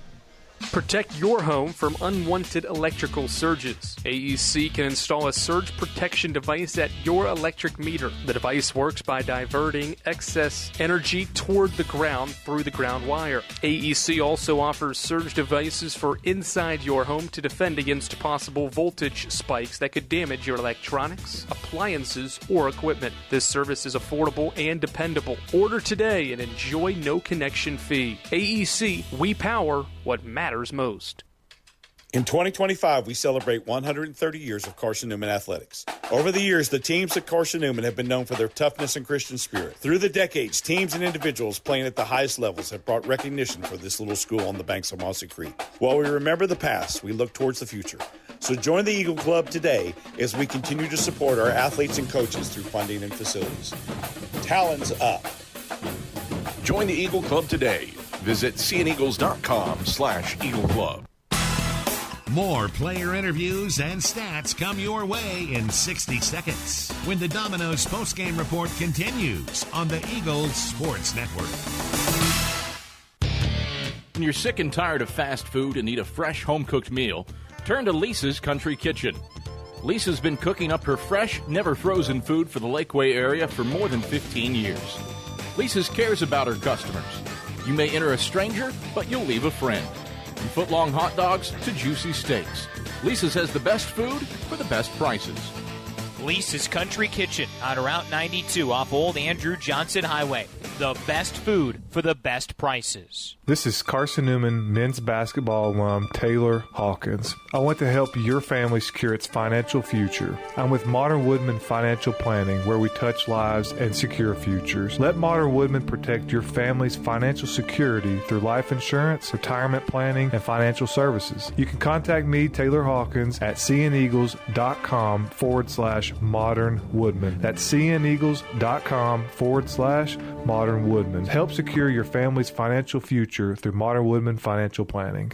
[SPEAKER 16] Protect your home from unwanted electrical surges. AEC can install a surge protection device at your electric meter. The device works by diverting excess energy toward the ground through the ground wire. AEC also offers surge devices for inside your home to defend against possible voltage spikes that could damage your electronics, appliances, or equipment. This service is affordable and dependable. Order today and enjoy no connection fee. AEC, we power what matters most.
[SPEAKER 8] In 2025, we celebrate 130 years of Carson-Newman athletics. Over the years, the teams at Carson-Newman have been known for their toughness and Christian spirit. Through the decades, teams and individuals playing at the highest levels have brought recognition for this little school on the banks of Mossy Creek. While we remember the past, we look towards the future. So join the Eagle Club today as we continue to support our athletes and coaches through funding and facilities. Talons up.
[SPEAKER 18] Join the Eagle Club today. Visit cneagles.com/Eagle Club.
[SPEAKER 2] More player interviews and stats come your way in 60 seconds when the Domino's postgame report continues on the Eagles Sports Network.
[SPEAKER 1] When you're sick and tired of fast food and need a fresh home-cooked meal, turn to Lisa's Country Kitchen. Lisa's been cooking up her fresh, never-frozen food for the Lakeway area for more than 15 years. Lisa's cares about her customers. You may enter a stranger, but you'll leave a friend. From foot-long hot dogs to juicy steaks, Lisa's has the best food for the best prices.
[SPEAKER 11] Lisa's Country Kitchen on Route 92 off Old Andrew Johnson Highway. The best food for the best prices.
[SPEAKER 14] This is Carson-Newman men's basketball alum Taylor Hawkins. I want to help your family secure its financial future. I'm with Modern Woodman Financial Planning, where we touch lives and secure futures. Let Modern Woodman protect your family's financial security through life insurance, retirement planning, and financial services. You can contact me, Taylor Hawkins, at cneagles.com/Modern Woodman. That's cneagles.com/Modern Woodman. Help secure your family's financial future through Modern Woodman Financial Planning.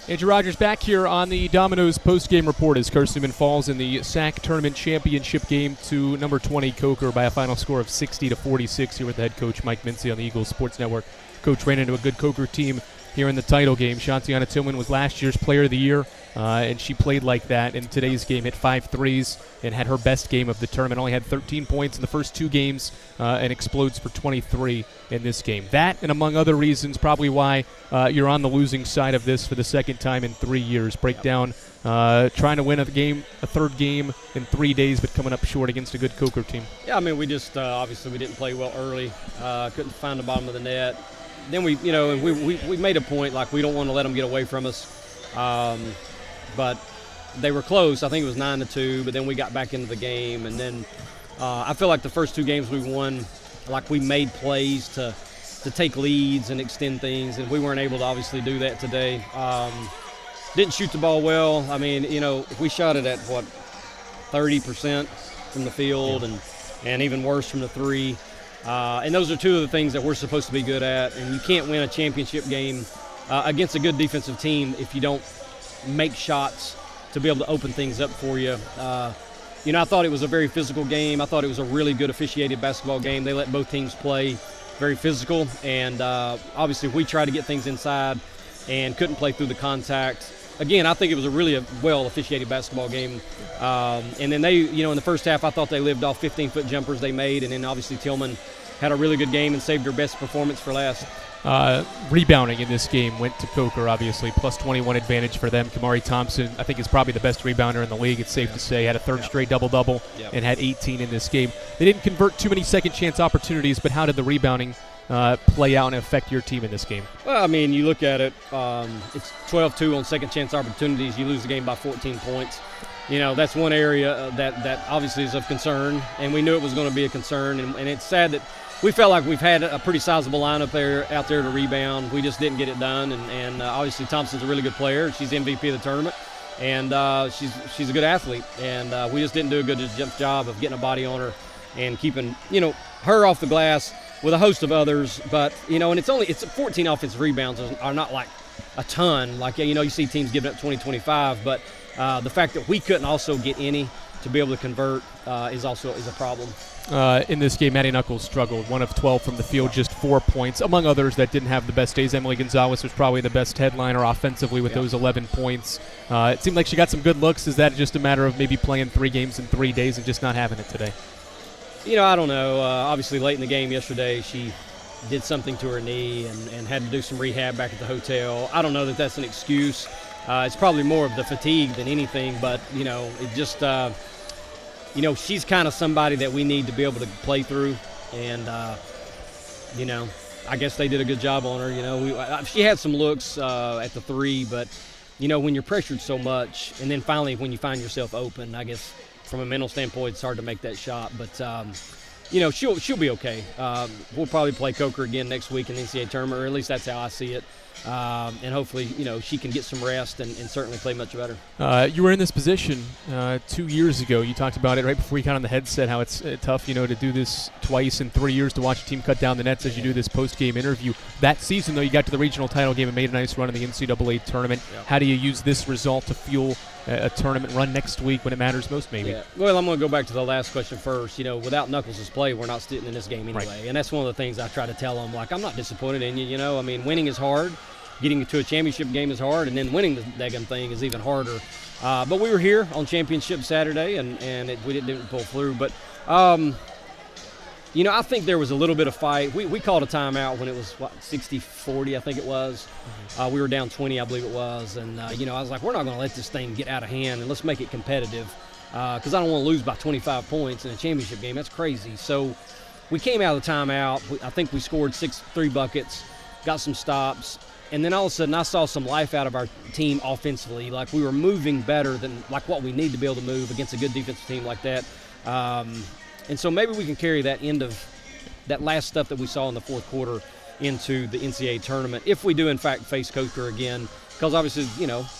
[SPEAKER 5] Andrew Rogers back here on the Domino's postgame report as Carson-Newman falls in the SAC tournament championship game to number 20 Coker by a final score of 60-46 here with the head coach Mike Mincy on the Eagles Sports Network. Coach ran into a good Coker team here in the title game. Shantiana Tillman was last year's Player of the Year, and she played like that in today's game, hit 5 threes, and had her best game of the tournament. Only had 13 points in the first 2 games, and explodes for 23 in this game. That, and among other reasons, probably why you're on the losing side of this for the second time in 3 years. Breakdown, trying to win a third game in 3 days, but coming up short against a good Coker team.
[SPEAKER 10] Yeah, I mean, we just obviously we didn't play well early. Couldn't find the bottom of the net. Then we made a point, like, we don't want to let them get away from us. But they were close. I think it was 9-2, but then we got back into the game. And then I feel like the first 2 games we won, like, we made plays to take leads and extend things, and we weren't able to obviously do that today. Didn't shoot the ball well. I mean, we shot it at, 30% from the field, and even worse from the 3. And those are 2 of the things that we're supposed to be good at. And you can't win a championship game against a good defensive team if you don't make shots to be able to open things up for you. I thought it was a very physical game. I thought it was a really good officiated basketball game. They let both teams play very physical, and obviously we tried to get things inside and couldn't play through the contact. Again, I think it was a really well officiated basketball game. And then they, in the first half, I thought they lived off 15-foot jumpers they made, and then obviously Tillman had a really good game and saved her best performance for last.
[SPEAKER 5] Rebounding in this game went to Coker, obviously, plus 21 advantage for them. Kamari Thompson, I think, is probably the best rebounder in the league, it's safe to say. Had a third straight double-double and had 18 in this game. They didn't convert too many second-chance opportunities, but how did the rebounding play out and affect your team in this game?
[SPEAKER 10] Well, I mean, you look at it, it's 12-2 on second-chance opportunities. You lose the game by 14 points. That's one area that obviously is of concern, and we knew it was going to be a concern, and it's sad that we felt like we've had a pretty sizable lineup out there to rebound. We just didn't get it done, and obviously Thompson's a really good player. She's MVP of the tournament, and she's a good athlete, and we just didn't do a good job of getting a body on her and keeping her off the glass with a host of others. But and it's 14 offensive rebounds are not like a ton. Like you see teams giving up 20, 25, but the fact that we couldn't also get any to be able to convert is a problem.
[SPEAKER 5] In this game, Maddie Knuckles struggled. 1 of 12 from the field, just 4 points. Among others that didn't have the best days, Emily Gonzalez was probably the best headliner offensively with those 11 points. It seemed like she got some good looks. Is that just a matter of maybe playing 3 games in 3 days and just not having it today?
[SPEAKER 10] I don't know. Obviously, late in the game yesterday, she did something to her knee and had to do some rehab back at the hotel. I don't know that that's an excuse. It's probably more of the fatigue than anything, but, it just she's kind of somebody that we need to be able to play through, and, I guess they did a good job on her. She had some looks at the 3, but, when you're pressured so much, and then finally when you find yourself open, I guess from a mental standpoint, it's hard to make that shot, but, she'll be okay. We'll probably play Coker again next week in the NCAA tournament, or at least that's how I see it. And hopefully, she can get some rest and certainly play much better.
[SPEAKER 5] You were in this position 2 years ago. You talked about it right before you got on the headset, how it's tough, to do this twice in 3 years, to watch a team cut down the nets as you do this post-game interview. That season, though, you got to the regional title game and made a nice run in the NCAA tournament. Yeah. How do you use this result to fuel a tournament run next week when it matters most, maybe?
[SPEAKER 10] Yeah. Well, I'm going to go back to the last question first. Without Knuckles' play, we're not sitting in this game anyway. Right. And that's one of the things I try to tell them. Like, I'm not disappointed in you, I mean, winning is hard. Getting to a championship game is hard, and then winning the daggum thing is even harder. But we were here on championship Saturday, and we didn't pull through. But, I think there was a little bit of fight. We called a timeout when it was, 60-40, I think it was. We were down 20, I believe it was. And, I was like, we're not going to let this thing get out of hand, and let's make it competitive because I don't want to lose by 25 points in a championship game. That's crazy. So we came out of the timeout. I think we scored 3 buckets, got some stops. And then all of a sudden I saw some life out of our team offensively. Like we were moving better than like what we need to be able to move against a good defensive team like that. And so maybe we can carry that end of that last stuff that we saw in the fourth quarter into the NCAA tournament if we do in fact face Coker again. Because obviously,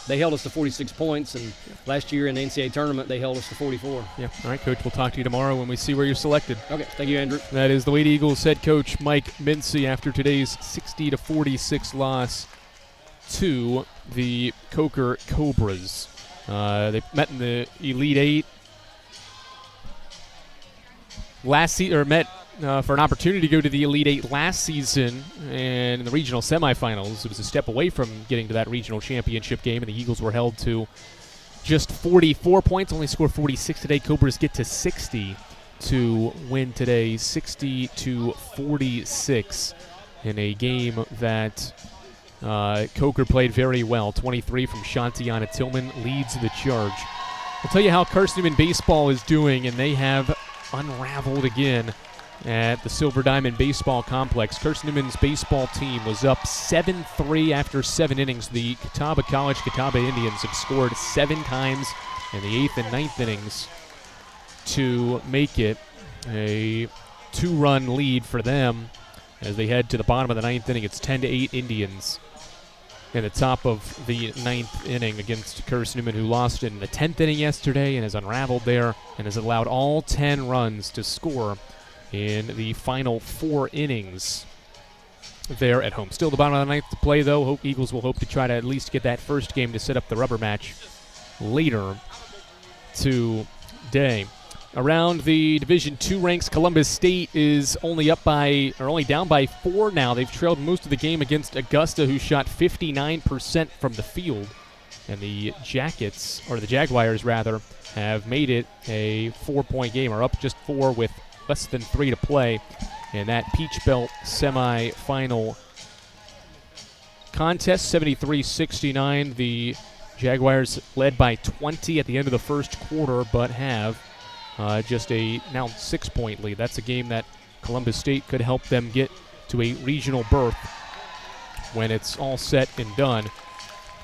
[SPEAKER 10] they held us to 46 points, and last year in the NCAA tournament, they held us to 44.
[SPEAKER 5] Yeah. All right, Coach, we'll talk to you tomorrow when we see where you're selected.
[SPEAKER 10] Okay. Thank you, Andrew.
[SPEAKER 5] That is the Lady Eagles head coach Mike Mincy after today's 60-46 loss to the Coker Cobras. They met in the Elite Eight for an opportunity to go to the Elite Eight last season, and in the regional semifinals, it was a step away from getting to that regional championship game, and the Eagles were held to just 44 points, only scored 46 today. Cobras get to 60 to win today, 60-46 in a game that Coker played very well. 23 from Shantiana Tillman leads the charge. I'll tell you how Carson-Newman baseball is doing, and they have unraveled again at the Silver Diamond Baseball Complex. Carson-Newman's baseball team was up 7-3 after 7 innings. The Catawba College Catawba Indians have scored 7 times in the 8th and 9th innings to make it a 2-run lead for them as they head to the bottom of the 9th inning. It's 10-8 Indians in the top of the 9th inning against Carson-Newman, who lost in the 10th inning yesterday and has unraveled there and has allowed all 10 runs to score in the final 4 innings there at home. Still the bottom of the 9th to play, though. Eagles will hope to try to at least get that first game to set up the rubber match later today. Around the Division II ranks, Columbus State is only down by 4 now. They've trailed most of the game against Augusta, who shot 59% from the field. And the Jaguars, have made it a 4-point game, or up just 4 with less than 3 to play. And that Peach Belt semifinal contest, 73-69. The Jaguars led by 20 at the end of the first quarter, but have just a now 6-point lead. That's a game that Columbus State could help them get to a regional berth when it's all said and done,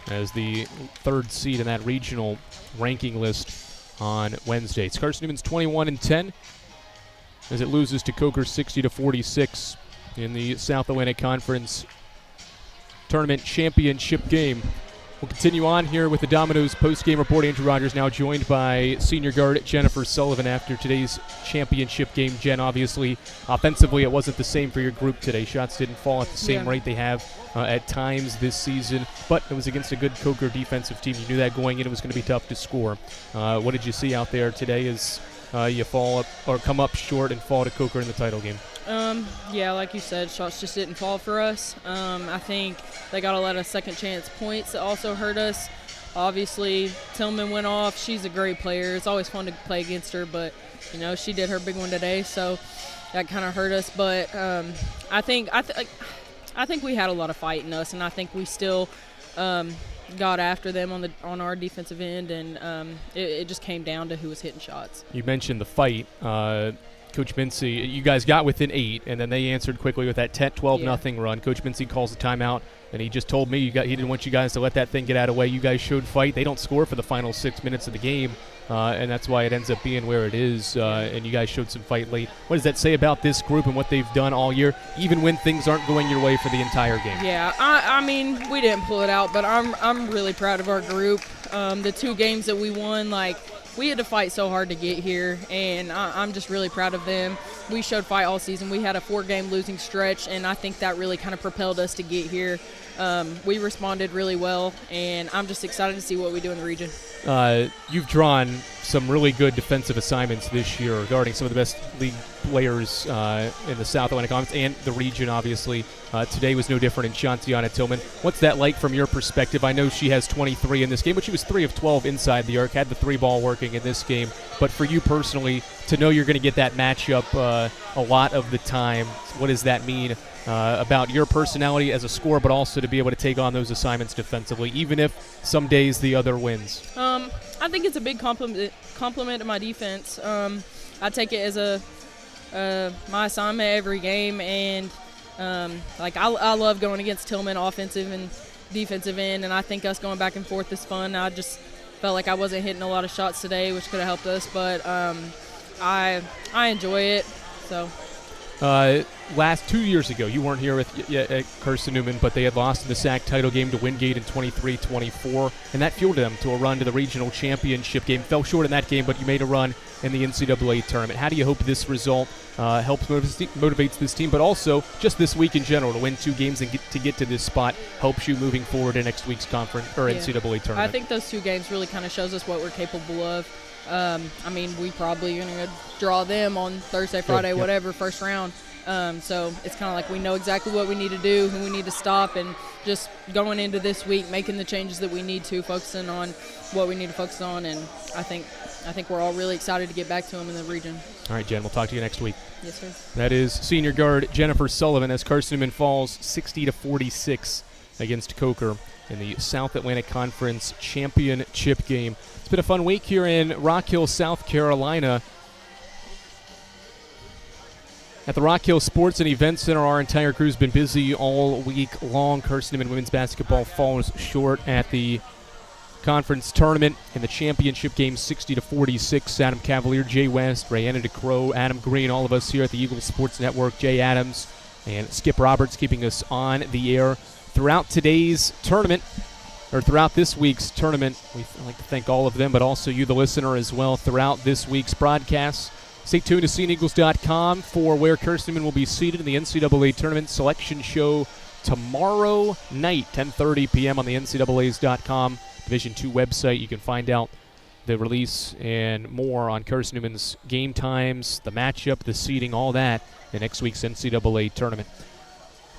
[SPEAKER 5] as the 3rd seed in that regional ranking list on Wednesday. It's Carson-Newman's 21-10 as it loses to Coker 60-46 in the South Atlantic Conference Tournament Championship game. We'll continue on here with the Domino's post-game report. Andrew Rogers now joined by senior guard Jennifer Sullivan after today's championship game. Jen, obviously, offensively, it wasn't the same for your group today. Shots didn't fall at the same rate they have at times this season, but it was against a good Coker defensive team. You knew that going in, it was going to be tough to score. What did you see out there today as you come up short and fall to Coker in the title game?
[SPEAKER 20] Yeah, like you said, shots just didn't fall for us. I think they got a lot of second chance points that also hurt us. Obviously, Tillman went off. She's a great player. It's always fun to play against her, but, she did her big one today, so that kind of hurt us. But I think we had a lot of fight in us, and I think we still got after them on our defensive end, and it just came down to who was hitting shots.
[SPEAKER 5] You mentioned the fight. Coach Mincy, you guys got within 8, and then they answered quickly with that 12-0 run. Coach Mincy calls a timeout, and he just told me he didn't want you guys to let that thing get out of the way. You guys showed fight. They don't score for the final 6 minutes of the game, and that's why it ends up being where it is, and you guys showed some fight late. What does that say about this group and what they've done all year, even when things aren't going your way for the entire game?
[SPEAKER 20] Yeah, I mean, we didn't pull it out, but I'm really proud of our group. The 2 games that we won, we had to fight so hard to get here, and I'm just really proud of them. We showed fight all season. We had a 4-game losing stretch, and I think that really kind of propelled us to get here. We responded really well, and I'm just excited to see what we do in the region.
[SPEAKER 5] You've drawn some really good defensive assignments this year regarding some of the best league players in the South Atlantic Conference and the region, obviously. Today was no different in Shantiana Tillman. What's that like from your perspective? I know she has 23 in this game, but she was 3 of 12 inside the arc, had the 3-ball working in this game. But for you personally, to know you're going to get that matchup a lot of the time, what does that mean about your personality as a scorer, but also to be able to take on those assignments defensively, even if some days the other wins?
[SPEAKER 20] I think it's a big compliment to my defense. I take it as my assignment every game, and I love going against Tillman offensive and defensive end, and I think us going back and forth is fun. I just felt like I wasn't hitting a lot of shots today, which could have helped us, but I enjoy it. So.
[SPEAKER 5] Last 2 years ago, you weren't here at Carson-Newman, but they had lost in the SAC title game to Wingate in 23-24, and that fueled them to a run to the regional championship game. Fell short in that game, but you made a run in the NCAA tournament. How do you hope this result helps motivates this team, but also just this week in general to win 2 games and get to this spot helps you moving forward in next week's conference or NCAA tournament? I
[SPEAKER 20] think those 2 games really kind of shows us what we're capable of. We probably going to draw them on Thursday, Friday, whatever, first round. So it's kind of like we know exactly what we need to do, who we need to stop, and just going into this week, making the changes that we need to, focusing on what we need to focus on, and I think we're all really excited to get back to them in the region.
[SPEAKER 5] All right, Jen, we'll talk to you next week.
[SPEAKER 20] Yes, sir.
[SPEAKER 5] That is senior guard Jennifer Sullivan as Carson-Newman falls 60-46 against Coker in the South Atlantic Conference Championship game. It's been a fun week here in Rock Hill, South Carolina. At the Rock Hill Sports and Events Center, our entire crew's been busy all week long. Carson-Newman women's basketball falls short at the conference tournament in the championship game, 60-46. Adam Cavalier, Jay West, Rayanna DeCrow, Adam Green, all of us here at the Eagles Sports Network, Jay Adams, and Skip Roberts keeping us on the air throughout today's tournament, or throughout this week's tournament. We'd like to thank all of them, but also you, the listener, as well, throughout this week's broadcast. Stay tuned to SeeingEagles.com for where Carson-Newman will be seated in the NCAA Tournament Selection Show tomorrow night, 10:30 p.m. on the NCAAs.com Division II website. You can find out the release and more on Carson-Newman's game times, the matchup, the seeding, all that in next week's NCAA tournament.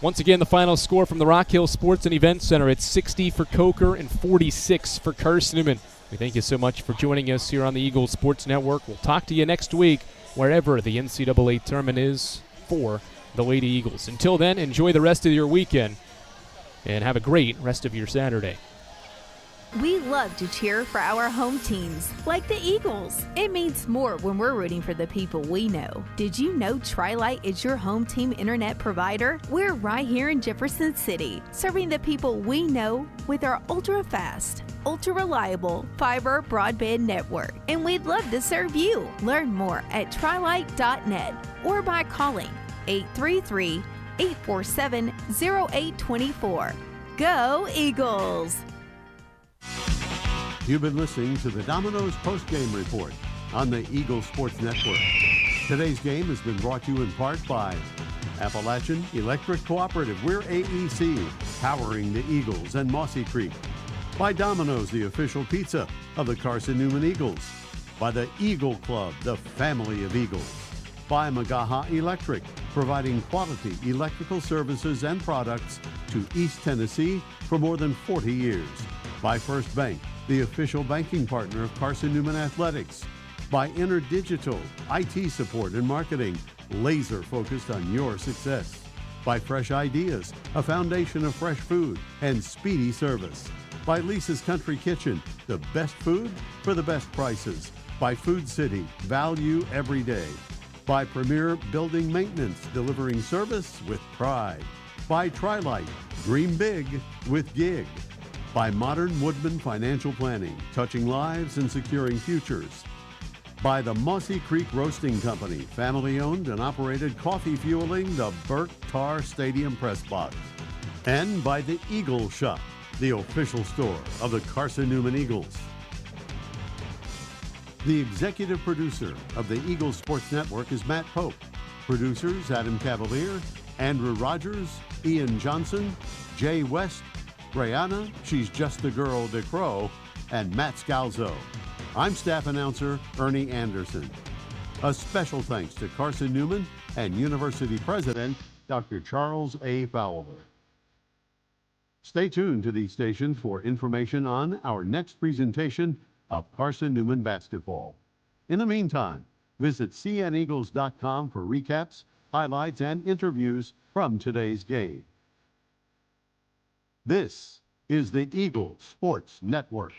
[SPEAKER 5] Once again, the final score from the Rock Hill Sports and Event Center. It's 60 for Coker and 46 for Carson-Newman. We thank you so much for joining us here on the Eagle Sports Network. We'll talk to you next week, wherever the NCAA tournament is for the Lady Eagles. Until then, enjoy the rest of your weekend and have a great rest of your Saturday.
[SPEAKER 17] We love to cheer for our home teams, like the Eagles. It means more when we're rooting for the people we know. Did you know Tri-Lite is your home team internet provider? We're right here in Jefferson City, serving the people we know with our ultra-fast, ultra-reliable fiber broadband network. And we'd love to serve you. Learn more at trilite.net or by calling 833-847-0824. Go Eagles!
[SPEAKER 3] You've been listening to the Domino's postgame report on the Eagle Sports Network. Today's game has been brought to you in part by Appalachian Electric Cooperative. We're AEC, powering the Eagles and Mossy Creek. By Domino's, the official pizza of the Carson-Newman Eagles. By the Eagle Club, the family of Eagles. By Magaha Electric, providing quality electrical services and products to East Tennessee for more than 40 years. By First Bank, the official banking partner of Carson-Newman Athletics. By InterDigital, IT support and marketing, laser focused on your success. By Fresh Ideas, a foundation of fresh food and speedy service. By Lisa's Country Kitchen, the best food for the best prices. By Food City, value every day. By Premier Building Maintenance, delivering service with pride. By Tri-Lite, dream big with Gig. By Modern Woodman Financial Planning, touching lives and securing futures. By the Mossy Creek Roasting Company, family-owned and operated, coffee fueling the Burt Tarr Stadium press box. And by the Eagle Shop, the official store of the Carson-Newman Eagles. The executive producer of the Eagle Sports Network is Matt Pope. Producers Adam Cavalier, Andrew Rogers, Ian Johnson, Jay West, Brianna, she's just the girl DeCrow, and Matt Scalzo. I'm staff announcer Ernie Anderson. A special thanks to Carson-Newman and University President Dr. Charles A. Fowler. Stay tuned to these stations for information on our next presentation of Carson-Newman basketball. In the meantime, visit cneagles.com for recaps, highlights, and interviews from today's game. This is the Eagle Sports Network.